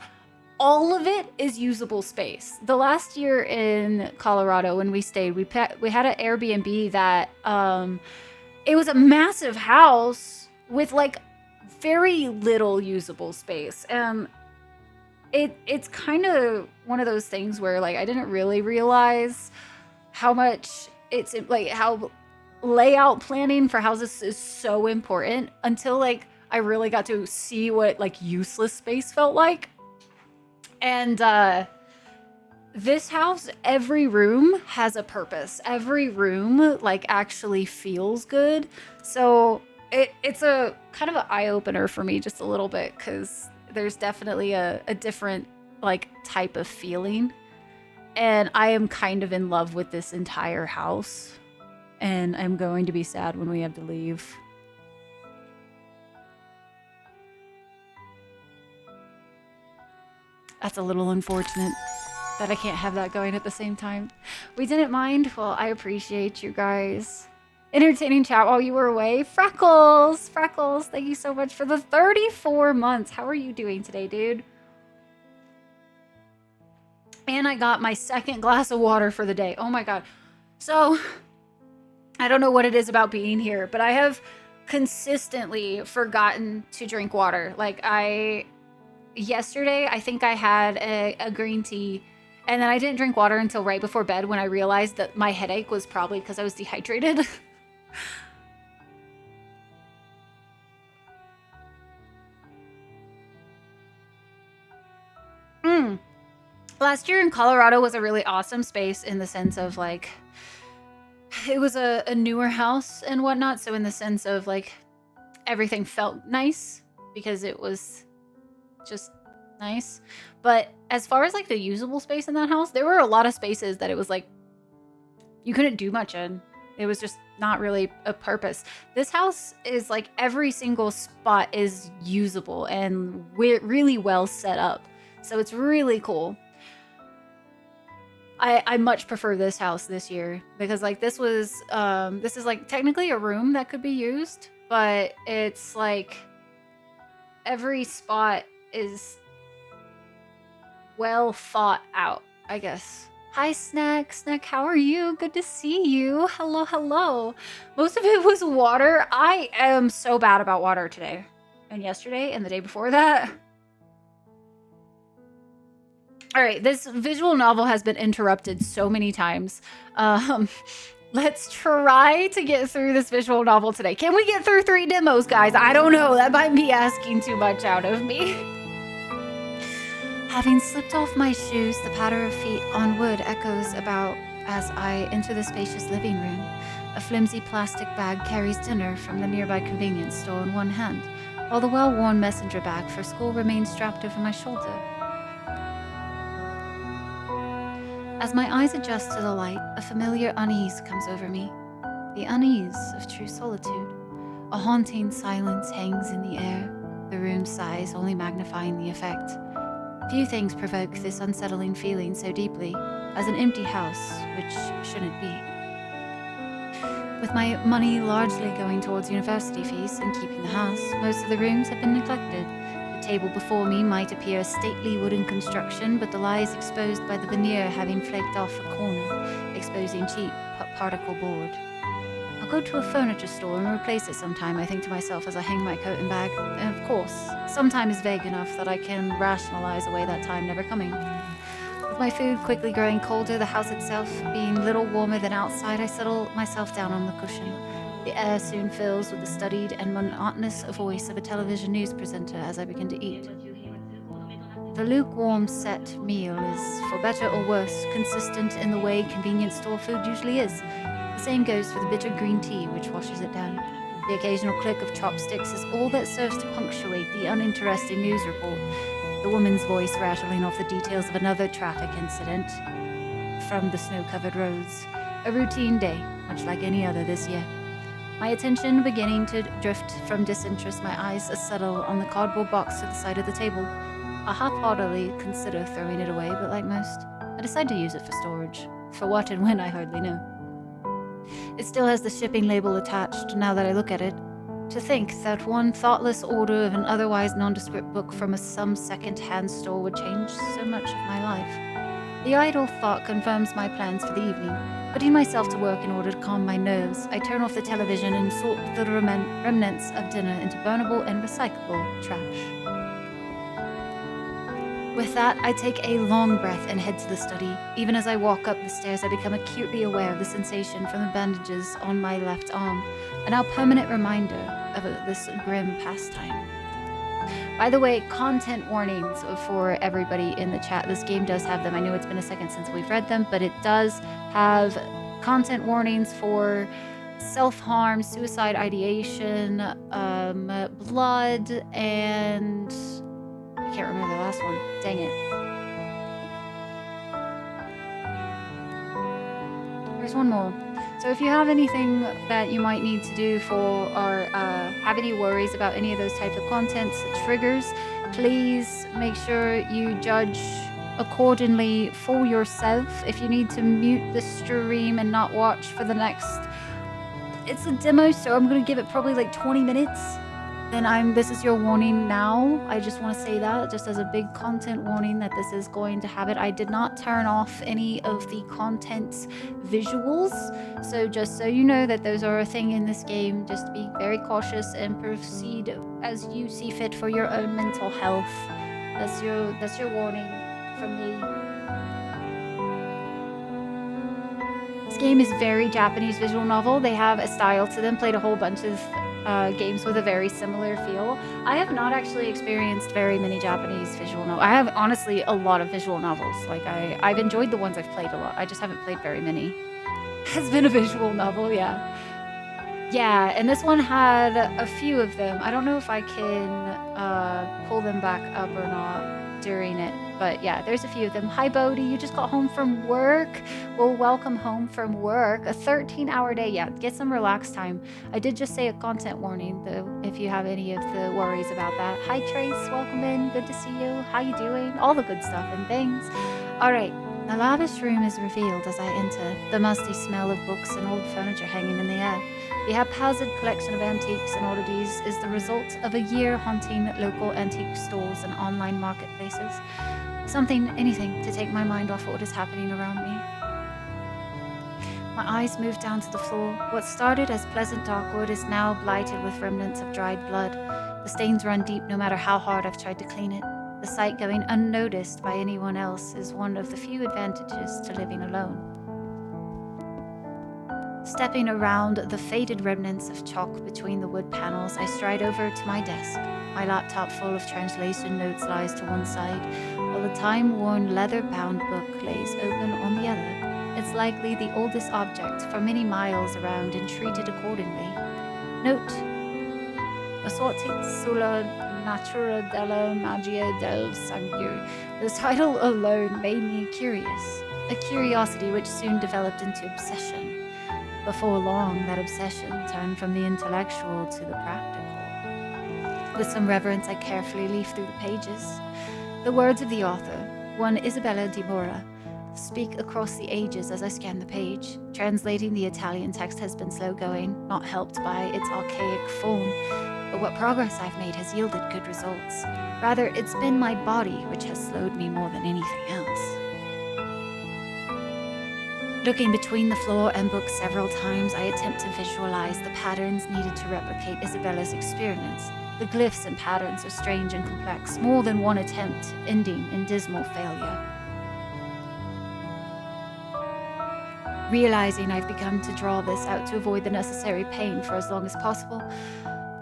all of it is usable space. The last year in Colorado when we stayed, we had an Airbnb that it was a massive house with like very little usable space. It's kind of one of those things where like I didn't really realize how much it's like how layout planning for houses is so important until like I really got to see what like useless space felt like. And this house, every room has a purpose. Every room like actually feels good. So it's a kind of an eye-opener for me just a little bit, because there's definitely a different like type of feeling. And I am kind of in love with this entire house. And I'm going to be sad when we have to leave. That's a little unfortunate that I can't have that going at the same time. We didn't mind? Well, I appreciate you guys. Entertaining chat while you were away. Freckles, thank you so much for the 34 months. How are you doing today, dude? And I got my second glass of water for the day. Oh my god. So, I don't know what it is about being here, but I have consistently forgotten to drink water. Like yesterday, I think I had a green tea, and then I didn't drink water until right before bed when I realized that my headache was probably because I was dehydrated. Last year in Colorado was a really awesome space in the sense of like, it was a newer house and whatnot. So in the sense of like, everything felt nice because it was just nice. But as far as like the usable space in that house, there were a lot of spaces that it was like, you couldn't do much in. It was just not really a purpose. This house is like every single spot is usable and really well set up. So it's really cool. I much prefer this house this year because like this is like technically a room that could be used, but it's like every spot is well thought out, I guess. Hi, Snack. Snack, how are you? Good to see you. Hello. Most of it was water. I am so bad about water today. and yesterday and the day before that. All right, this visual novel has been interrupted so many times. Let's try to get through this visual novel today. Can we get through 3 demos, guys? I don't know. That might be asking too much out of me. Having slipped off my shoes, the patter of feet on wood echoes about as I enter the spacious living room. A flimsy plastic bag carries dinner from the nearby convenience store in one hand, while the well-worn messenger bag for school remains strapped over my shoulder. As my eyes adjust to the light, a familiar unease comes over me. The unease of true solitude. A haunting silence hangs in the air, the room's size only magnifying the effect. Few things provoke this unsettling feeling so deeply as an empty house, which shouldn't be. With my money largely going towards university fees and keeping the house, most of the rooms have been neglected. The table before me might appear a stately wooden construction, but the lie is exposed by the veneer having flaked off a corner, exposing cheap particle board. I'll go to a furniture store and replace it sometime, I think to myself as I hang my coat and bag. And of course, sometime is vague enough that I can rationalize away that time never coming. With my food quickly growing colder, the house itself being little warmer than outside, I settle myself down on the cushion. The air soon fills with the studied and monotonous voice of a television news presenter as I begin to eat. The lukewarm set meal is, for better or worse, consistent in the way convenience store food usually is. The same goes for the bitter green tea, which washes it down. The occasional click of chopsticks is all that serves to punctuate the uninteresting news report, the woman's voice rattling off the details of another traffic incident from the snow-covered roads. A routine day, much like any other this year. My attention beginning to drift from disinterest, my eyes settle on the cardboard box to the side of the table. I half-heartedly consider throwing it away, but like most, I decide to use it for storage. For what and when, I hardly know. It still has the shipping label attached, now that I look at it. To think that one thoughtless order of an otherwise nondescript book from some second-hand store would change so much of my life. The idle thought confirms my plans for the evening. Putting myself to work in order to calm my nerves, I turn off the television and sort the remnants of dinner into burnable and recyclable trash. With that, I take a long breath and head to the study. Even as I walk up the stairs, I become acutely aware of the sensation from the bandages on my left arm, a now permanent reminder of this grim pastime. By the way, content warnings for everybody in the chat. This game does have them. I know it's been a second since we've read them, but it does have content warnings for self-harm, suicide ideation, blood, and I can't remember the last one. Dang it. There's one more. So if you have anything that you might need to do for or have any worries about any of those types of contents, triggers, please make sure you judge accordingly for yourself. If you need to mute the stream and not watch for the next... It's a demo, so I'm going to give it probably like 20 minutes. Then this is your warning now. I just want to say that just as a big content warning that this is going to have it. I did not turn off any of the content's visuals. So just so you know that those are a thing in this game, just be very cautious and proceed as you see fit for your own mental health. That's your warning from me. This game is very Japanese visual novel. They have a style to them. Played a whole bunch of games with a very similar feel. I have not actually experienced very many Japanese visual novels. I have honestly a lot of visual novels. Like I've enjoyed the ones I've played a lot. I just haven't played very many. Has been a visual novel, yeah. Yeah, and this one had a few of them. I don't know if I can pull them back up or not during it, but yeah, there's a few of them. Hi Bodhi, you just got home from work. Well, welcome home from work. A 13-hour day. Yeah, get some relaxed time. I did just say a content warning though, if you have any of the worries about that. Hi Trace, welcome in. Good to see you. How you doing? All the good stuff and things. All right. A lavish room is revealed as I enter, the musty smell of books and old furniture hanging in the air. The haphazard collection of antiques and oddities is the result of a year haunting local antique stores and online marketplaces. Anything to take my mind off what is happening around me. My eyes move down to the floor. What started as pleasant dark wood is now blighted with remnants of dried blood. The stains run deep no matter how hard I've tried to clean it. The sight going unnoticed by anyone else is one of the few advantages to living alone. Stepping around the faded remnants of chalk between the wood panels, I stride over to my desk. My laptop full of translation notes lies to one side, while the time-worn leather-bound book lays open on the other. It's likely the oldest object for many miles around and treated accordingly. Note: Assortit sulla natura della magia del sangue. The title alone made me curious, a curiosity which soon developed into obsession. Before long, that obsession turned from the intellectual to the practical. With some reverence, I carefully leaf through the pages. The words of the author, one Isabella di Mora, speak across the ages as I scan the page. Translating the Italian text has been slow going, not helped by its archaic form, but what progress I've made has yielded good results. Rather, it's been my body which has slowed me more than anything else. Looking between the floor and book several times, I attempt to visualize the patterns needed to replicate Isabella's experience. The glyphs and patterns are strange and complex, more than one attempt ending in dismal failure. Realizing I've begun to draw this out to avoid the necessary pain for as long as possible,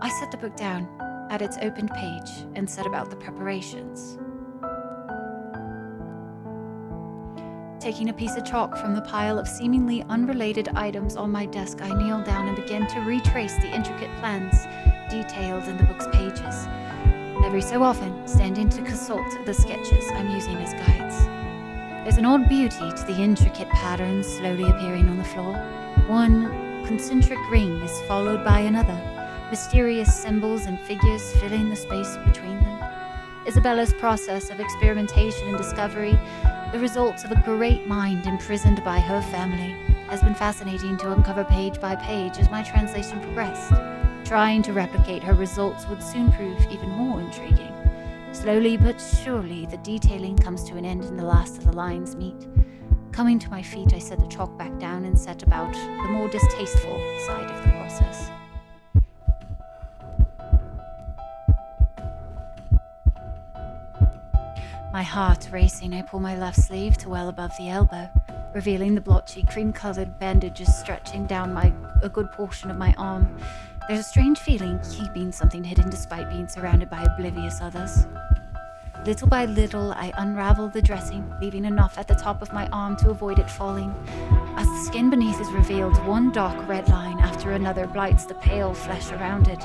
I set the book down at its opened page and set about the preparations. Taking a piece of chalk from the pile of seemingly unrelated items on my desk, I kneel down and begin to retrace the intricate plans detailed in the book's pages. Every so often, standing to consult the sketches I'm using as guides. There's an odd beauty to the intricate patterns slowly appearing on the floor. One concentric ring is followed by another, mysterious symbols and figures filling the space between them. Isabella's process of experimentation and discovery, the results of a great mind imprisoned by her family, has been fascinating to uncover page by page as my translation progressed. Trying to replicate her results would soon prove even more intriguing. Slowly but surely, the detailing comes to an end and the last of the lines meet. Coming to my feet, I set the chalk back down and set about the more distasteful side of the process. My heart racing, I pull my left sleeve to well above the elbow, revealing the blotchy, cream-colored bandages stretching down a good portion of my arm. There's a strange feeling keeping something hidden despite being surrounded by oblivious others. Little by little, I unravel the dressing, leaving enough at the top of my arm to avoid it falling. As the skin beneath is revealed, one dark red line after another blights the pale flesh around it.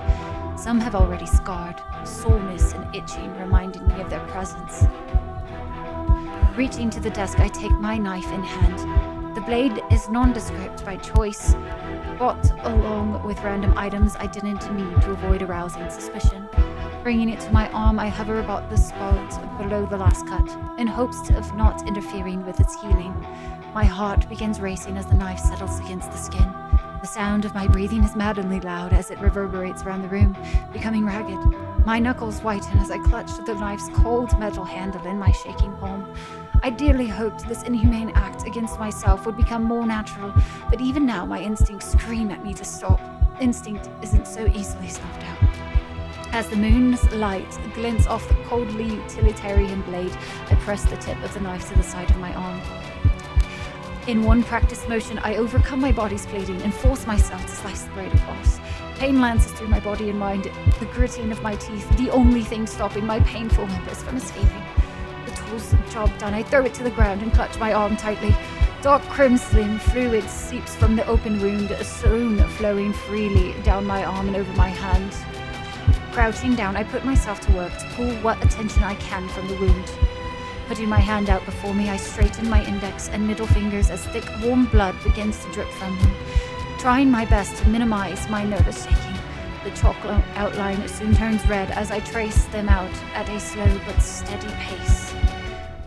Some have already scarred, soreness and itching reminding me of their presence. Reaching to the desk, I take my knife in hand. The blade is nondescript by choice, brought along with random items I didn't need to avoid arousing suspicion. Bringing it to my arm, I hover about the spot below the last cut, in hopes of not interfering with its healing. My heart begins racing as the knife settles against the skin. The sound of my breathing is maddeningly loud as it reverberates around the room, becoming ragged. My knuckles whiten as I clutch the knife's cold metal handle in my shaking palm. I dearly hoped this inhumane act against myself would become more natural, but even now my instincts scream at me to stop. Instinct isn't so easily snuffed out. As the moon's light glints off the coldly utilitarian blade, I press the tip of the knife to the side of my arm. In one practiced motion, I overcome my body's bleeding and force myself to slice the blade across. Pain lances through my body and mind, the gritting of my teeth, the only thing stopping my painful members from escaping. The tool's job done, I throw it to the ground and clutch my arm tightly. Dark crimson fluid seeps from the open wound, soon flowing freely down my arm and over my hand. Crouching down, I put myself to work to pull what attention I can from the wound. Putting my hand out before me, I straighten my index and middle fingers as thick, warm blood begins to drip from them. Trying my best to minimize my nervous shaking, the chalk outline soon turns red as I trace them out at a slow but steady pace.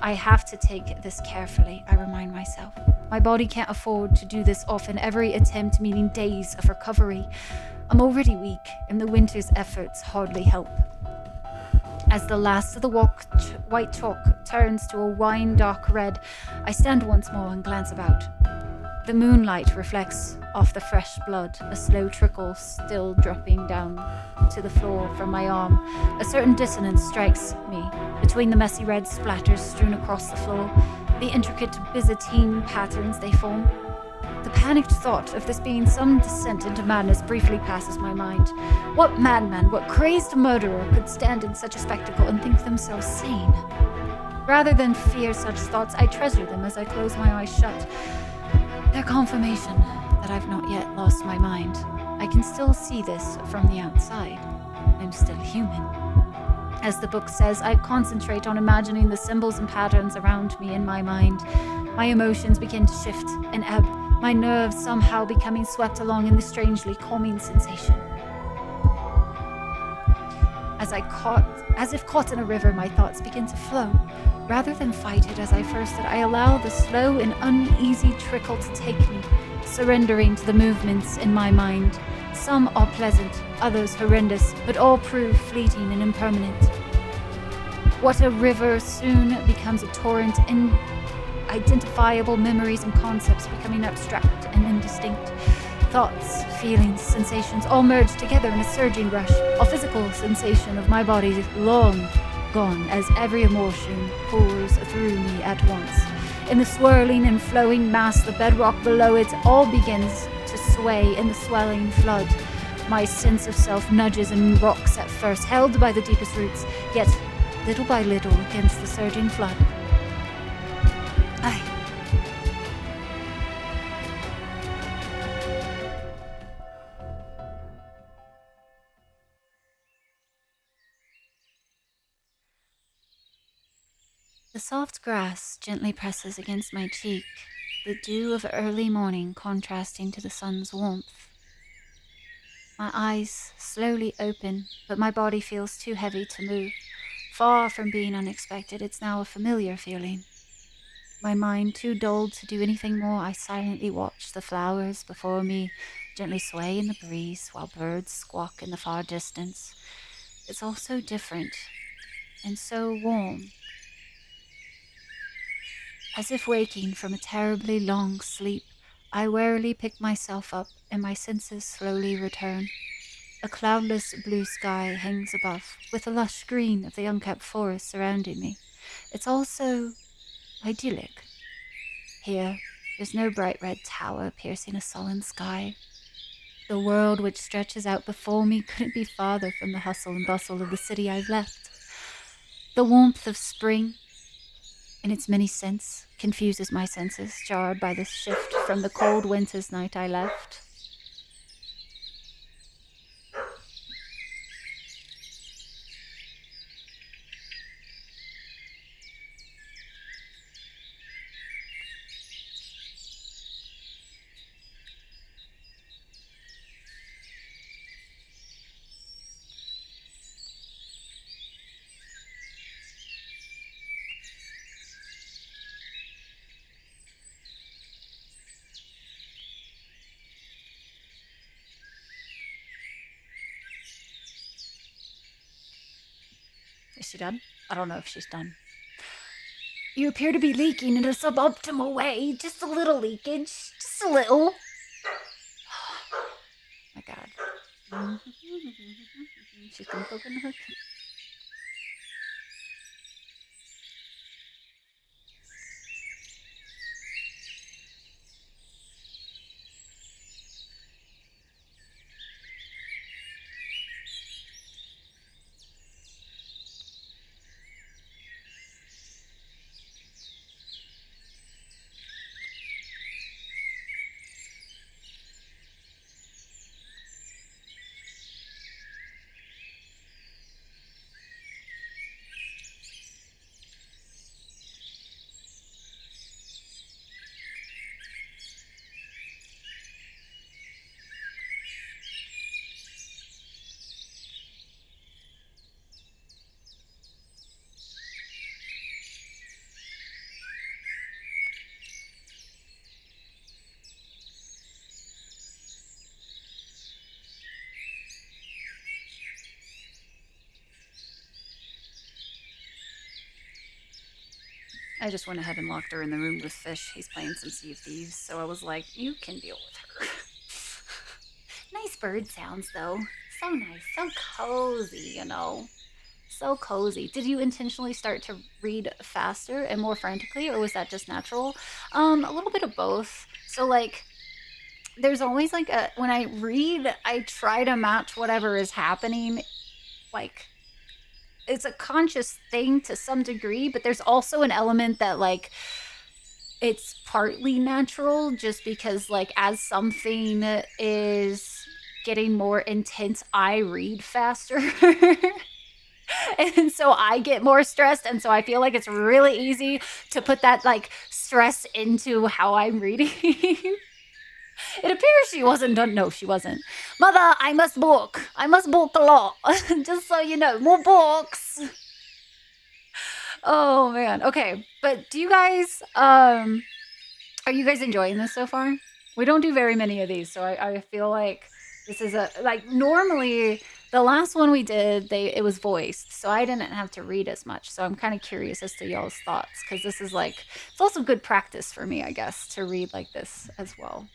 I have to take this carefully, I remind myself. My body can't afford to do this often, every attempt meaning days of recovery. I'm already weak, and the winter's efforts hardly help. As the last of the white chalk turns to a wine-dark red, I stand once more and glance about. The moonlight reflects off the fresh blood, a slow trickle still dropping down to the floor from my arm. A certain dissonance strikes me between the messy red splatters strewn across the floor, the intricate Byzantine patterns they form. The panicked thought of this being some descent into madness briefly passes my mind. What madman, what crazed murderer could stand in such a spectacle and think themselves sane? Rather than fear such thoughts, I treasure them as I close my eyes shut. They're confirmation that I've not yet lost my mind. I can still see this from the outside. I'm still human. As the book says, I concentrate on imagining the symbols and patterns around me in my mind. My emotions begin to shift and ebb, my nerves somehow becoming swept along in the strangely calming sensation. As if caught in a river, my thoughts begin to flow. Rather than fight it as I first did, I allow the slow and uneasy trickle to take me, surrendering to the movements in my mind. Some are pleasant, others horrendous, but all prove fleeting and impermanent. What a river soon becomes a torrent, unidentifiable memories and concepts becoming abstract and indistinct. Thoughts, feelings, sensations all merge together in a surging rush, a physical sensation of my body long gone as every emotion pours through me at once. In the swirling and flowing mass, the bedrock below it all begins to sway in the swelling flood. My sense of self nudges and rocks at first, held by the deepest roots, yet little by little against the surging flood. The soft grass gently presses against my cheek, the dew of early morning contrasting to the sun's warmth. My eyes slowly open, but my body feels too heavy to move. Far from being unexpected, it's now a familiar feeling. My mind too dulled to do anything more, I silently watch the flowers before me gently sway in the breeze while birds squawk in the far distance. It's all so different and so warm. As if waking from a terribly long sleep, I warily pick myself up and my senses slowly return. A cloudless blue sky hangs above, with the lush green of the unkept forest surrounding me. It's all so idyllic. Here, there's no bright red tower piercing a sullen sky. The world which stretches out before me couldn't be farther from the hustle and bustle of the city I've left. The warmth of spring, in its many scents, confuses my senses, jarred by this shift from the cold winter's night I left. Is she done? I don't know if she's done. You appear to be leaking in a suboptimal way. Just a little leakage. Just a little. Oh my God. She's been poking her. I just went ahead and locked her in the room with Fish. He's playing some Sea of Thieves, so I was like, you can deal with her. Nice bird sounds, though. So nice, so cozy, you know. So cozy. Did you intentionally start to read faster and more frantically, or was that just natural? A little bit of both. So, like, there's always like when I read, I try to match whatever is happening. Like, it's a conscious thing to some degree, but there's also an element that, like, it's partly natural just because, like, as something is getting more intense, I read faster. And so I get more stressed, and so I feel like it's really easy to put that, like, stress into how I'm reading. It appears she wasn't done. No, she wasn't. Mother, I must book. I must book a lot. Just so you know, more books. Oh man. Okay, but do you guys are you guys enjoying this so far? We don't do very many of these, so I feel like this is a, like, normally the last one we did, it was voiced, so I didn't have to read as much. So I'm kind of curious as to y'all's thoughts, because this is like, it's also good practice for me, I guess, to read like this as well.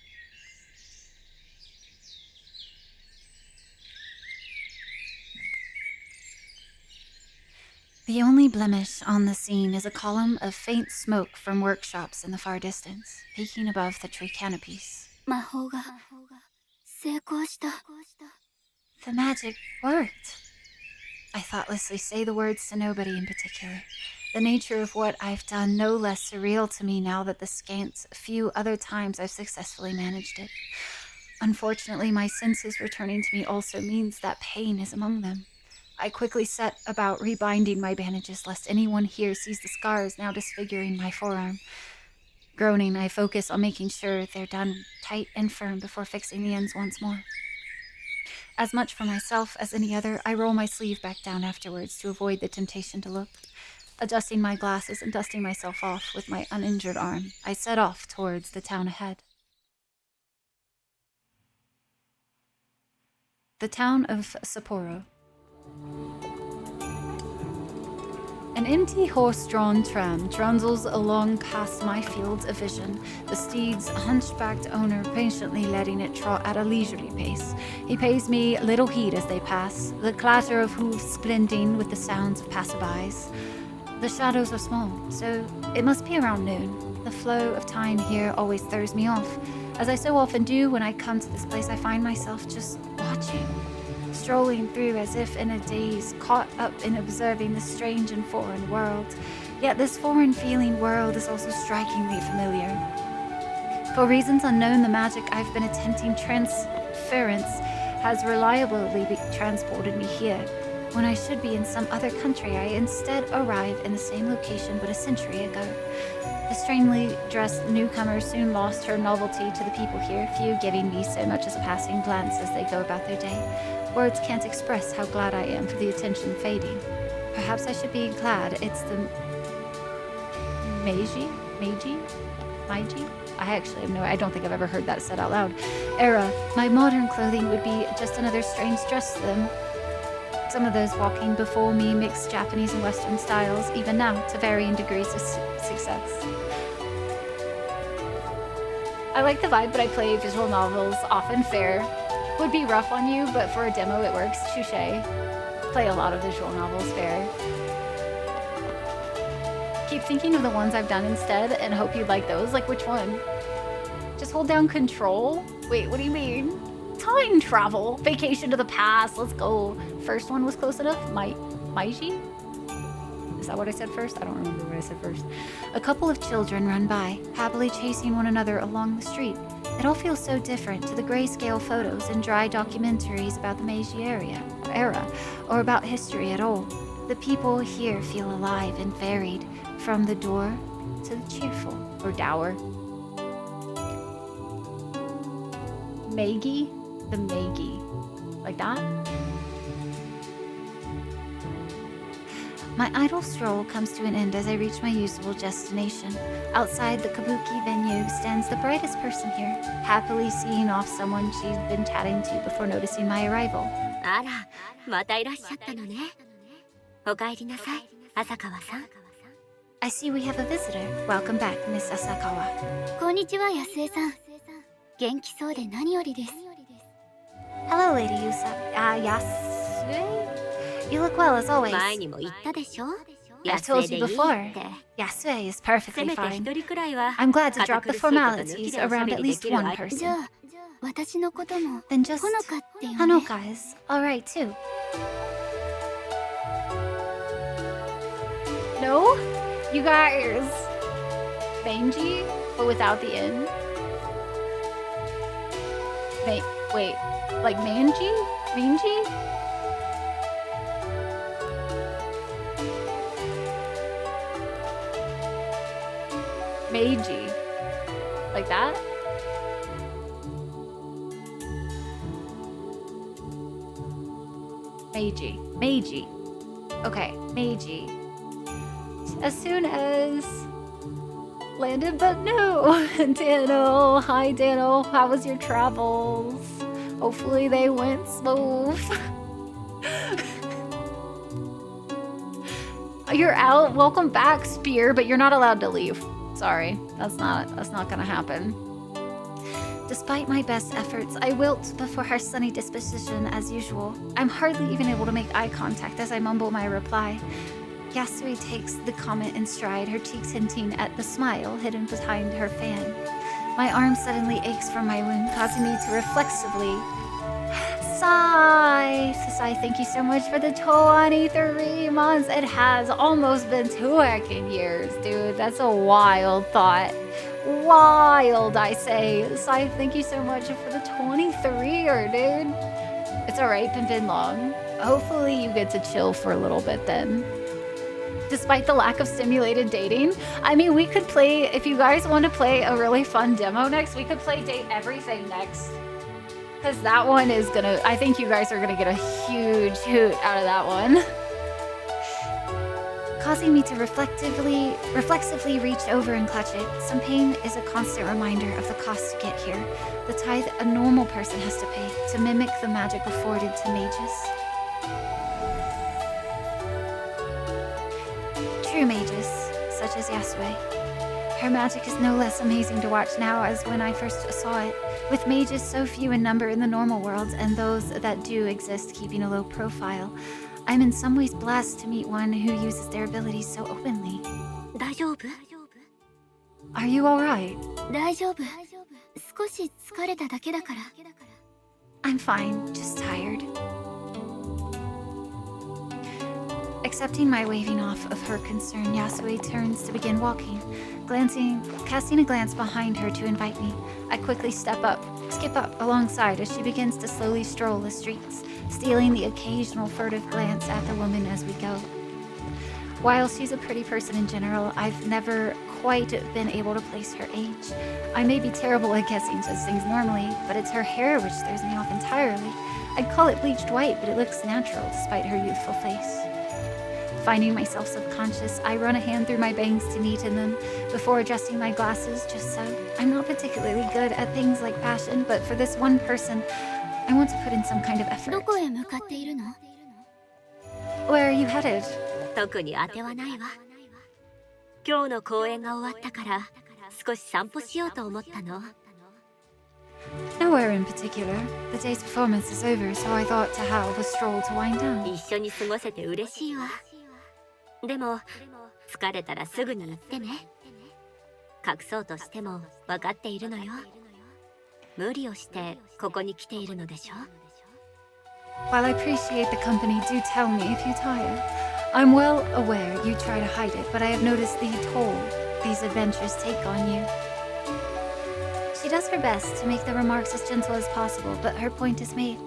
The only blemish on the scene is a column of faint smoke from workshops in the far distance, peeking above the tree canopies. The magic worked. I thoughtlessly say the words to nobody in particular. The nature of what I've done no less surreal to me now that the scant few other times I've successfully managed it. Unfortunately, my senses returning to me also means that pain is among them. I quickly set about rebinding my bandages lest anyone here sees the scars now disfiguring my forearm. Groaning, I focus on making sure they're done tight and firm before fixing the ends once more. As much for myself as any other, I roll my sleeve back down afterwards to avoid the temptation to look. Adjusting my glasses and dusting myself off with my uninjured arm, I set off towards the town ahead. The town of Sapporo. An empty horse-drawn tram trundles along past my field of vision, the steed's hunchbacked owner patiently letting it trot at a leisurely pace. He pays me little heed as they pass, the clatter of hooves blending with the sounds of passerbys. The shadows are small, so it must be around noon. The flow of time here always throws me off. As I so often do when I come to this place, I find myself just watching, strolling through as if in a daze, caught up in observing the strange and foreign world. Yet this foreign-feeling world is also strikingly familiar. For reasons unknown, the magic I've been attempting transference has reliably transported me here. When I should be in some other country, I instead arrive in the same location but a century ago. The strangely dressed newcomer soon lost her novelty to the people here, few giving me so much as a passing glance as they go about their day. Words can't express how glad I am for the attention fading. Perhaps I should be glad it's the Meiji? I don't think I've ever heard that said out loud. Era. My modern clothing would be just another strange dress to them. Some of those walking before me mix Japanese and Western styles, even now, to varying degrees of success. I like the vibe, but I play visual novels, often fair. Would be rough on you, but for a demo it works. Touché. Play a lot of visual novels, fair. Keep thinking of the ones I've done instead and hope you'd like those. Like, which one? Just hold down control? Wait, what do you mean? Time travel. Vacation to the past. Let's go. First one was close enough. Meiji? Is that what I said first? I don't remember what I said first. A couple of children run by, happily chasing one another along the street. It all feels so different to the grayscale photos and dry documentaries about the Meiji era, or about history at all. The people here feel alive and varied, from the door to the cheerful, or dour. Meiji? The Meiji. Like that? My idle stroll comes to an end as I reach my usual destination. Outside the kabuki venue stands the brightest person here, happily seeing off someone she's been chatting to before noticing my arrival. あら、またいらっしゃったのね。お帰りなさい、浅川さん。I see we have a visitor. Welcome back, Miss Asakawa. こんにちは、安江さん。元気そうで何よりです。 Hello, Lady Yasue? You look well as always. 前にも言ったでしょ I've told you 安江でいい before. って。 Yasue is せ perfectly めて fine. 一人くらいは I'm glad to drop 堅苦 the しいこと抜き formalities でおしゃ around べ at りで least きる one わ person. じゃあ、私のことも Then just ほのかって呼んで。 Hanoka is alright too. No? You guys. Mangy, but without the N. Wait, like Mangy? Mangy? Meiji. Like that? Meiji. Okay, Meiji. As soon as landed, but no. Dano, hi Dano. How was your travels? Hopefully they went smooth. You're out. Welcome back, Spear, but you're not allowed to leave. Sorry, that's not gonna happen. Despite my best efforts, I wilt before her sunny disposition as usual. I'm hardly even able to make eye contact as I mumble my reply. Yasui takes the comment in stride, her cheeks hinting at the smile hidden behind her fan. My arm suddenly aches from my wound, causing me to reflexively sigh. Sai, thank you so much for the 23 months. It has almost been 2 working years, dude. That's a wild thought. Wild, I say. Sai, thank you so much for the 23-er, dude. It's alright, been long. Hopefully you get to chill for a little bit then. Despite the lack of simulated dating, I mean, we could play, if you guys want to play a really fun demo next, we could play Date Everything next. Because that one is gonna, I think you guys are gonna get a huge hoot out of that one. Causing me to reflexively reach over and clutch it. Some pain is a constant reminder of the cost to get here. The tithe a normal person has to pay to mimic the magic afforded to mages. True mages, such as Yasue. Her magic is no less amazing to watch now as when I first saw it. With mages so few in number in the normal world, and those that do exist keeping a low profile, I'm in some ways blessed to meet one who uses their abilities so openly. 大丈夫 Are you alright? 大丈夫少し疲れただけだから I'm fine, just tired. Accepting my waving off of her concern, Yasue turns to begin walking, casting a glance behind her to invite me. I quickly skip up alongside as she begins to slowly stroll the streets, stealing the occasional furtive glance at the woman as we go. While she's a pretty person in general, I've never quite been able to place her age. I may be terrible at guessing such things normally, but it's her hair which throws me off entirely. I'd call it bleached white, but it looks natural despite her youthful face. Finding myself subconscious, I run a hand through my bangs to neaten them before adjusting my glasses just so. I'm not particularly good at things like fashion, but for this one person, I want to put in some kind of effort. どこへ向かっているの Where are you headed? 特に当てはないわ今日の公演が終わったから少し散歩しようと思ったの Nowhere in particular. The day's performance is over, so I thought to have a stroll to wind down. 一緒に過ごせて嬉しいわでも疲れたらすぐに行ってね隠そうとしても分かっているのよ無理をしてここに来ているのでしょ While I appreciate the company, do tell me if you tire. I'm well aware you try to hide it, but I have noticed the toll these adventures take on you. She does her best to make the remarks as gentle as possible, but her point is made.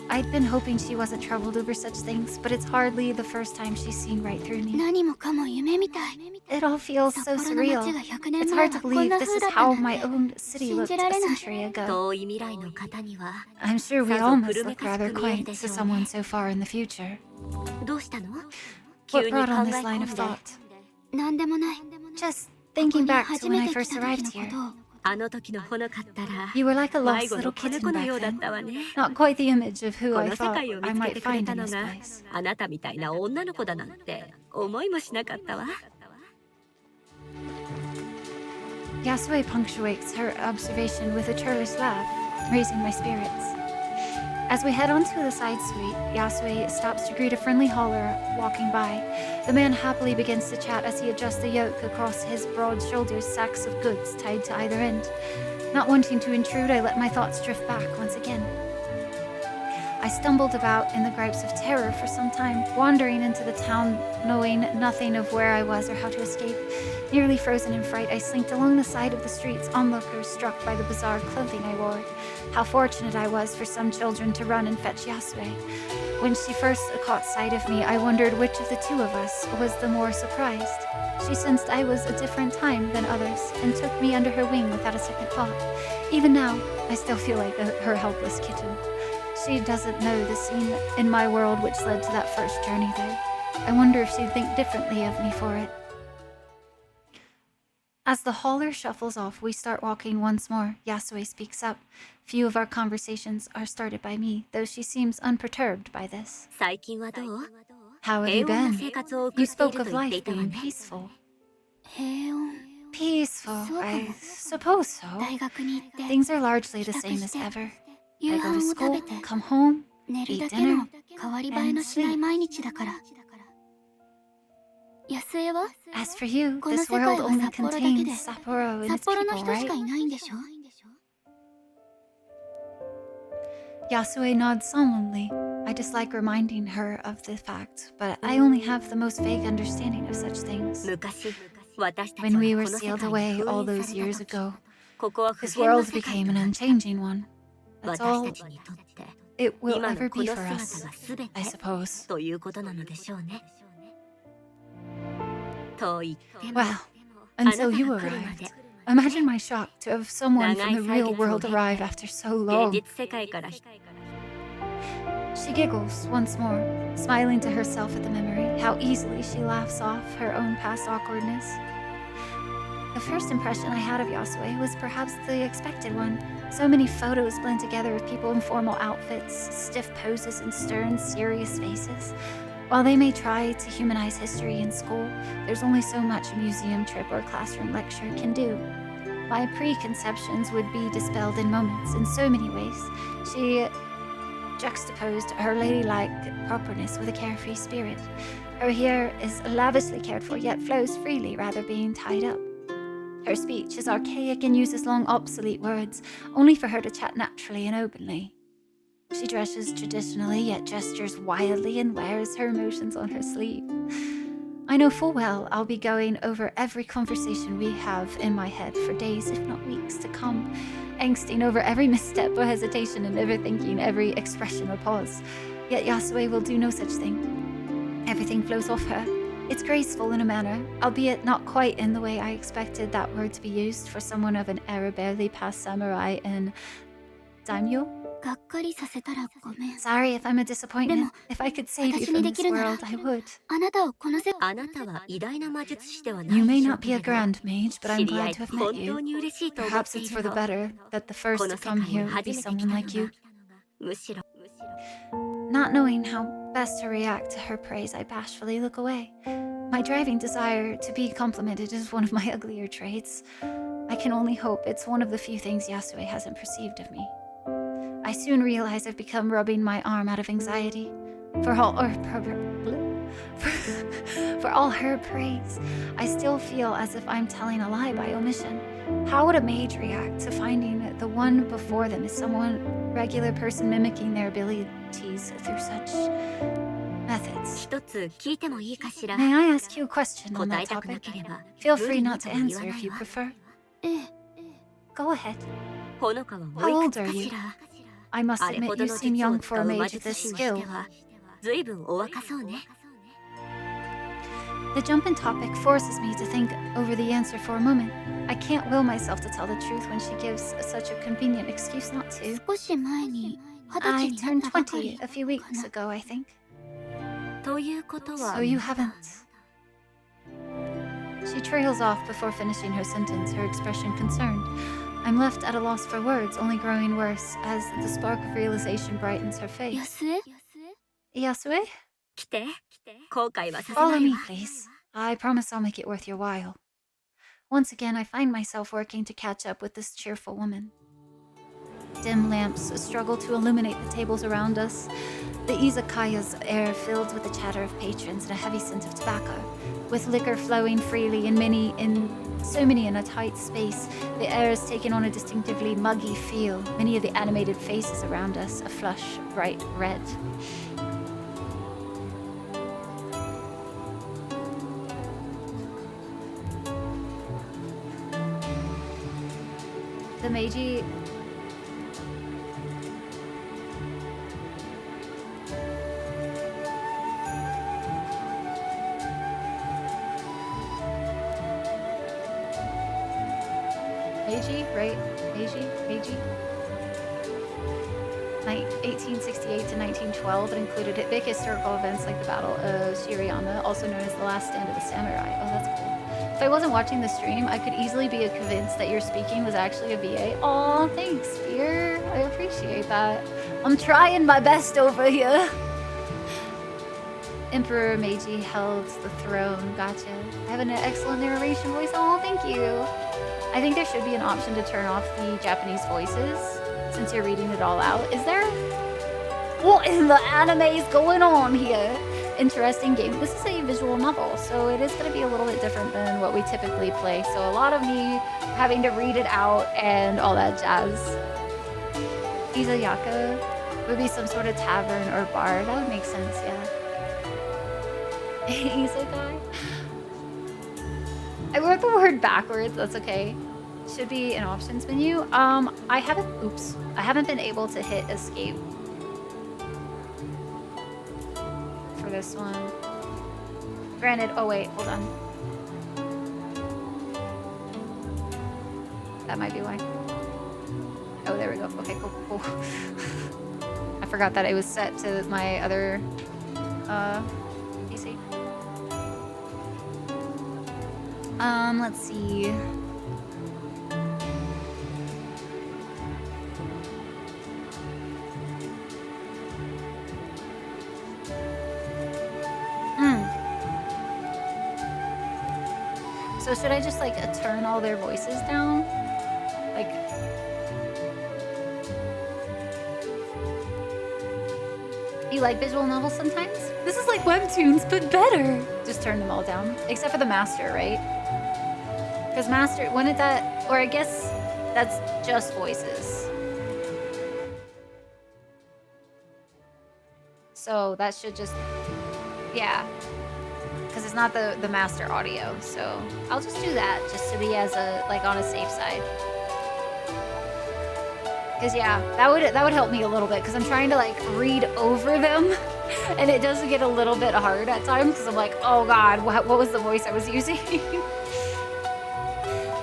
I'd been hoping she wasn't troubled over such things, but it's hardly the first time she's seen right through me. 何もかも夢みたい It all feels so 札幌の surreal. 街が100年 It's 前 hard は to こん believe な this 風 is だった how なん my て own city 信 looked じ a られない century ago. 遠い未来の方には I'm sure we さぞ all must 古 look めかし rather く見える quaint で to しょう someone ね so far in the future. どうしたの What 急に考 brought え on 込 this line ん of で thought? なんでもない Just ここに thinking back to 初 when め I て来 first た時 arrived のこ here. とをあの時のほのかったら You were like a 迷 lost 子 little の子 kitten 猫のよ back うだっ then. たわね Not quite the image of who こ I の世 thought 界を I 見つけ might てくれ find た in の this が place. あなたみたいな女の子だなんて思いもしなかったわ Yasue punctuates her observation with a churlish laugh, raising my spirits. As we head onto the side street, Yasue stops to greet a friendly hauler walking by. The man happily begins to chat as he adjusts the yoke across his broad shoulders, sacks of goods tied to either end. Not wanting to intrude, I let my thoughts drift back once again. I stumbled about in the gripes of terror for some time, wandering into the town, knowing nothing of where I was or how to escape. Nearly frozen in fright, I slinked along the side of the streets, onlookers struck by the bizarre clothing I wore. How fortunate I was for some children to run and fetch Yasue. When she first caught sight of me, I wondered which of the two of us was the more surprised. She sensed I was a different time than others and took me under her wing without a second thought. Even now, I still feel like her helpless kitten. She doesn't know the scene in my world which led to that first journey, though. I wonder if she'd think differently of me for it. As the hauler shuffles off, we start walking once more. Yasue speaks up. Few of our conversations are started by me, though she seems unperturbed by this. 最近はどう？ How have 平 you 穏な been? 生活を送 You ってい spoke る of と言って life いたわ being ね。 peaceful. 平穏。 Peaceful, So I come. suppose so. 大学に行って Things are largely the 帰宅 same し as て ever. I 夕 go to 飯を食 school, べて come home, 寝る eat だけ dinner, の変わり映えのしない毎日だから。安江は As for you, この this 世界 world は only 札幌だけで contains Sapporo and 札 its 幌の people, 人しか right? いないんでしょ？ Yasue nods solemnly. I dislike reminding her of the fact, but I only have the most vague understanding of such things. 昔、私たち When は we こ were の世 sealed 界に away 封 all 印さ those れた years 時、 ago, ここは不 this 変の world 世界 became と an なった unchanging one. That's 私 all たちにとって it will 今 ever のこ be の for 姿 us, が全 I て suppose. ということなのでしょうね。と言っても Well, until you arrived. Imagine my shock to have someone from the real world arrive after so 現 long. 実世界から She giggles once more, smiling to herself at the memory, how easily she laughs off her own past awkwardness. The first impression I had of Yasue was perhaps the expected one. So many photos blend together of people in formal outfits, stiff poses, and stern, serious faces. While they may try to humanize history in school, there's only so much a museum trip or classroom lecture can do. My preconceptions would be dispelled in moments in so many ways. She juxtaposed her ladylike properness with a carefree spirit. Her hair is lavishly cared for, yet flows freely, rather being tied up. Her speech is archaic and uses long, obsolete words, only for her to chat naturally and openly. She dresses traditionally, yet gestures wildly and wears her emotions on her sleeve. I know full well I'll be going over every conversation we have in my head for days, if not weeks, to come, angsting over every misstep or hesitation and overthinking every expression or pause. Yet Yasue will do no such thing. Everything flows off her. It's graceful in a manner, albeit not quite in the way I expected that word to be used for someone of an era barely past samurai in daimyo. がっかりさせたらごめん。 Sorry if I'm a disappointment. If I could save you from this world, I would. あなたをこの世あなたは偉大な魔術師ではない You may でしょ not う be a けれど grand mage, but 知 I'm り合 glad え to て have 本 met you. 当に嬉しいと思っ Perhaps てい it's る for the の。 better that the こ first の to 世 come 界 here に would 初 be めて来 someone たの like you. がむしろ Not knowing how best to react to her praise, I bashfully look away. My driving desire to be complimented is one of my uglier traits. I can only hope it's one of the few things Yasue hasn't perceived of me. I soon realize I've become rubbing my arm out of anxiety. For all her praise, I still feel as if I'm telling a lie by omission. How would a mage react to finding the one before them is someone regular person mimicking their abilities through such methods? 一つ聞いてもいいかしら。 May I ask you a question on 答 that えたくな topic? ければ Feel 無 free 理に not と to も言わ answer な if い you わ。 prefer. ええ。 Go ahead. ほのかは How おい old くつ are か you? しら。 I must あれ admit ほど you の seem 術を young 使 for a う魔 mage of 術 this 師に skill. しては随分お若そうね。 The jump in topic forces me to think over the answer for a moment. I can't will myself to tell the truth when she gives such a convenient excuse not to. 少し前に20 I 歳にな turned ったばかり 20 a few weeks ago, I think. ということは So you haven't. She trails off before finishing her sentence, her expression concerned. I'm left at a loss for words, only growing worse as the spark of realization brightens her face. 安江 Yasue? 来て。後悔はさせ Follow ない me, わ。 please. I promise I'll make it worth your while. Once again, I find myself working to catch up with this cheerful woman. Dim lamps struggle to illuminate the tables around us. The izakaya's air filled with the chatter of patrons and a heavy scent of tobacco. With liquor flowing freely so many in a tight space, the air is taken on a distinctively muggy feel. Many of the animated faces around us a flush, bright red. The Meiji... Meiji, right? Meiji? 1868 to 1912. It included big historical events like the Battle of Shirayama, also known as the Last Stand of the Samurai. Oh, that's cool. If I wasn't watching the stream, I could easily be convinced that your speaking was actually a VA. Aw, thanks, Spear. I appreciate that. I'm trying my best over here. Emperor Meiji held the throne. Gotcha. I have an excellent narration voice. Oh, thank you. I think there should be an option to turn off the Japanese voices since you're reading it all out. Is there? What in the anime is going on here? Interesting game. This is a visual novel, so it is going to be a little bit different than what we typically play. So a lot of me having to read it out and all that jazz. Izayaka would be some sort of tavern or bar. That would make sense, yeah. Izakai? I wrote the word backwards, that's okay. Should be an options menu. I haven't been able to hit escape for this one. Granted, oh wait, hold on. That might be why. Oh, there we go. Okay, cool. I forgot that it was set to my other PC. Let's see. So should I just like turn all their voices down? Like, you like visual novels sometimes? This is like webtoons, but better. Just turn them all down, except for the master, right? Because master, when it that, or I guess that's just voices. So that should just, yeah. Because it's not the master audio, so I'll just do that just to be as a like on a safe side. Because yeah, that would help me a little bit because I'm trying to like read over them, and it does get a little bit hard at times because I'm like, oh god, what was the voice I was using?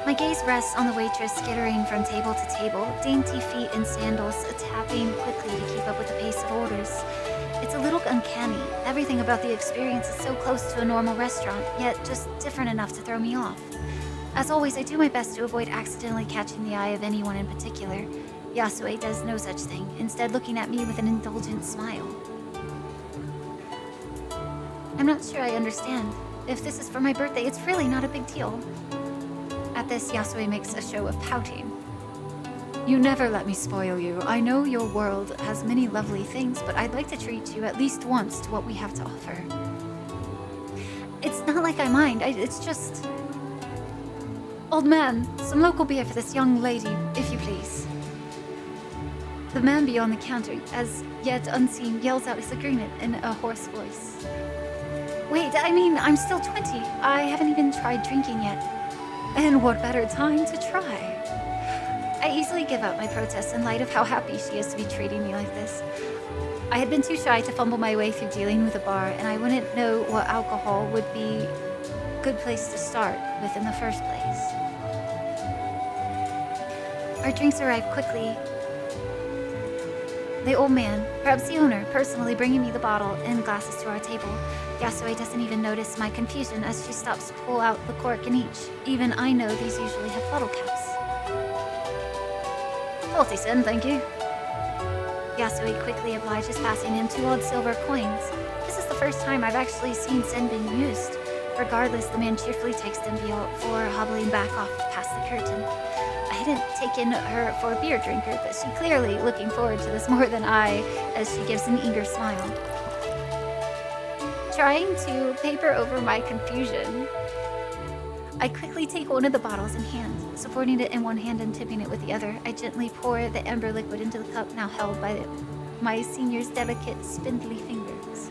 My gaze rests on the waitress skittering from table to table, dainty feet in sandals, tapping quickly to keep up with the pace of orders. It's a little uncanny. Everything about the experience is so close to a normal restaurant, yet just different enough to throw me off. As always, I do my best to avoid accidentally catching the eye of anyone in particular. Yasue does no such thing, instead looking at me with an indulgent smile. I'm not sure I understand. If this is for my birthday, it's really not a big deal. At this, Yasue makes a show of pouting. You never let me spoil you. I know your world has many lovely things, but I'd like to treat you at least once to what we have to offer. It's not like I mind, it's just... Old man, some local beer for this young lady, if you please. The man beyond the counter, as yet unseen, yells out his agreement in a hoarse voice. Wait, I mean, I'm still 20. I haven't even tried drinking yet. And what better time to try? I easily give up my protest in light of how happy she is to be treating me like this. I had been too shy to fumble my way through dealing with a bar, and I wouldn't know what alcohol would be a good place to start with in the first place. Our drinks arrived quickly. The old man, perhaps the owner, personally bringing me the bottle and glasses to our table. Yasue doesn't even notice my confusion as she stops to pull out the cork in each. Even I know these usually have bottle caps. 40 sen, thank you. Yasue quickly obliges, passing him 2 odd silver coins. This is the first time I've actually seen sen being used. Regardless, the man cheerfully takes Denville before hobbling back off past the curtain. I hadn't taken her for a beer drinker, but she clearly looking forward to this more than I, as she gives an eager smile. Trying to paper over my confusion, I quickly take one of the bottles in hand. Supporting it in one hand and tipping it with the other, I gently pour the amber liquid into the cup now held by my senior's delicate, spindly fingers.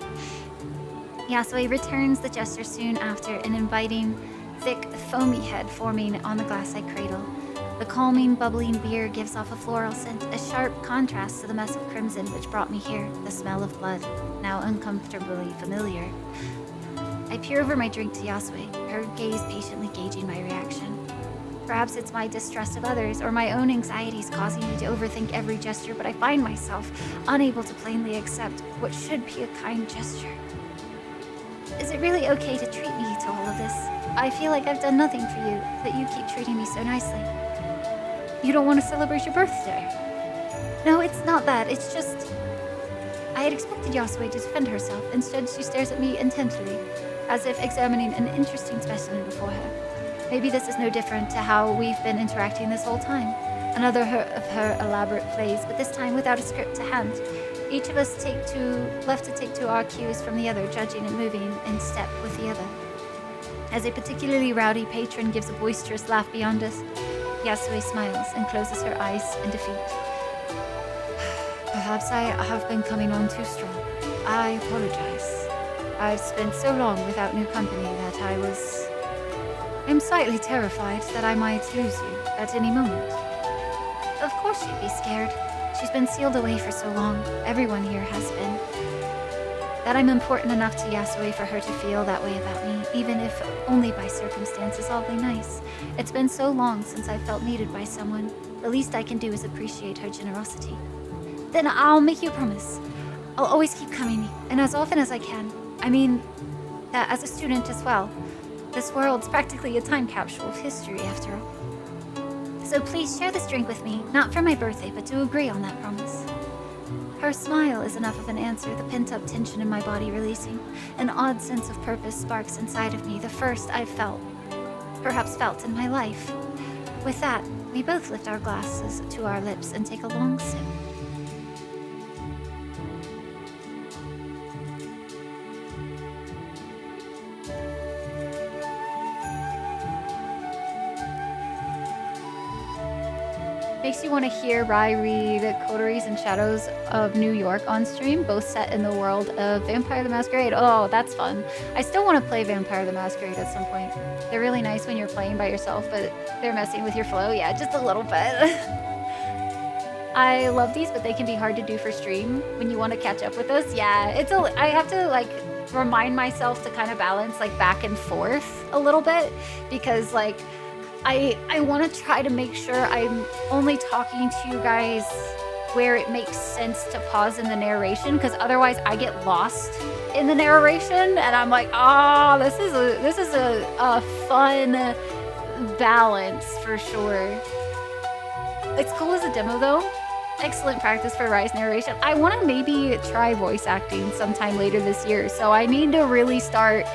Yasue returns the gesture soon after, an inviting, thick, foamy head forming on the glass I cradle. The calming, bubbling beer gives off a floral scent, a sharp contrast to the mess of crimson which brought me here, the smell of blood, now uncomfortably familiar. I peer over my drink to Yasue, her gaze patiently gauging my reaction. Perhaps it's my distrust of others or my own anxieties causing me to overthink every gesture, but I find myself unable to plainly accept what should be a kind gesture. Is it really okay to treat me to all of this? I feel like I've done nothing for you, but you keep treating me so nicely. You don't want to celebrate your birthday? No, it's not that. It's just... I had expected Yasue to defend herself. Instead, she stares at me intently, as if examining an interesting specimen before her. Maybe this is no different to how we've been interacting this whole time. Another of her elaborate plays, but this time without a script to hand. Each of us left to take to our cues from the other, judging and moving in step with the other. As a particularly rowdy patron gives a boisterous laugh beyond us, Yasue smiles and closes her eyes in defeat. Perhaps I have been coming on too strong. I apologize. I've spent so long without new company that I'm slightly terrified that I might lose you at any moment. Of course she'd be scared. She's been sealed away for so long. Everyone here has been. That I'm important enough to Yasue for her to feel that way about me, even if only by circumstances oddly nice. It's been so long since I felt needed by someone. The least I can do is appreciate her generosity. Then I'll make you a promise. I'll always keep coming, and as often as I can. I mean, that as a student as well. This world's practically a time capsule of history, after all. So please share this drink with me, not for my birthday, but to agree on that promise. Her smile is enough of an answer, the pent-up tension in my body releasing. An odd sense of purpose sparks inside of me, the first I've perhaps felt in my life. With that, we both lift our glasses to our lips and take a long sip. Makes you want to hear Rai read Coteries and Shadows of New York on stream, both set in the world of Vampire the Masquerade. Oh, that's fun. I still want to play Vampire the Masquerade at some point. They're really nice when you're playing by yourself, but they're messing with your flow. Yeah, just a little bit. I love these, but they can be hard to do for stream when you want to catch up with us. Yeah, I have to like remind myself to kind of balance like back and forth a little bit, because like I want to try to make sure I'm only talking to you guys where it makes sense to pause in the narration, because otherwise I get lost in the narration and I'm like, this is a fun balance for sure. It's cool as a demo though. Excellent practice for Rai's narration. I want to maybe try voice acting sometime later this year, so I need to really start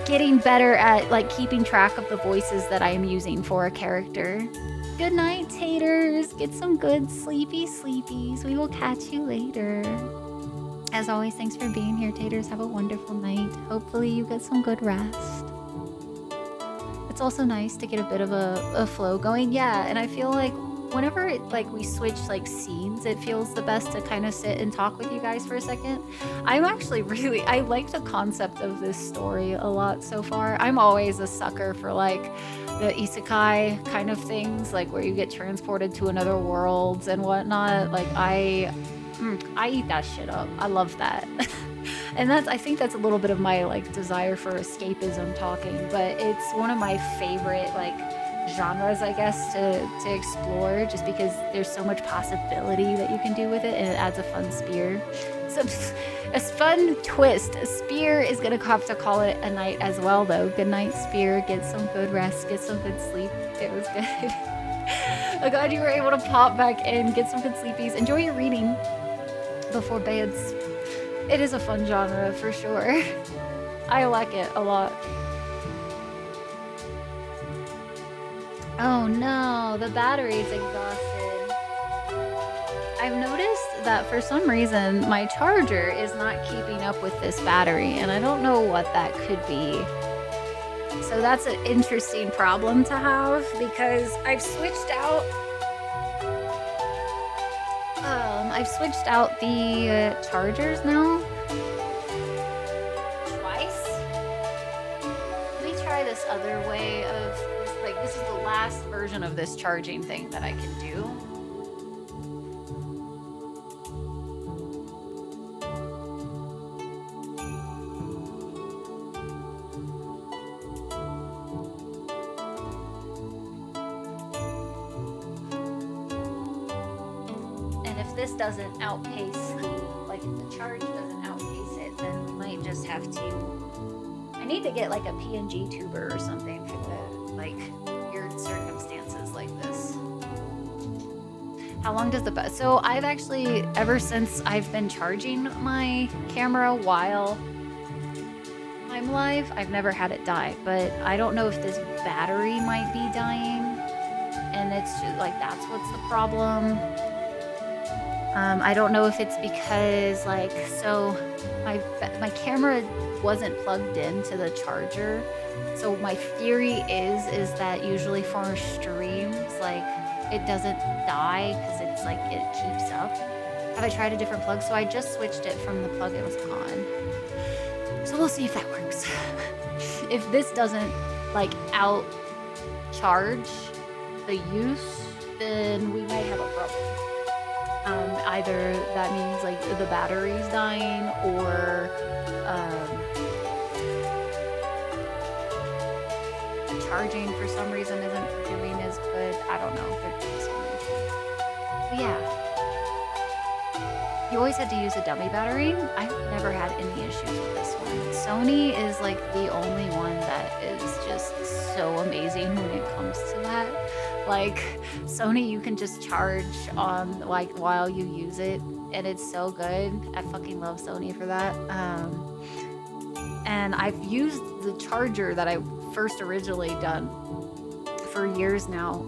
getting better at like keeping track of the voices that I am using for a character. Good night, taters. Get some good sleepy sleepies. We will catch you later. As always, thanks for being here, taters. Have a wonderful night. Hopefully you get some good rest. It's also nice to get a bit of a flow going. Yeah, and I feel like whenever we switch like scenes, it feels the best to kind of sit and talk with you guys for a second. I'm actually I like the concept of this story a lot so far. I'm always a sucker for like the isekai kind of things, like where you get transported to another worlds and whatnot. Like I eat that shit up. I love that. And I think that's a little bit of my like desire for escapism talking, but it's one of my favorite like genres, I guess, to explore, just because there's so much possibility that you can do with it, and it adds a fun spear. So a fun twist. A spear is gonna have to call it a night as well, though. Good night, spear. Get some good rest. Get some good sleep. It was good. I'm glad you were able to pop back in. Get some good sleepies. Enjoy your reading before beds. It is a fun genre for sure. I like it a lot. Oh no, the battery's exhausted. I've noticed that for some reason my charger is not keeping up with this battery, and I don't know what that could be. So that's an interesting problem to have because I've switched out the chargers now twice. Let me try this other way of like this is the last version of this charging thing that I can do. This doesn't outpace, like if the charge doesn't outpace it, then we might just have to, I need to get like a PNG tuber or something for the, like, weird circumstances like this. How long does the, so I've actually, ever since I've been charging my camera while I'm live, I've never had it die, but I don't know if this battery might be dying, and it's just like, that's what's the problem. I don't know if it's because, like, so my camera wasn't plugged into the charger. So my theory is that usually for streams, like, it doesn't die because it's like it keeps up. Have I tried a different plug? So I just switched it from the plug it was on. So we'll see if that works. If this doesn't, like, out charge the use, then we might have a problem. Either that means like the battery's dying or the charging for some reason isn't doing as good. I don't know. There's so many things. But yeah. You always had to use a dummy battery. I've never had any issues with this one. Sony is like the only one that is just so amazing when it comes to that. Like, Sony, you can just charge on, like, while you use it, and it's so good. I fucking love Sony for that. And I've used the charger that I first originally done for years now,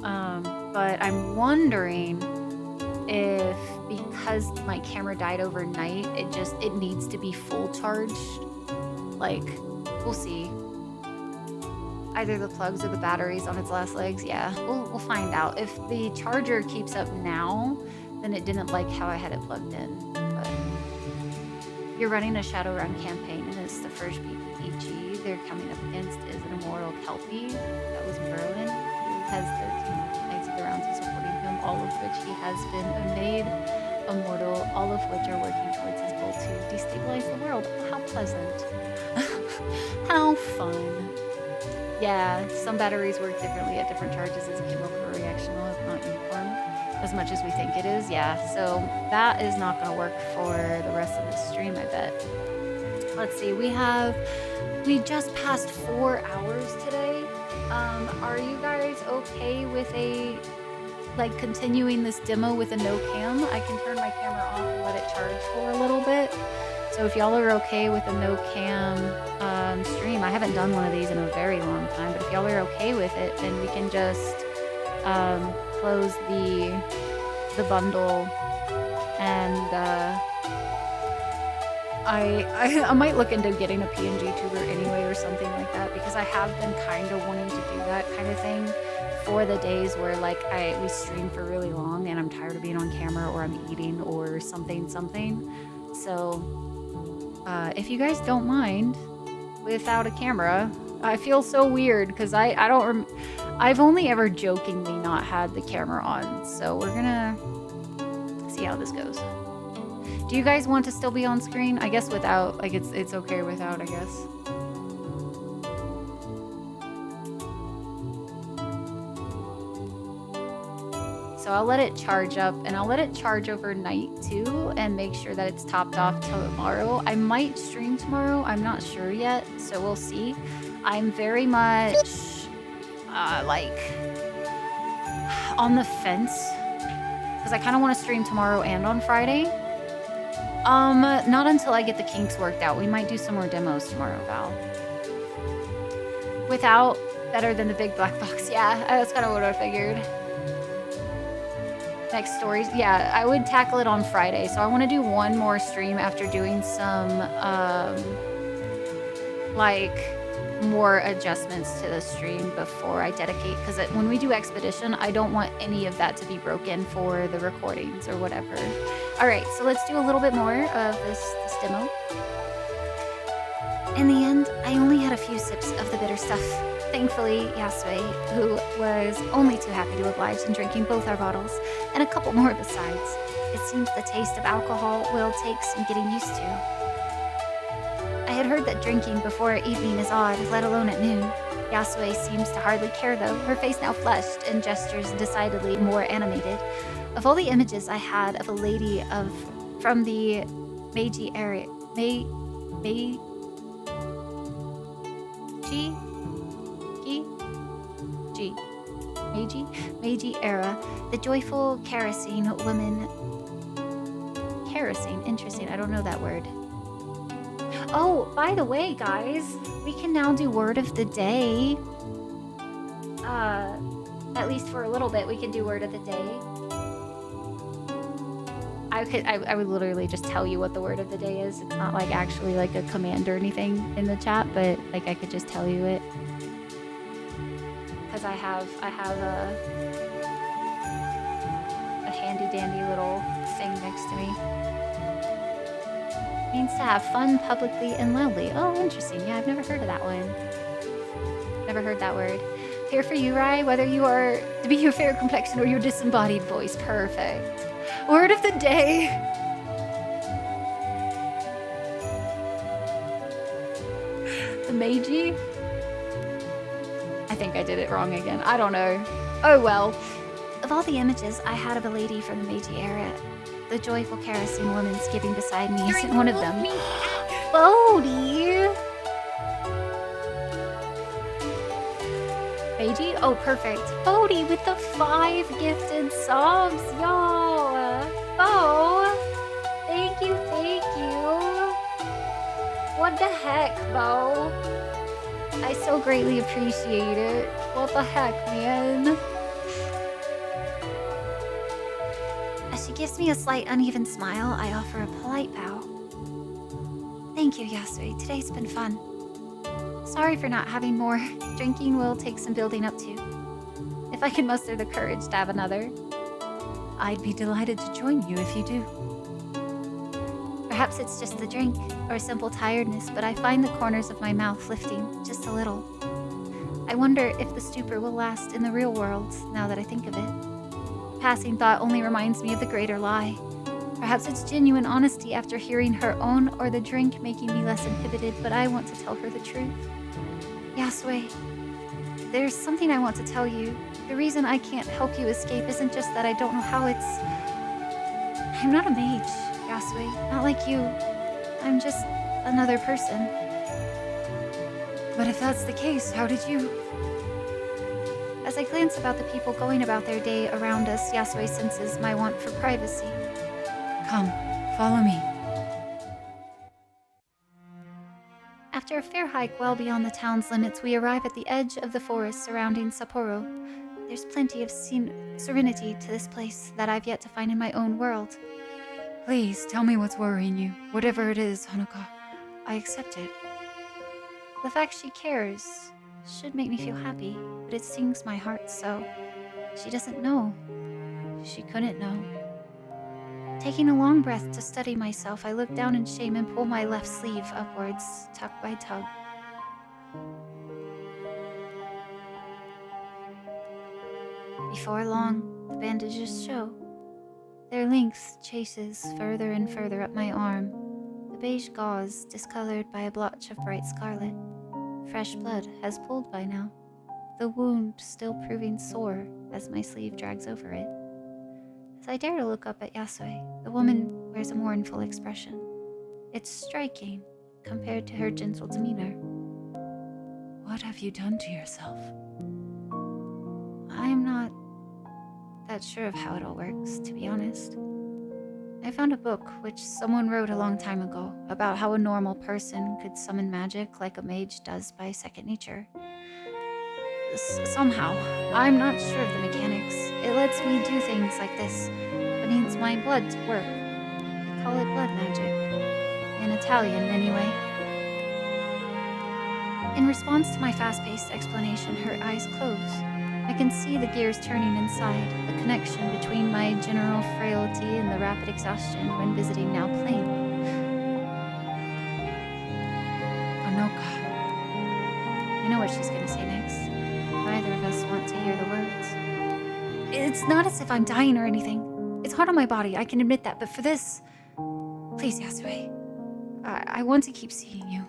but I'm wondering if, because my camera died overnight, it needs to be full charged. Like, we'll see. Either the plugs or the batteries on its last legs. Yeah, we'll find out. If the charger keeps up now, then it didn't like how I had it plugged in. But you're running a Shadowrun campaign, and it's the first PPG they're coming up against is an Immortal Kelpie. That was Merlin, who has 13 Knights of the Round supporting him, all of which he has been made immortal, all of which are working towards his goal to destabilize the world. How pleasant. How fun. Yeah, some batteries work differently at different charges as a chemical reaction. It's not uniform as much as we think it is. Yeah, so that is not going to work for the rest of the stream, I bet. Let's see, we just passed 4 hours today. Are you guys okay with continuing this demo with a no cam? I can turn my camera off and let it charge for a little bit. So if y'all are okay with a no cam stream, I haven't done one of these in a very long time, but if y'all are okay with it, then we can just close the bundle, and I might look into getting a PNG tuber anyway or something like that, because I have been kind of wanting to do that kind of thing for the days where like we stream for really long and I'm tired of being on camera, or I'm eating or something. So if you guys don't mind without a camera, I feel so weird because I've only ever jokingly not had the camera on, so we're gonna see how this goes. Do you guys want to still be on screen? I guess without, like, it's okay without, I guess. So I'll let it charge up, and I'll let it charge overnight too, and make sure that it's topped off till tomorrow. I might stream tomorrow, I'm not sure yet, so we'll see. I'm very much like on the fence, because I kind of want to stream tomorrow and on Friday. Not until I get the kinks worked out. We might do some more demos tomorrow, Val. Without, better than the big black box. Yeah, that's kind of what I figured. Next stories. Yeah, I would tackle it on Friday. So I want to do one more stream after doing some, like, more adjustments to the stream before I dedicate. Because when we do Expedition, I don't want any of that to be broken for the recordings or whatever. All right, so let's do a little bit more of this demo. In the end, I only had a few sips of the bitter stuff. Thankfully, Yasue, who was only too happy to oblige in drinking both our bottles, and a couple more besides. It seems the taste of alcohol will take some getting used to. I had heard that drinking before evening is odd, let alone at noon. Yasue seems to hardly care though, her face now flushed and gestures decidedly more animated. Of all the images I had of a lady from the Meiji era, Meiji era, the joyful kerosene woman. Kerosene, interesting. I don't know that word. Oh, by the way, guys, we can now do word of the day. At least for a little bit, we can do word of the day. I would literally just tell you what the word of the day is. It's not like actually like a command or anything in the chat, but like I could just tell you it. Because I have a handy dandy little thing next to me. Means to have fun publicly and loudly. Oh, interesting. Yeah, I've never heard of that one. Never heard that word. Here for you, Rai, whether you are to be your fair complexion or your disembodied voice. Perfect. Word of the day. The Meiji? I think I did it wrong again. I don't know. Oh well. Of all the images I had of a lady from the Meiji era, the joyful kerosene woman skipping beside me isn't one of them. Bodhi! Meiji? Oh, perfect. Bodhi with the 5 gifted subs, y'all! Bo! Thank you, thank you! What the heck, Bo? I so greatly appreciate it. What the heck, man? As she gives me a slight uneven smile, I offer a polite bow. Thank you, Yasui. Today's been fun. Sorry for not having more. Drinking will take some building up to. If I can muster the courage to have another, I'd be delighted to join you if you do. Perhaps it's just the drink, or simple tiredness, but I find the corners of my mouth lifting just a little. I wonder if the stupor will last in the real world, now that I think of it. Passing thought only reminds me of the greater lie. Perhaps it's genuine honesty after hearing her own, or the drink making me less inhibited, but I want to tell her the truth. Yasue, there's something I want to tell you. The reason I can't help you escape isn't just that I don't know how it's... I'm not a mage, Yasue. Not like you. I'm just another person. But if that's the case, how did you... As I glance about the people going about their day around us, Yasue senses my want for privacy. Come, follow me. After a fair hike well beyond the town's limits, we arrive at the edge of the forest surrounding Sapporo. There's plenty of serenity to this place that I've yet to find in my own world. Please, tell me what's worrying you. Whatever it is, Honoka, I accept it. The fact she cares should make me feel happy, but it stings my heart so. She doesn't know. She couldn't know. Taking a long breath to steady myself, I look down in shame and pull my left sleeve upwards, tug by tug. Before long, the bandages show. Their length chases further and further up my arm, the beige gauze discolored by a blotch of bright scarlet. Fresh blood has pooled by now, the wound still proving sore as my sleeve drags over it. As I dare to look up at Yasue, the woman wears a mournful expression. It's striking compared to her gentle demeanor. What have you done to yourself? I'm not that sure of how it all works, to be honest. I found a book which someone wrote a long time ago about how a normal person could summon magic like a mage does by second nature. Somehow, I'm not sure of the mechanics. It lets me do things like this, but needs my blood to work. They call it blood magic. In Italian, anyway. In response to my fast-paced explanation, her eyes close. I can see the gears turning inside, the connection between my general frailty and the rapid exhaustion when visiting now plain. Onoka. I know what she's gonna say next. Neither of us want to hear the words. It's not as if I'm dying or anything. It's hard on my body, I can admit that, but for this... Please, Yasue. I want to keep seeing you.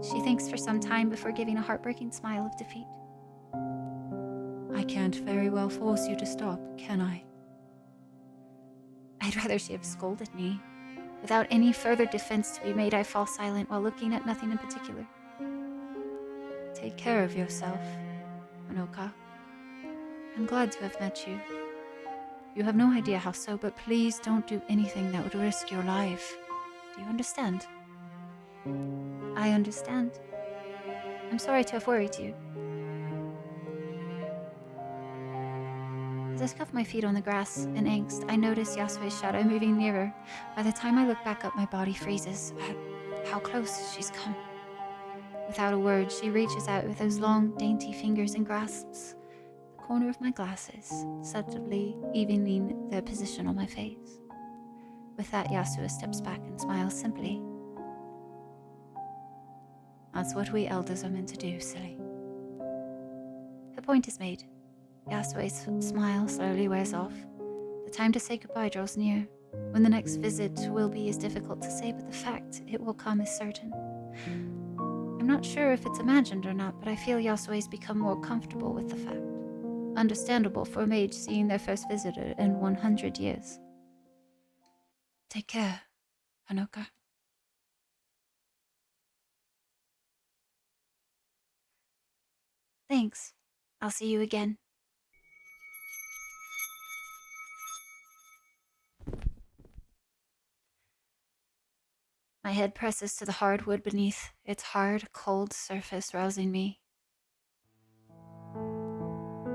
She thinks for some time before giving a heartbreaking smile of defeat. I can't very well force you to stop, can I? I'd rather she have scolded me. Without any further defense to be made, I fall silent while looking at nothing in particular. Take care of yourself, Onoka. I'm glad to have met you. You have no idea how so, but please don't do anything that would risk your life. Do you understand? I understand. I'm sorry to have worried you. As I scuff my feet on the grass in angst, I notice Yasue's shadow moving nearer. By the time I look back up, my body freezes at how close she's come. Without a word, she reaches out with those long, dainty fingers and grasps the corner of my glasses, subtly evening their position on my face. With that, Yasue steps back and smiles simply. That's what we elders are meant to do, silly. Her point is made. Yasue's smile slowly wears off. The time to say goodbye draws near. When the next visit will be is difficult to say, but the fact it will come is certain. I'm not sure if it's imagined or not, but I feel Yasue's become more comfortable with the fact. Understandable for a mage seeing their first visitor in 100 years. Take care, Onoka. Thanks. I'll see you again. My head presses to the hard wood beneath, its hard, cold surface rousing me.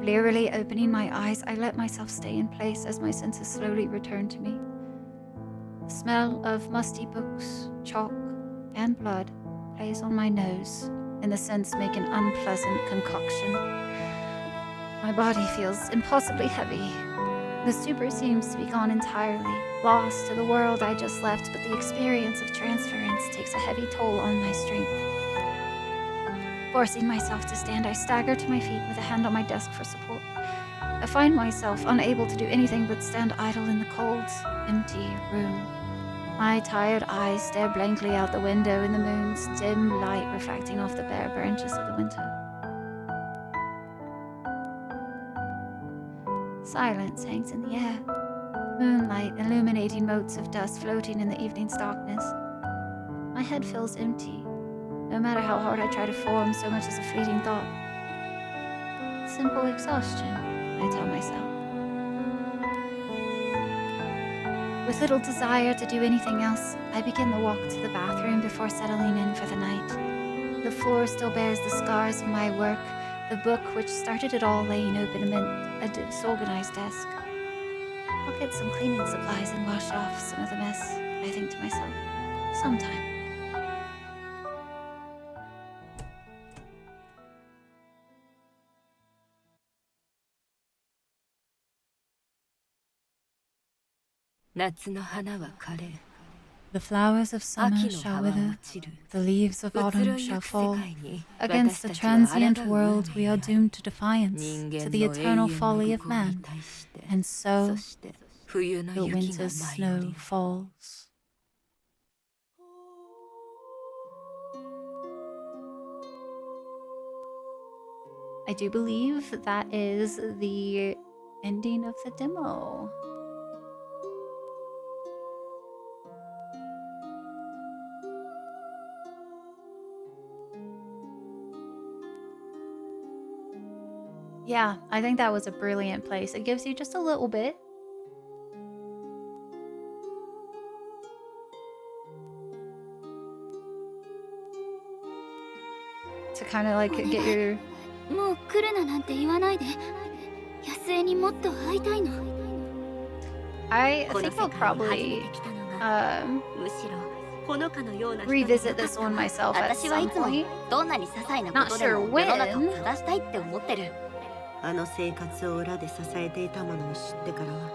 Blearily opening my eyes, I let myself stay in place as my senses slowly return to me. The smell of musty books, chalk, and blood plays on my nose, and the scents make an unpleasant concoction. My body feels impossibly heavy. The stupor seems to be gone entirely, lost to the world I just left, but the experience of transference takes a heavy toll on my strength. Forcing myself to stand, I stagger to my feet with a hand on my desk for support. I find myself unable to do anything but stand idle in the cold, empty room. My tired eyes stare blankly out the window in the moon's dim light refracting off the bare branches of the winter. Silence hangs in the air, moonlight illuminating motes of dust floating in the evening's darkness. My head feels empty, no matter how hard I try to form so much as a fleeting thought. Simple exhaustion, I tell myself. With little desire to do anything else, I begin the walk to the bathroom before settling in for the night. The floor still bears the scars of my work, the book which started it all laying open amid a disorganized desk. I'll get some cleaning supplies and wash off some of the mess, I think to myself. Sometime. The flowers of summer shall wither, the leaves of autumn shall fall. Against the transient world we are doomed to defiance, to the eternal folly of man. And so, the winter's snow falls. I do believe that is the ending of the demo. Yeah, I think that was a brilliant place. It gives you just a little bit to kind of like get your. もう来るななんて言わないで。安江にもっと会いたいの。 I この think 世 I'll 界に初め probably て来たのが、 むしろほのかのような人でよかった revisit this one myself at 私はい some つも point. どんなに些細なことで Not も sure 世の中を when. 正したいって思ってる。あの生活を裏で支えていたものを知ってからは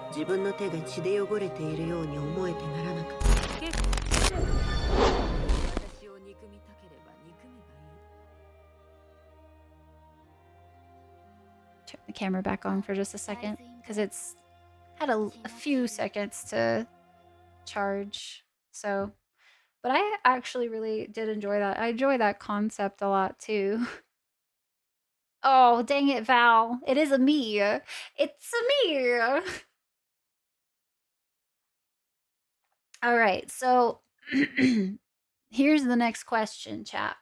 自分の手が血で汚れているように思えてならなくて。私を憎みたければ憎めばいい。 Turn the camera back on for just a second because it's had a few seconds to charge. So, but I actually really did enjoy that. I enjoy that concept a lot too. Oh, dang it, Val. It is a me. It's a me. All right. So, here's the next question, chat.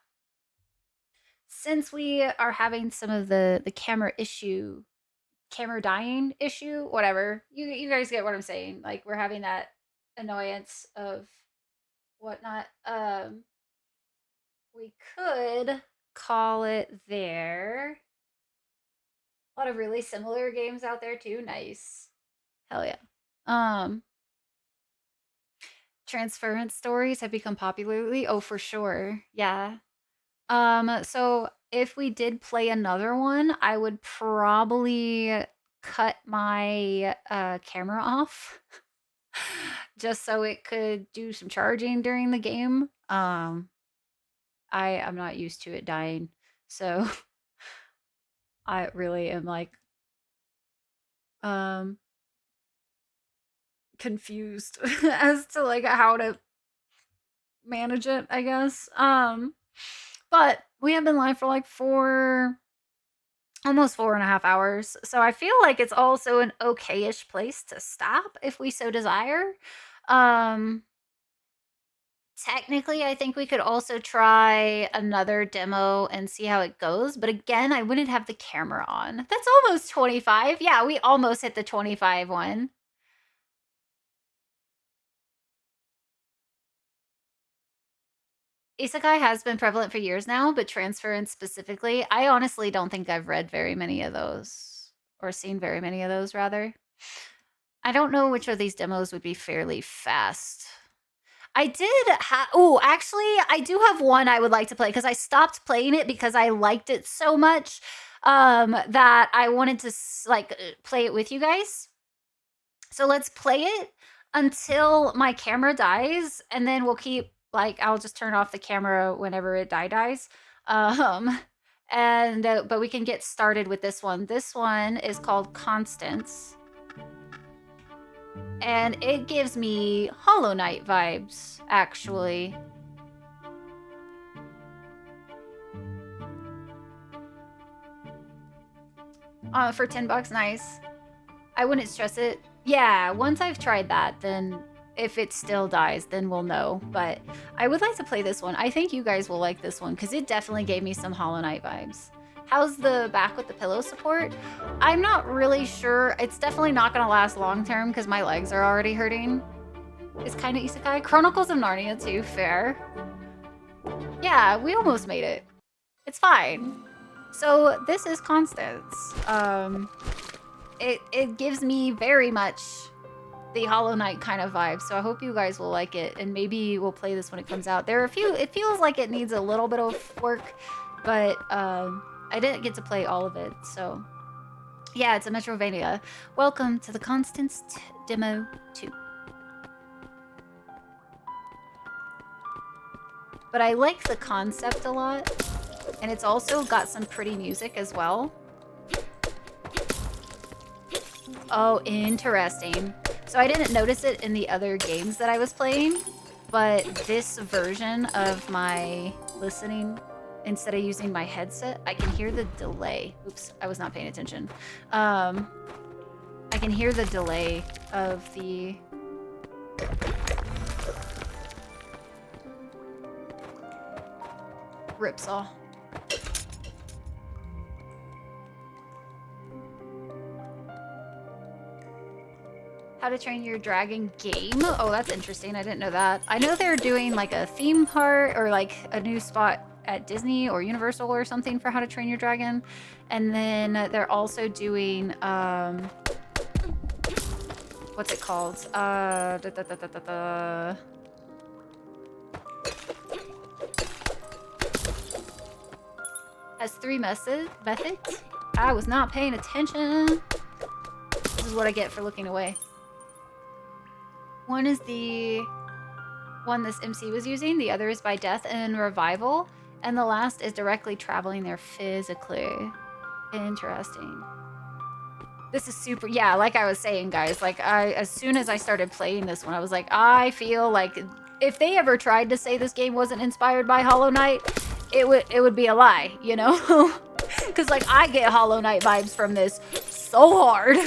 Since we are having some of the camera dying issue, whatever. You guys get what I'm saying. Like we're having that annoyance of whatnot. We could call it there. A lot of really similar games out there too. Nice. Hell yeah. Transference stories have become popular lately. Oh, for sure. Yeah. So if we did play another one, I would probably cut my camera off just so it could do some charging during the game. I'm not used to it dying, so I really am like confused as to like how to manage it, I guess. But we have been live for like almost 4.5 hours. So I feel like it's also an okay-ish place to stop if we so desire. Technically, I think we could also try another demo and see how it goes. But again, I wouldn't have the camera on. That's almost 25. Yeah, we almost hit the 25 one. Isekai has been prevalent for years now, but transference specifically, I honestly don't think I've read very many of those, or seen very many of those, rather. I don't know which of these demos would be fairly fast. I did actually, I do have one I would like to play, because I stopped playing it because I liked it so much that I wanted to, play it with you guys. So let's play it until my camera dies, and then we'll keep... I'll just turn off the camera whenever it dies. But we can get started with this one. This one is called Constance. And it gives me Hollow Knight vibes, actually. For $10, nice. I wouldn't stress it. Yeah, once I've tried that, then... if it still dies, then we'll know. But I would like to play this one. I think you guys will like this one because it definitely gave me some Hollow Knight vibes. How's the back with the pillow support? I'm not really sure. It's definitely not going to last long term because my legs are already hurting. It's kind of isekai. Chronicles of Narnia too, fair. Yeah, we almost made it. It's fine. So this is Constance. It gives me very much the Hollow Knight kind of vibe, so I hope you guys will like it, and maybe we'll play this when it comes out. There are a few... it feels like it needs a little bit of work, but I didn't get to play all of it, so... yeah, it's a Metrovania. Welcome to the Constance Demo 2. But I like the concept a lot, and it's also got some pretty music as well. Oh, interesting. So I didn't notice it in the other games that I was playing, but this version of my listening, instead of using my headset, I can hear the delay. Oops, I was not paying attention. I can hear the delay of the... Ripsaw. How to Train Your Dragon game? Oh, that's interesting. I didn't know that. I know they're doing like a theme part or like a new spot at Disney or Universal or something for How to Train Your Dragon. And then they're also doing, what's it called? Has 3 methods. I was not paying attention. This is what I get for looking away. One is the one this MC was using. The other is by death and revival. And the last is directly traveling there physically. Interesting. This is super, yeah, like I was saying, guys, like as soon as I started playing this one, I was like, I feel like if they ever tried to say this game wasn't inspired by Hollow Knight, it would be a lie, you know? Because like I get Hollow Knight vibes from this so hard.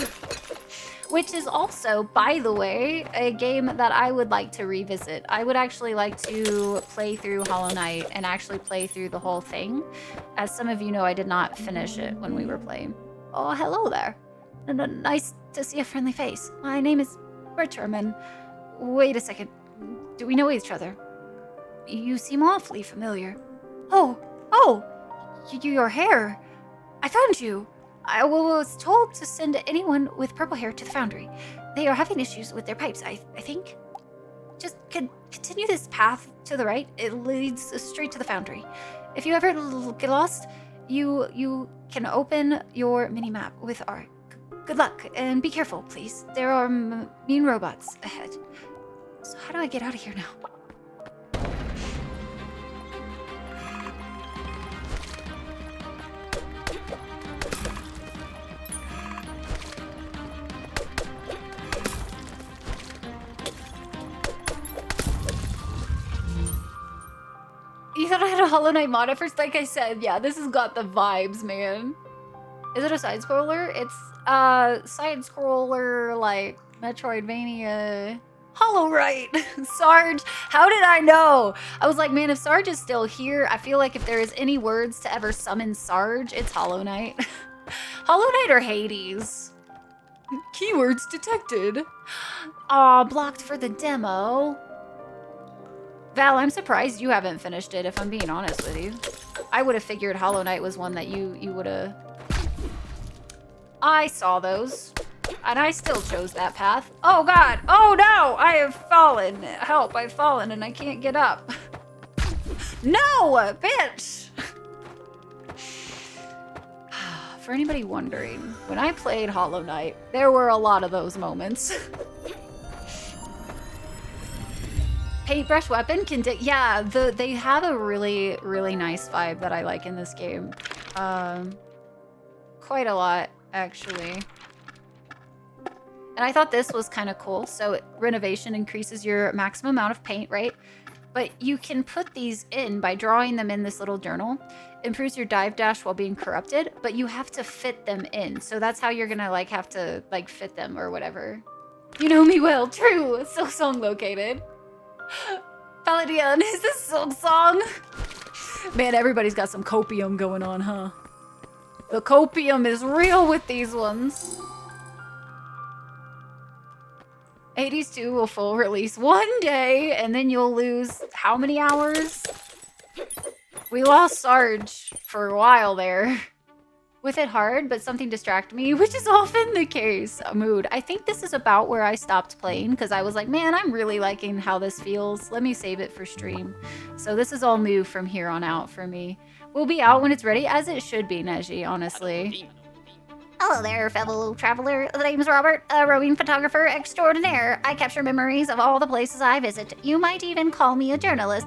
Which is also, by the way, a game that I would like to revisit. I would actually like to play through Hollow Knight and actually play through the whole thing. As some of you know, I did not finish it when we were playing. Oh, hello there. Nice to see a friendly face. My name is Bertram, and wait a second. Do we know each other? You seem awfully familiar. Oh, your hair. I found you. I was told to send anyone with purple hair to the foundry. They are having issues with their pipes, I think. Just continue this path to the right. It leads straight to the foundry. If you ever get lost, you can open your mini-map with art. Good luck, and be careful, please. There are mean robots ahead. So how do I get out of here now? You thought I had a Hollow Knight mod at first? Like I said, yeah, this has got the vibes, man. Is it a side-scroller? It's a side-scroller, like, Metroidvania. Hollow Knight! Sarge, how did I know? I was like, man, if Sarge is still here, I feel like if there is any words to ever summon Sarge, it's Hollow Knight. Hollow Knight or Hades? Keywords detected. Aw, blocked for the demo. Val, I'm surprised you haven't finished it, if I'm being honest with you. I would have figured Hollow Knight was one that you would have... I saw those, and I still chose that path. Oh god! Oh no! I have fallen! Help, I've fallen and I can't get up. No! Bitch! For anybody wondering, when I played Hollow Knight, there were a lot of those moments. Paintbrush weapon can yeah, they have a really, really nice vibe that I like in this game. Quite a lot, actually. And I thought this was kind of cool. So renovation increases your maximum amount of paint, right? But you can put these in by drawing them in this little journal. Improves your dive dash while being corrupted, but you have to fit them in. So that's how you're gonna like have to like fit them or whatever. You know me well, true. So song located. Paladion, is this Silk Song? Man, everybody's got some copium going on, huh? The copium is real with these ones. Hades 2 will full release one day, and then you'll lose how many hours? We lost Sarge for a while there. With it hard, but something distracted me, which is often the case. Mood. I think this is about where I stopped playing, because I was like, man, I'm really liking how this feels. Let me save it for stream. So this is all new from here on out for me. We'll be out when it's ready, as it should be, Neji, honestly. Hello there, fellow traveler. The name's Robert, a roving photographer extraordinaire. I capture memories of all the places I visit. You might even call me a journalist.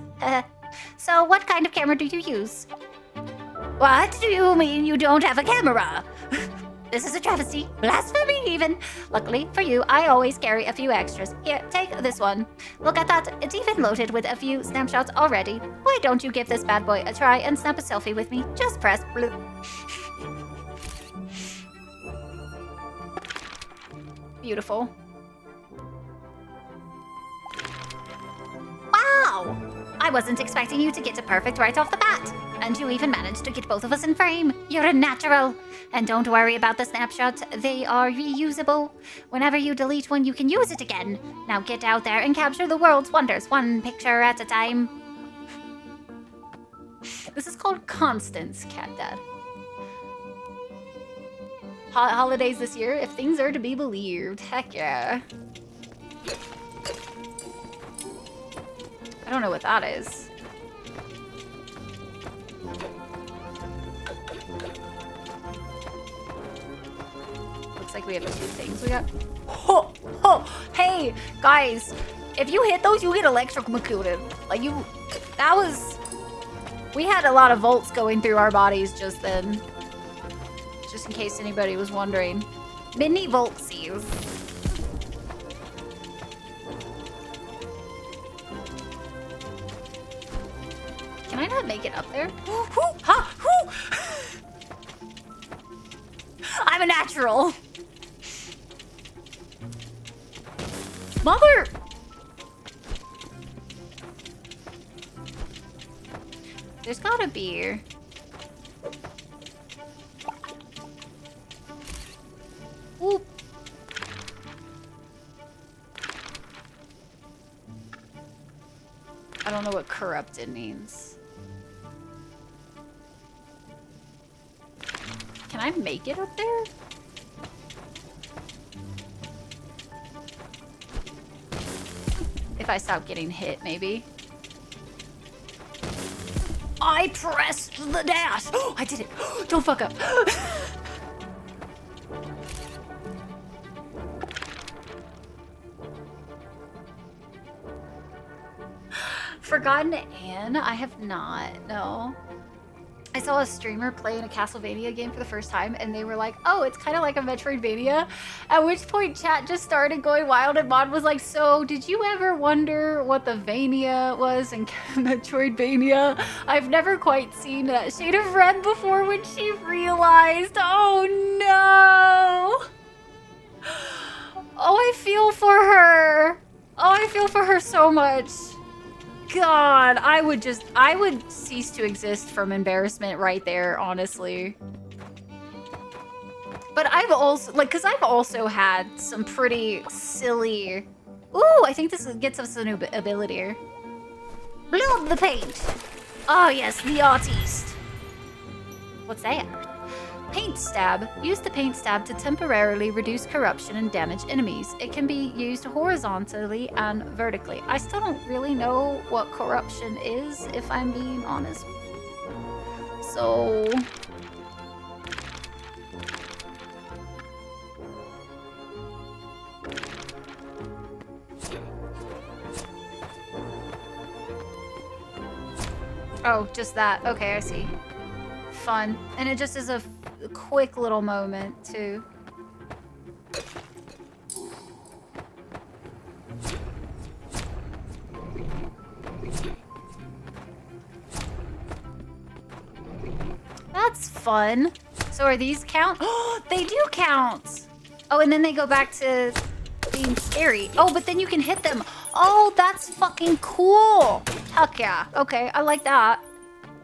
So what kind of camera do you use? What do you mean you don't have a camera? This is a travesty. Blasphemy, even. Luckily for you, I always carry a few extras. Here, take this one. Look at that. It's even loaded with a few snapshots already. Why don't you give this bad boy a try and snap a selfie with me? Just press blue. Beautiful. Wow! I wasn't expecting you to get it perfect right off the bat. And you even managed to get both of us in frame. You're a natural. And don't worry about the snapshots. They are reusable. Whenever you delete one, you can use it again. Now get out there and capture the world's wonders, one picture at a time. This is called Constance, Cat Dad. Holidays this year, if things are to be believed. Heck yeah. I don't know what that is. Looks like we have 2 things we got. Oh, oh, hey, guys, if you hit those, you get electrocuted. Like that was, we had a lot of volts going through our bodies just then. Just in case anybody was wondering. Mini voltsies. Can I not make it up there? I'm a natural. Mother! There's gotta be... Ooh. I don't know what corrupted means. Can I make it up there? If I stop getting hit, maybe. I pressed the dash! Oh, I did it! Don't fuck up! Forgotten Anne? I have not, no. I saw a streamer playing a Castlevania game for the first time, and they were like, oh, it's kind of like a Metroidvania. At which point, chat just started going wild, and Mod was like, so, did you ever wonder what the Vania was in Metroidvania? I've never quite seen that shade of red before when she realized, oh no! Oh, I feel for her! Oh, I feel for her so much. God, I would cease to exist from embarrassment right there, honestly. But I've also, like, because I've also had some pretty silly... Ooh, I think this gets us a new ability here. Blood the paint. Oh, yes, the artiste. What's that? Paint stab. Use the paint stab to temporarily reduce corruption and damage enemies. It can be used horizontally and vertically. I still don't really know what corruption is, if I'm being honest. So... Oh, just that. Okay, I see. Fun. And it just is a quick little moment, too. That's fun. So are these count? Oh, they do count! Oh, and then they go back to being scary. Oh, but then you can hit them. Oh, that's fucking cool. Heck yeah. Okay, I like that.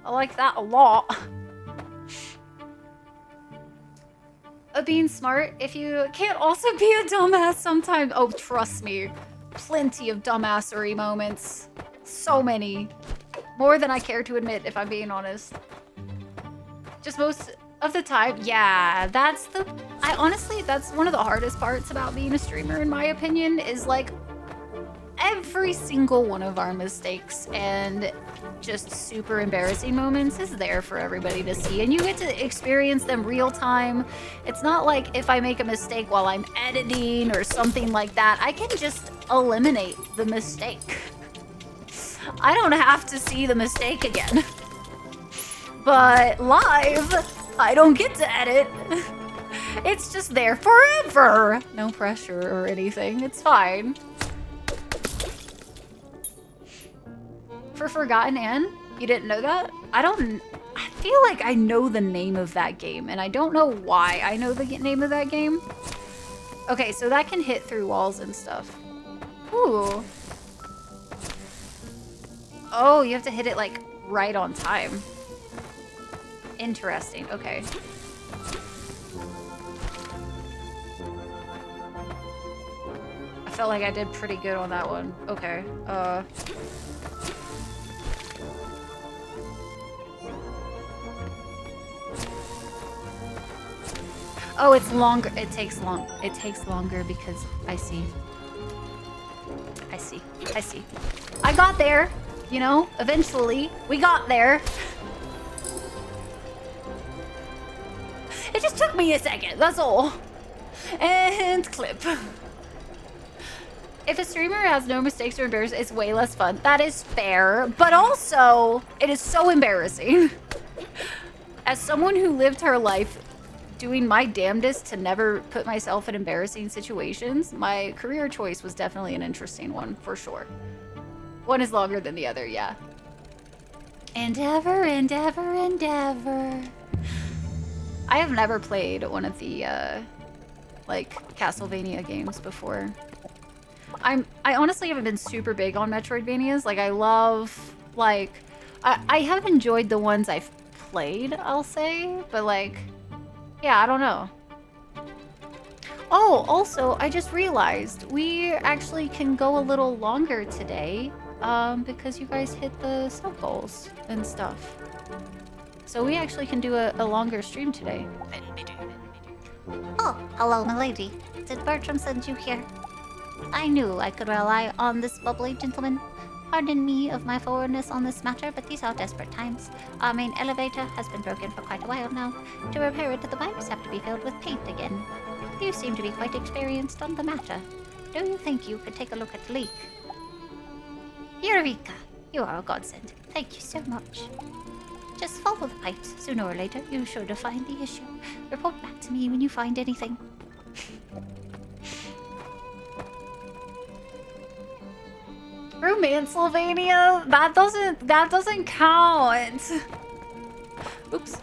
I like that a lot. Being smart, if you can't also be a dumbass sometimes. Oh, trust me. Plenty of dumbassery moments. So many. More than I care to admit, if I'm being honest. Just most of the time, yeah, that's one of the hardest parts about being a streamer, in my opinion, is like every single one of our mistakes and just super embarrassing moments is there for everybody to see, and you get to experience them real time. It's not like if I make a mistake while I'm editing or something like that, I can just eliminate the mistake. I don't have to see the mistake again. But live, I don't get to edit. It's just there forever. No pressure or anything. It's fine. For Forgotten Anne? You didn't know that? I feel like I know the name of that game, and I don't know why I know the name of that game. Okay, so that can hit through walls and stuff. Ooh. Oh, you have to hit it, like, right on time. Interesting, okay. I felt like I did pretty good on that one. Oh, it's longer. It takes longer because I see. I got there, you know, eventually. We got there. It just took me a second, that's all. And clip. If a streamer has no mistakes or embarrassing, it's way less fun. That is fair, but also, it is so embarrassing. As someone who lived her life doing my damnedest to never put myself in embarrassing situations, my career choice was definitely an interesting one, for sure. One is longer than the other, yeah. Endeavor, endeavor, endeavor. I have never played one of the, like, Castlevania games before. I honestly haven't been super big on Metroidvanias. Like, I love, like... I have enjoyed the ones I've played, I'll say. But, like... Yeah, I don't know. Oh, also, I just realized we actually can go a little longer today because you guys hit the sub goals and stuff. So we actually can do a longer stream today. Oh, hello, milady. Did Bertram send you here? I knew I could rely on this bubbly gentleman. Pardon me of my forwardness on this matter, but these are desperate times. Our main elevator has been broken for quite a while now. To repair it, the pipes have to be filled with paint again. You seem to be quite experienced on the matter. Do you think you could take a look at the leak? Eureka! You are a godsend. Thank you so much. Just follow the pipes. Sooner or later, you're sure to find the issue. Report back to me when you find anything. Romancevania? That doesn't count. Oops.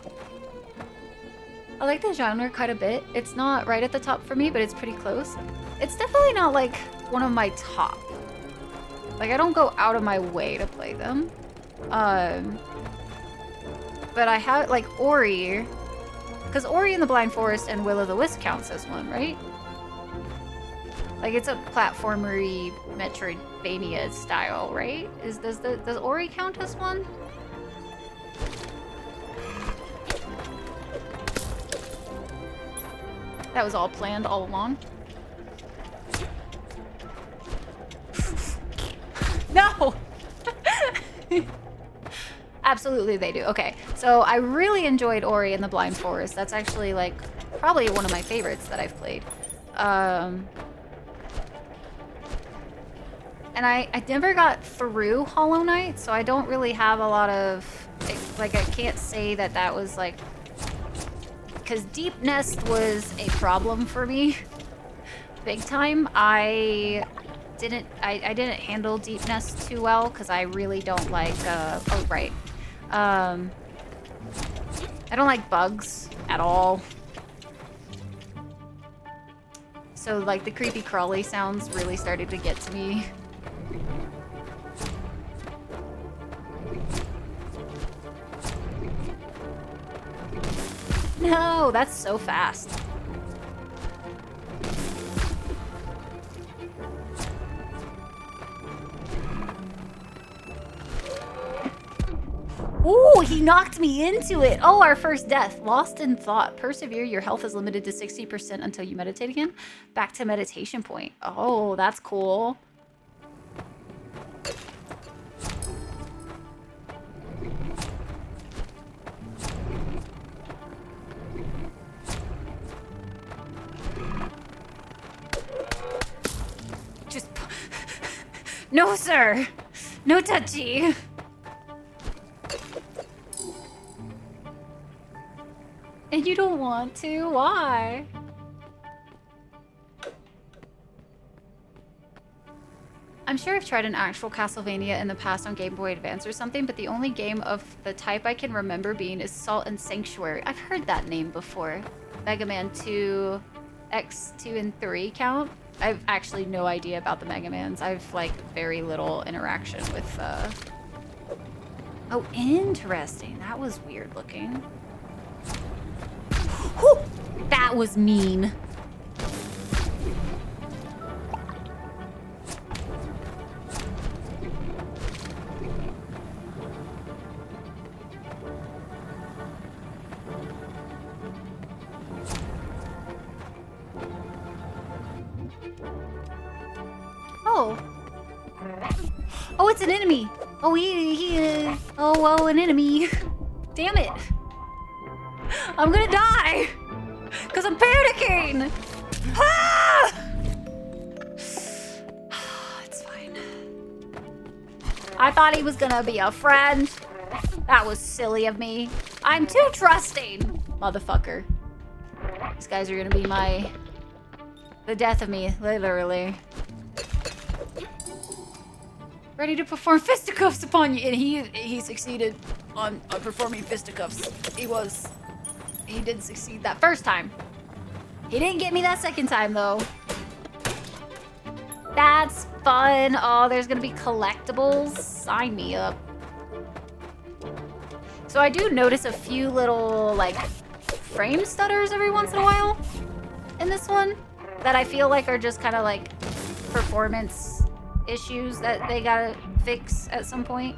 I like the genre quite a bit. It's not right at the top for me, but it's pretty close. It's definitely not like one of my top. Like, I don't go out of my way to play them. But I have, like, Ori. Because Ori and the Blind Forest and Will of the Wisp counts as one, right? Like, it's a platformery Metroidvania style, right? Does Ori count as one? That was all planned all along. No! Absolutely they do. Okay, so I really enjoyed Ori and the Blind Forest. That's actually, like, probably one of my favorites that I've played. And I never got through Hollow Knight, so I don't really have a lot of... Like, I can't say that that was, like... Because Deep Nest was a problem for me. Big time. I didn't handle Deep Nest too well, because I really don't like... oh, right. I don't like bugs at all. So, like, the creepy crawly sounds really started to get to me. No, that's so fast. Ooh, he knocked me into it. Oh, our first death. Lost in thought. Persevere. Your health is limited to 60% until you meditate again. Back to meditation point. Oh, that's cool. Just... No, sir. No touchy. And you don't want to? Why? I'm sure I've tried an actual Castlevania in the past on Game Boy Advance or something, but the only game of the type I can remember being is Salt and Sanctuary. I've heard that name before. Mega Man 2, X2 and 3 count? I've actually no idea about the Mega Mans. I've, like, very little interaction with, Oh, interesting. That was weird looking. Whew! That was mean. Oh. Oh, it's an enemy. Oh, oh, an enemy. Damn it. I'm gonna die. Because I'm panicking. Ah! It's fine. I thought he was gonna be a friend. That was silly of me. I'm too trusting. Motherfucker. These guys are gonna be the death of me, literally. Ready to perform fisticuffs upon you. And he succeeded on performing fisticuffs. He did succeed that first time. He didn't get me that second time though. That's fun. Oh, there's gonna be collectibles. Sign me up. So I do notice a few little like frame stutters every once in a while in this one that I feel like are just kind of like performance issues that they gotta fix at some point.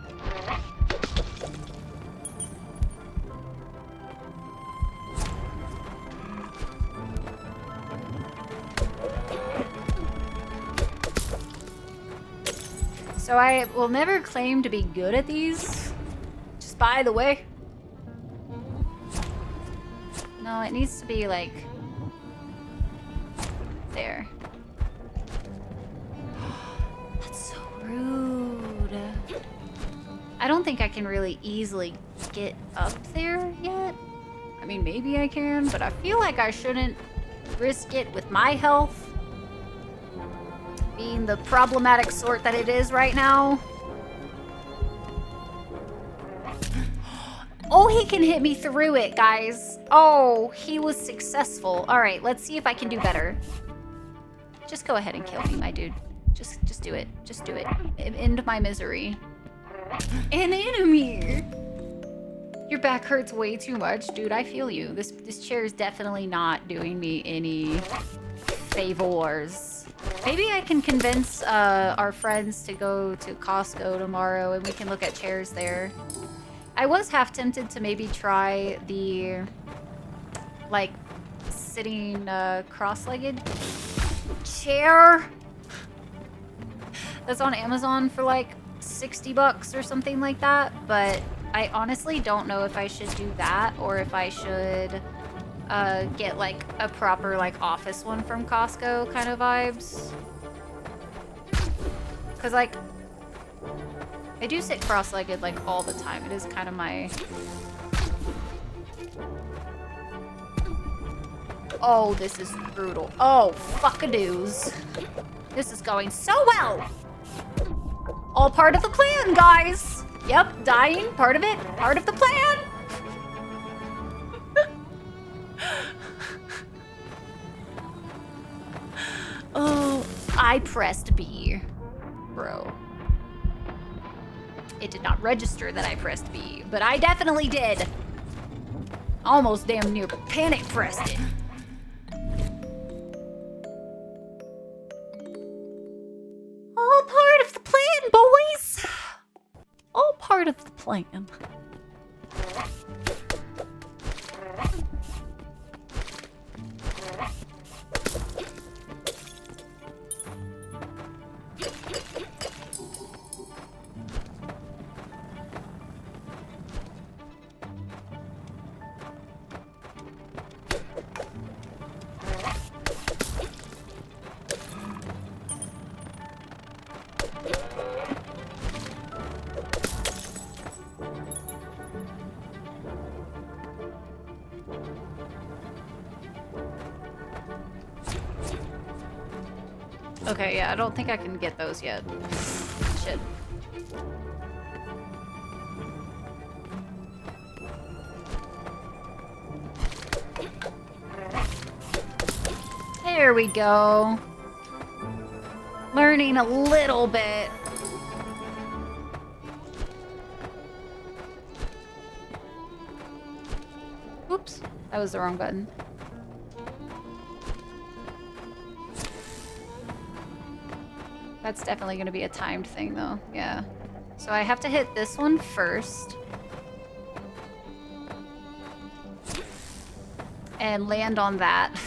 So I will never claim to be good at these. Just by the way. No, it needs to be like there. That's so rude. I don't think I can really easily get up there yet. I mean, maybe I can, but I feel like I shouldn't risk it with my health. Being the problematic sort that it is right now. Oh, he can hit me through it, guys. Oh, he was successful. All right, let's see if I can do better. Just go ahead and kill me, my dude. Just do it. Just do it. End my misery. An enemy. Your back hurts way too much, dude. I feel you. This chair is definitely not doing me any favors. Maybe I can convince our friends to go to Costco tomorrow and we can look at chairs there. I was half tempted to maybe try the, like, sitting cross-legged chair that's on Amazon for like 60 bucks or something like that, but I honestly don't know if I should do that or if I should get like a proper like office one from Costco kind of vibes. Cause like I do sit cross-legged like all the time. It is kind of my... Oh, this is brutal. Oh, fuck-a-doos. This is going so well. All part of the plan, guys. Yep, dying, part of it, part of the plan. Oh, I pressed B, bro. It did not register that I pressed B, but I definitely did. Almost damn near panic pressed it. All part of the plan, boys. All part of the plan. Okay, yeah, I don't think I can get those yet. Shit. There we go. Learning a little bit. Oops, that was the wrong button. That's definitely going to be a timed thing, though. Yeah. So I have to hit this one first. And land on that.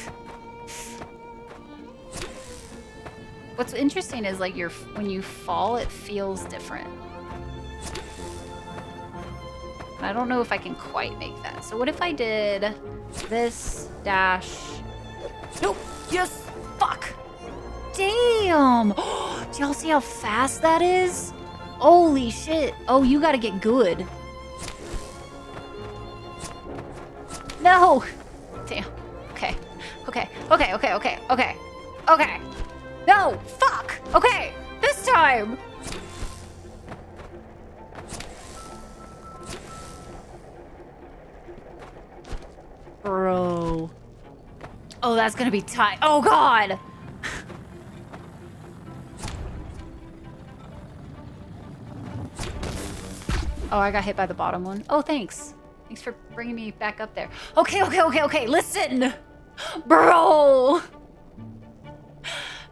What's interesting is like when you fall, it feels different. And I don't know if I can quite make that. So what if I did this dash? Nope. Yes. Fuck. Damn. Do y'all see how fast that is? Holy shit. Oh, you gotta get good. No. Damn. Okay. Okay. Okay. Okay. Okay. Okay. Okay. No. Fuck. Okay. This time. Bro. Oh, that's gonna be tight. Oh, God. Oh, I got hit by the bottom one. Oh, thanks. Thanks for bringing me back up there. Okay, okay, okay, okay. Listen. Bro.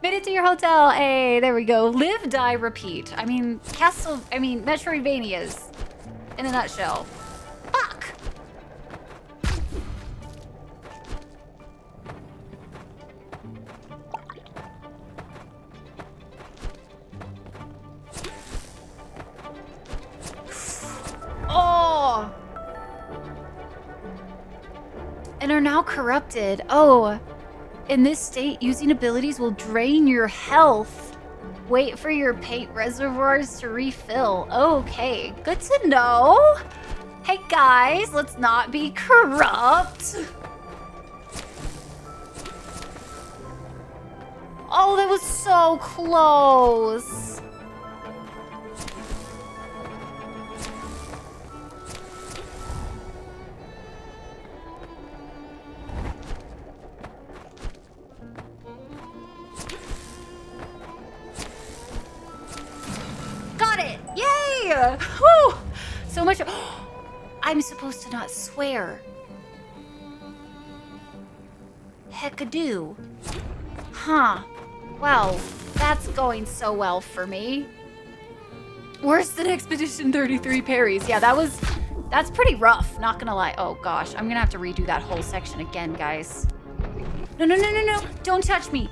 Made it to your hotel. Hey, there we go. Live, die, repeat. I mean, Metroidvanias in a nutshell. Fuck. Oh. And are now corrupted. Oh. In this state, using abilities will drain your health. Wait for your paint reservoirs to refill. Okay, good to know. Hey guys, let's not be corrupt. Oh, that was so close. Got it! Yay! Whew! So much. I'm supposed to not swear. Heck-a-do. Huh. Well, that's going so well for me. Worse than Expedition 33 parries. Yeah, that's pretty rough, not gonna lie. Oh gosh, I'm gonna have to redo that whole section again, guys. No, no, no, no, no, don't touch me.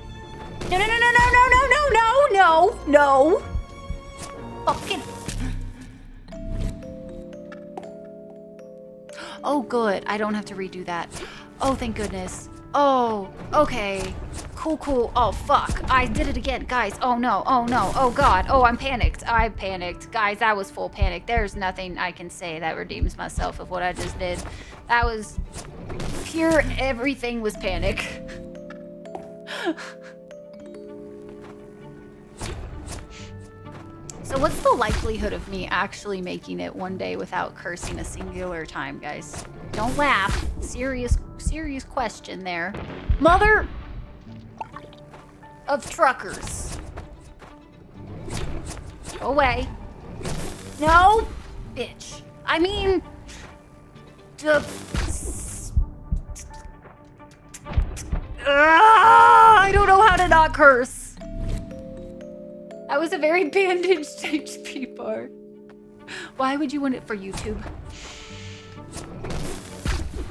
No, no, no, no, no, no, no, no, no, no, no. Fucking. Oh, good. I don't have to redo that. Oh, thank goodness. Oh, okay. Cool, cool. Oh, fuck. I did it again. Guys, oh no, oh no, oh god. Oh, I'm panicked. I panicked. Guys, that was full panic. There's nothing I can say that redeems myself of what I just did. That was pure, everything was panic. So what's the likelihood of me actually making it one day without cursing a singular time, guys? Don't laugh. Serious question there. Mother of truckers. Go away. No, bitch. I mean, I don't know how to not curse. That was a very bandaged HP bar. Why would you want it for YouTube?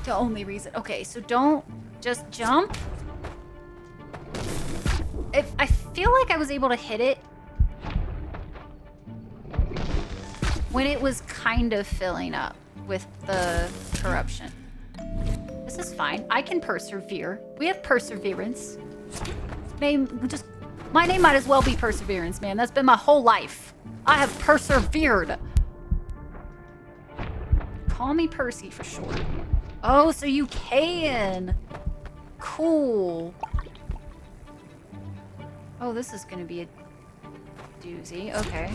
The only reason. Okay, so don't just jump. If I feel like I was able to hit it when it was kind of filling up with the corruption. This is fine. I can persevere. We have perseverance. My name might as well be Perseverance, man. That's been my whole life. I have persevered. Call me Percy for short. Oh, so you can. Cool. Oh, this is gonna be a doozy. Okay.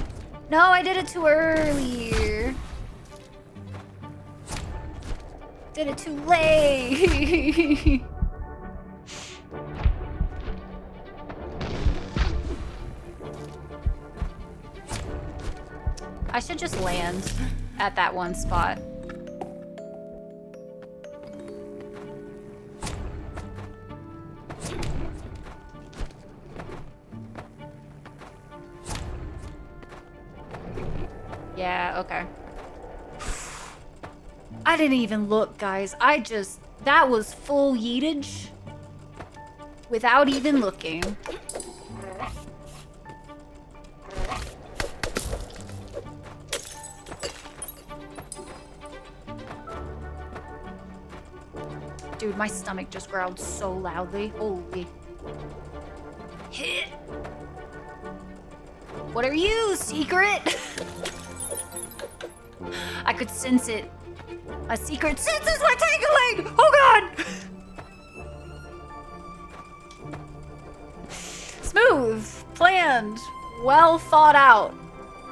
No, I did it too early. Did it too late. I should just land at that one spot. Yeah, okay. I didn't even look, guys. That was full yeetage without even looking. Dude, my stomach just growled so loudly. Holy. Hit. What are you, secret? I could sense it. My secret senses were tingling! Oh god! Smooth, planned, well thought out.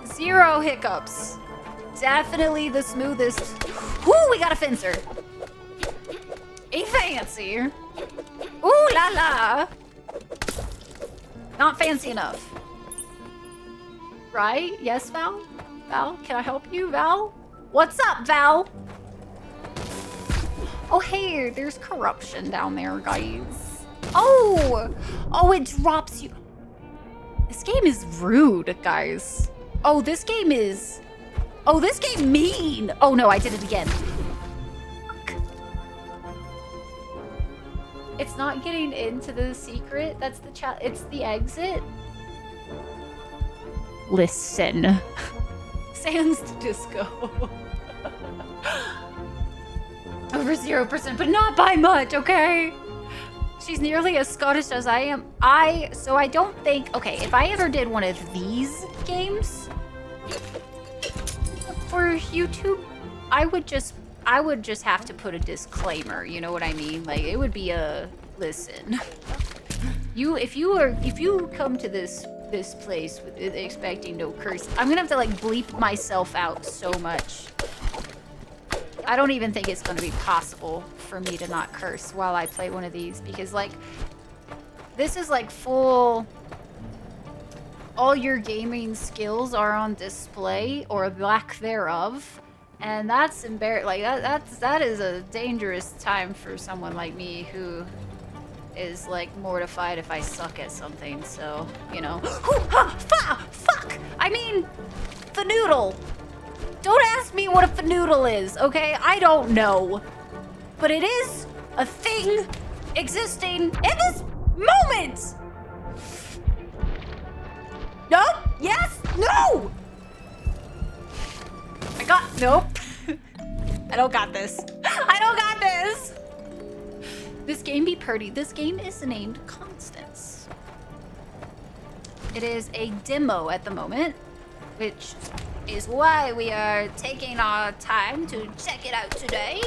0 hiccups. Definitely the smoothest. Whoo, we got a fencer. A fancy. Ooh la la. Not fancy enough. Right? Yes, Val? Val, can I help you, Val? What's up, Val? Oh, hey, there's corruption down there, guys. Oh! Oh, it drops you. This game is rude, guys. Oh, this game is... Oh, this game mean. Oh, no, I did it again. Fuck. It's not getting into the secret. That's the chat. It's the exit. Listen. Sans Disco. Over 0%, but not by much, okay? She's nearly as Scottish as I am. So I don't think, okay, if I ever did one of these games for YouTube, I would just have to put a disclaimer, you know what I mean? Like, it would be a, listen. If you come to this place with expecting no curse, I'm gonna have to like bleep myself out so much. I don't even think it's gonna be possible for me to not curse while I play one of these, because like this is like full, all your gaming skills are on display or lack thereof, and that's like that is a dangerous time for someone like me who is like mortified if I suck at something. So, you know. Fuck! I mean, fanoodle. Don't ask me what a fanoodle is, okay? I don't know. But it is a thing existing in this moment! Nope! Yes! No! Nope. I don't got this. I don't got this! This game be purty. This game is named Constance. It is a demo at the moment, which is why we are taking our time to check it out today.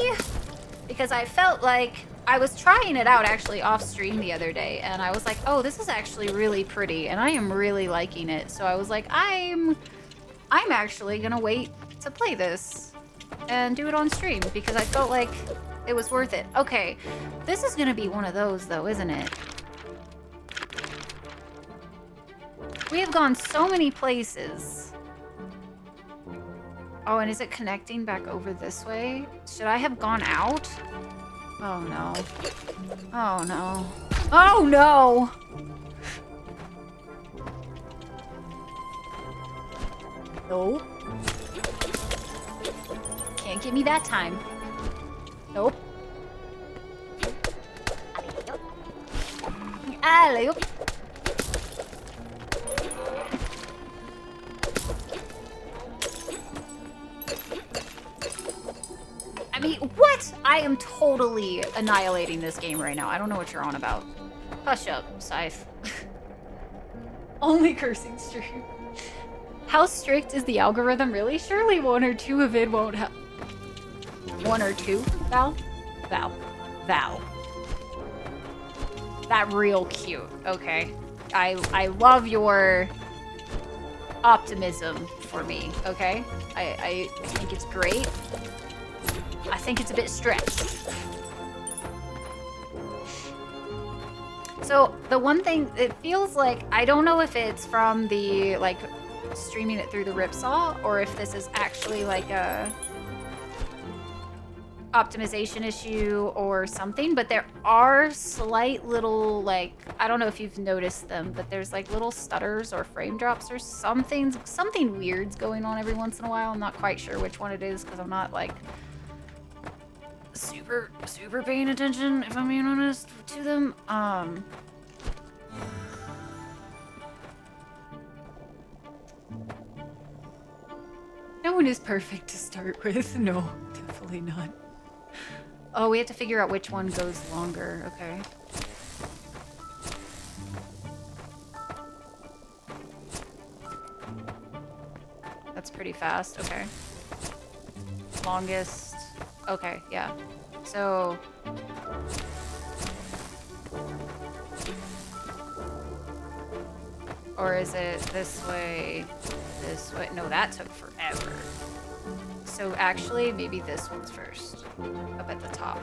Because I felt like I was trying it out actually off stream the other day, and I was like, oh, this is actually really pretty, and I am really liking it. So I was like, I'm actually gonna wait to play this and do it on stream because I felt like it was worth it. Okay, this is gonna be one of those though, isn't it? We have gone so many places. Oh, and is it connecting back over this way? Should I have gone out? Oh no. Oh no. Oh no! Nope. Can't give me that time. Nope. Alley-oop. I mean, what? I am totally annihilating this game right now. I don't know what you're on about. Hush up, Scythe. Only cursing stream. How strict is the algorithm really? Surely one or two of it won't have... One or two? Val? Val. Val. That real cute. Okay. I love your optimism for me, okay? I think it's great. I think it's a bit stretched. So the one thing, it feels like, I don't know if it's from the, like, streaming it through the Ripsaw, or if this is actually like a optimization issue or something, but there are slight little, like, I don't know if you've noticed them, but there's like little stutters or frame drops or something weird's going on every once in a while. I'm not quite sure which one it is because I'm not like super paying attention, if I'm being honest, to them. No one is perfect to start with. No, definitely not. Oh, we have to figure out which one goes longer. Okay. That's pretty fast. Okay. Longest. Okay, yeah. So... Or is it this way? This way? No, that took forever. So actually, maybe this one's first. Up at the top.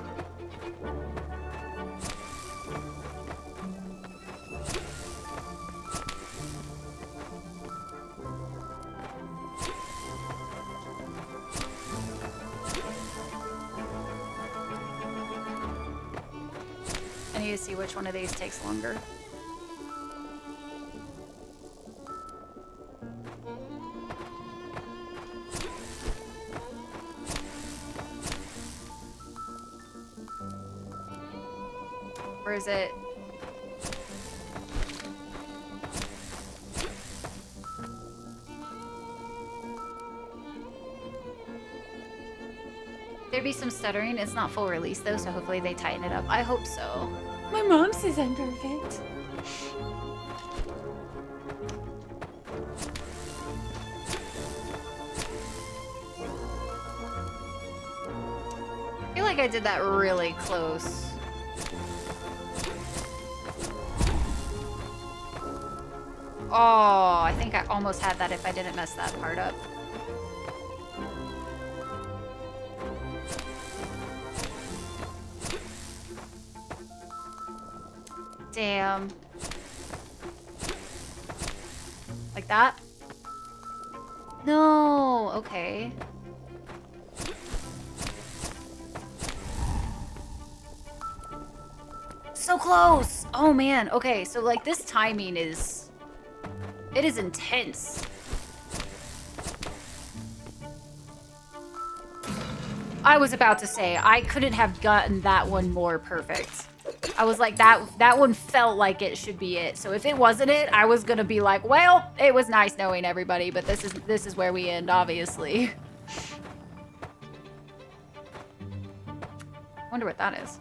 I need to see which one of these takes longer. Or is it... There'd be some stuttering. It's not full release though, so hopefully they tighten it up. I hope so. My mom says I'm perfect. I feel like I did that really close. Oh, I think I almost had that if I didn't mess that part up. Damn. Like that? No, okay. So close! Oh man, okay, so like this timing is... It is intense. I was about to say, I couldn't have gotten that one more perfect. I was like, that one felt like it should be it. So if it wasn't it, I was gonna be like, well, it was nice knowing everybody, but this is where we end, obviously. Wonder what that is.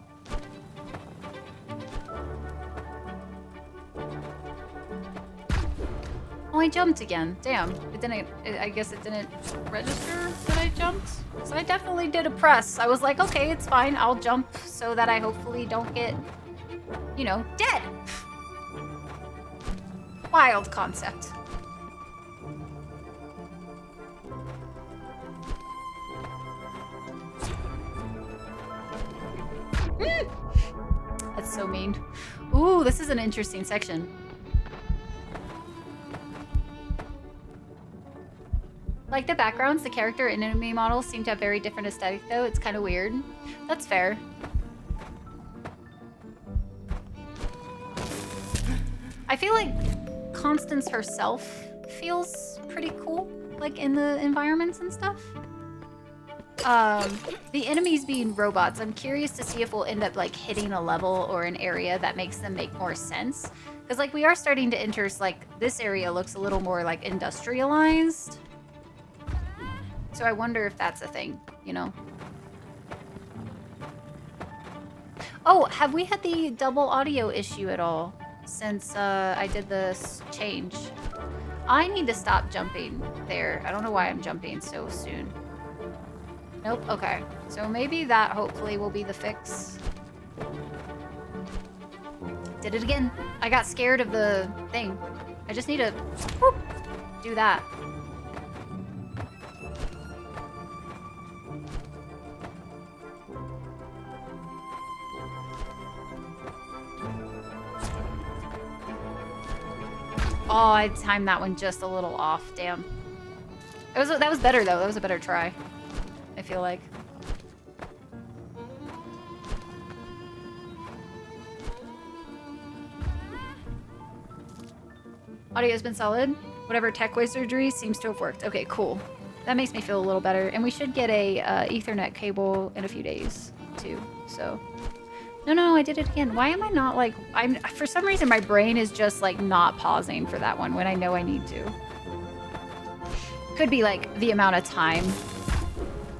Oh, I jumped again. Damn. It didn't... I guess it didn't register that I jumped. So I definitely did a press. I was like, okay, it's fine. I'll jump so that I hopefully don't get, you know, dead. Wild concept. That's so mean. Ooh, this is an interesting section. Like the backgrounds, the character and enemy models seem to have very different aesthetic though. It's kind of weird. That's fair. I feel like Constance herself feels pretty cool, like in the environments and stuff. The enemies being robots, I'm curious to see if we'll end up like hitting a level or an area that makes them make more sense. Because like we are starting to enter, like this area looks a little more like industrialized. So I wonder if that's a thing, you know? Oh, have we had the double audio issue at all since I did this change? I need to stop jumping there. I don't know why I'm jumping so soon. Nope, okay. So maybe that hopefully will be the fix. Did it again. I got scared of the thing. I just need to whoop, do that. Oh, I timed that one just a little off. Damn. That was better though. That was a better try. I feel like. Audio's been solid. Whatever tech wizardry seems to have worked. Okay, cool. That makes me feel a little better. And we should get a Ethernet cable in a few days too. So. No, I did it again. Why am I not like... for some reason, my brain is just like not pausing for that one when I know I need to. Could be like the amount of time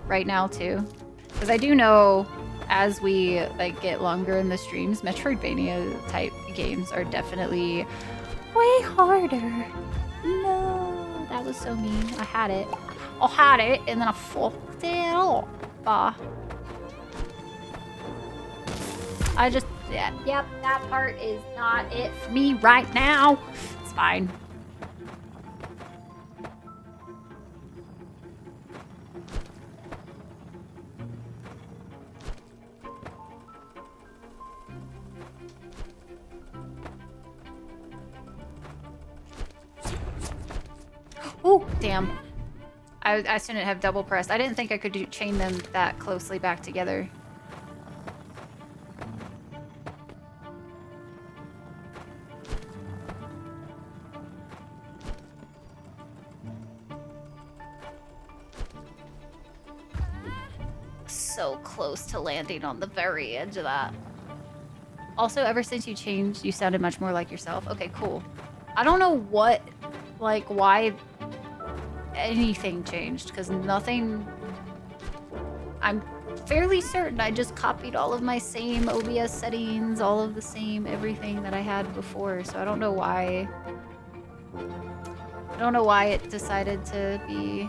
right now too. Because I do know as we like get longer in the streams, Metroidvania type games are definitely way harder. No, that was so mean. I had it, and then I fucked it up. I just, yep, that part is not it for me right now. It's fine. Oh, damn. I shouldn't have double pressed. I didn't think I could chain them that closely back together. So close to landing on the very edge of that. Also, ever since you changed, you sounded much more like yourself. Okay, cool. I don't know what, like, why anything changed, because nothing... I'm fairly certain I just copied all of my same OBS settings, all of the same everything that I had before, so I don't know why... I don't know why it decided to be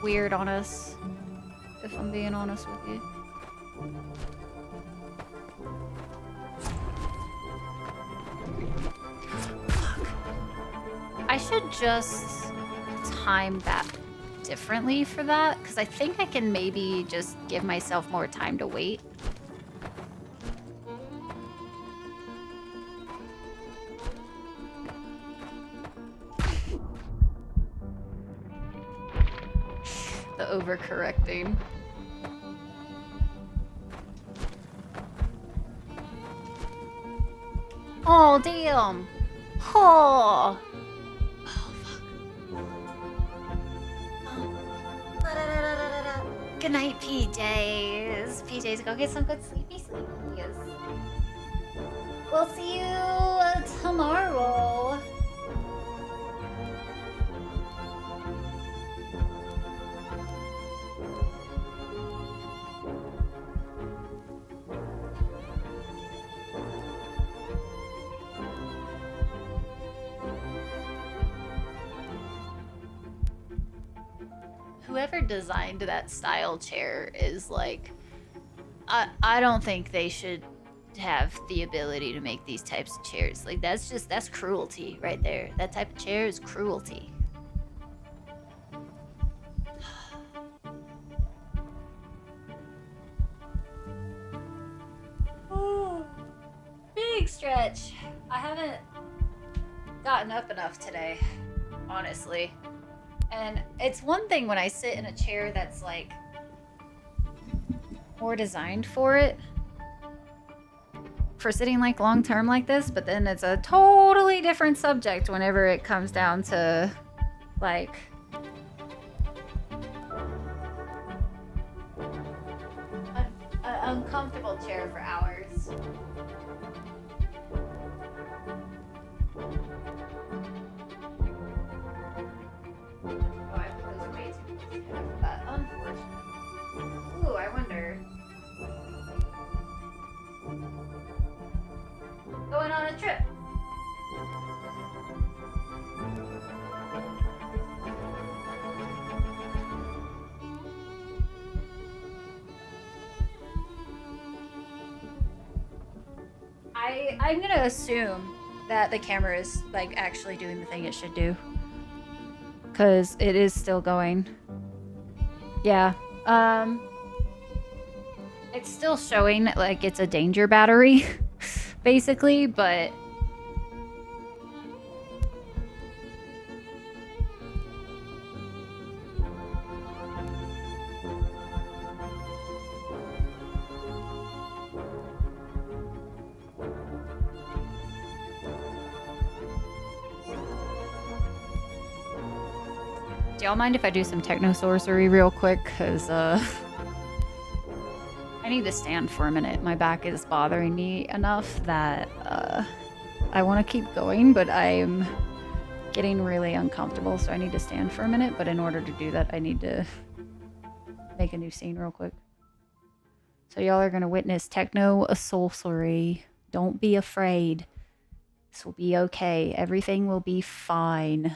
weird on us, if I'm being honest with you. I should just time that differently for that, because I think I can maybe just give myself more time to wait. The overcorrecting. Oh, damn. Oh. Good night, PJs. PJs, go get some good sleepy sleepies. We'll see you tomorrow. Whoever designed that style chair is like, I don't think they should have the ability to make these types of chairs. Like, that's cruelty right there. That type of chair is cruelty. Big stretch. I haven't gotten up enough today, honestly. And it's one thing when I sit in a chair that's like more designed for it, for sitting like long term like this, but then it's a totally different subject whenever it comes down to like an uncomfortable chair for hours. Ooh, I wonder. Going on a trip. I'm gonna assume that the camera is like actually doing the thing it should do. 'Cause it is still going. Yeah. It's still showing like it's a danger battery, basically, but do y'all mind if I do some techno sorcery real quick? Cause I need to stand for a minute. My back is bothering me enough that I want to keep going, but I'm getting really uncomfortable, so I need to stand for a minute. But in order to do that, I need to make a new scene real quick. So y'all are going to witness techno sorcery. Don't be afraid. This will be okay. Everything will be fine.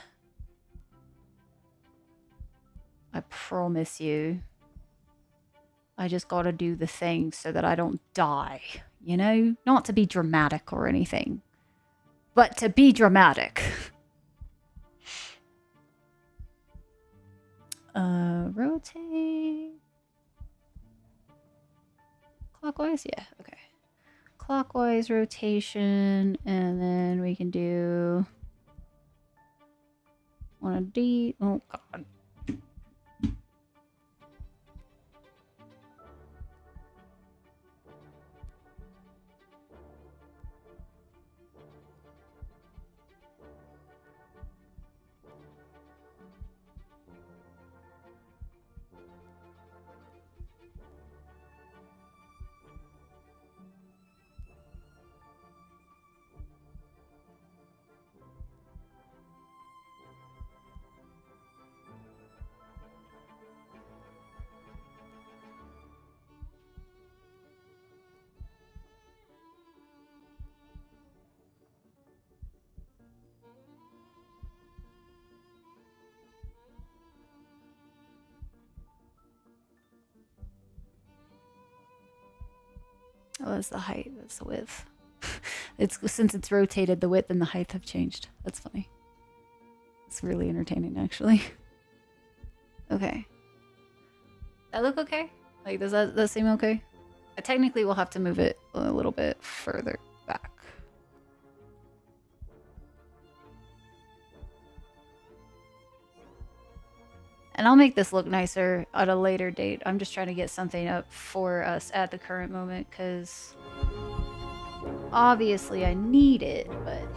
I promise you. I just gotta do the thing so that I don't die. You know? Not to be dramatic or anything. But to be dramatic. Rotate. Clockwise? Yeah, okay. Clockwise rotation, and then we can do one of D. Oh, God. Oh, that's the height. That's the width. It's since it's rotated, the width and the height have changed. That's funny. It's really entertaining, actually. Okay. That look okay? Like, does that seem okay? I technically will have to move it a little bit further back. And I'll make this look nicer at a later date. I'm just trying to get something up for us at the current moment because obviously I need it, but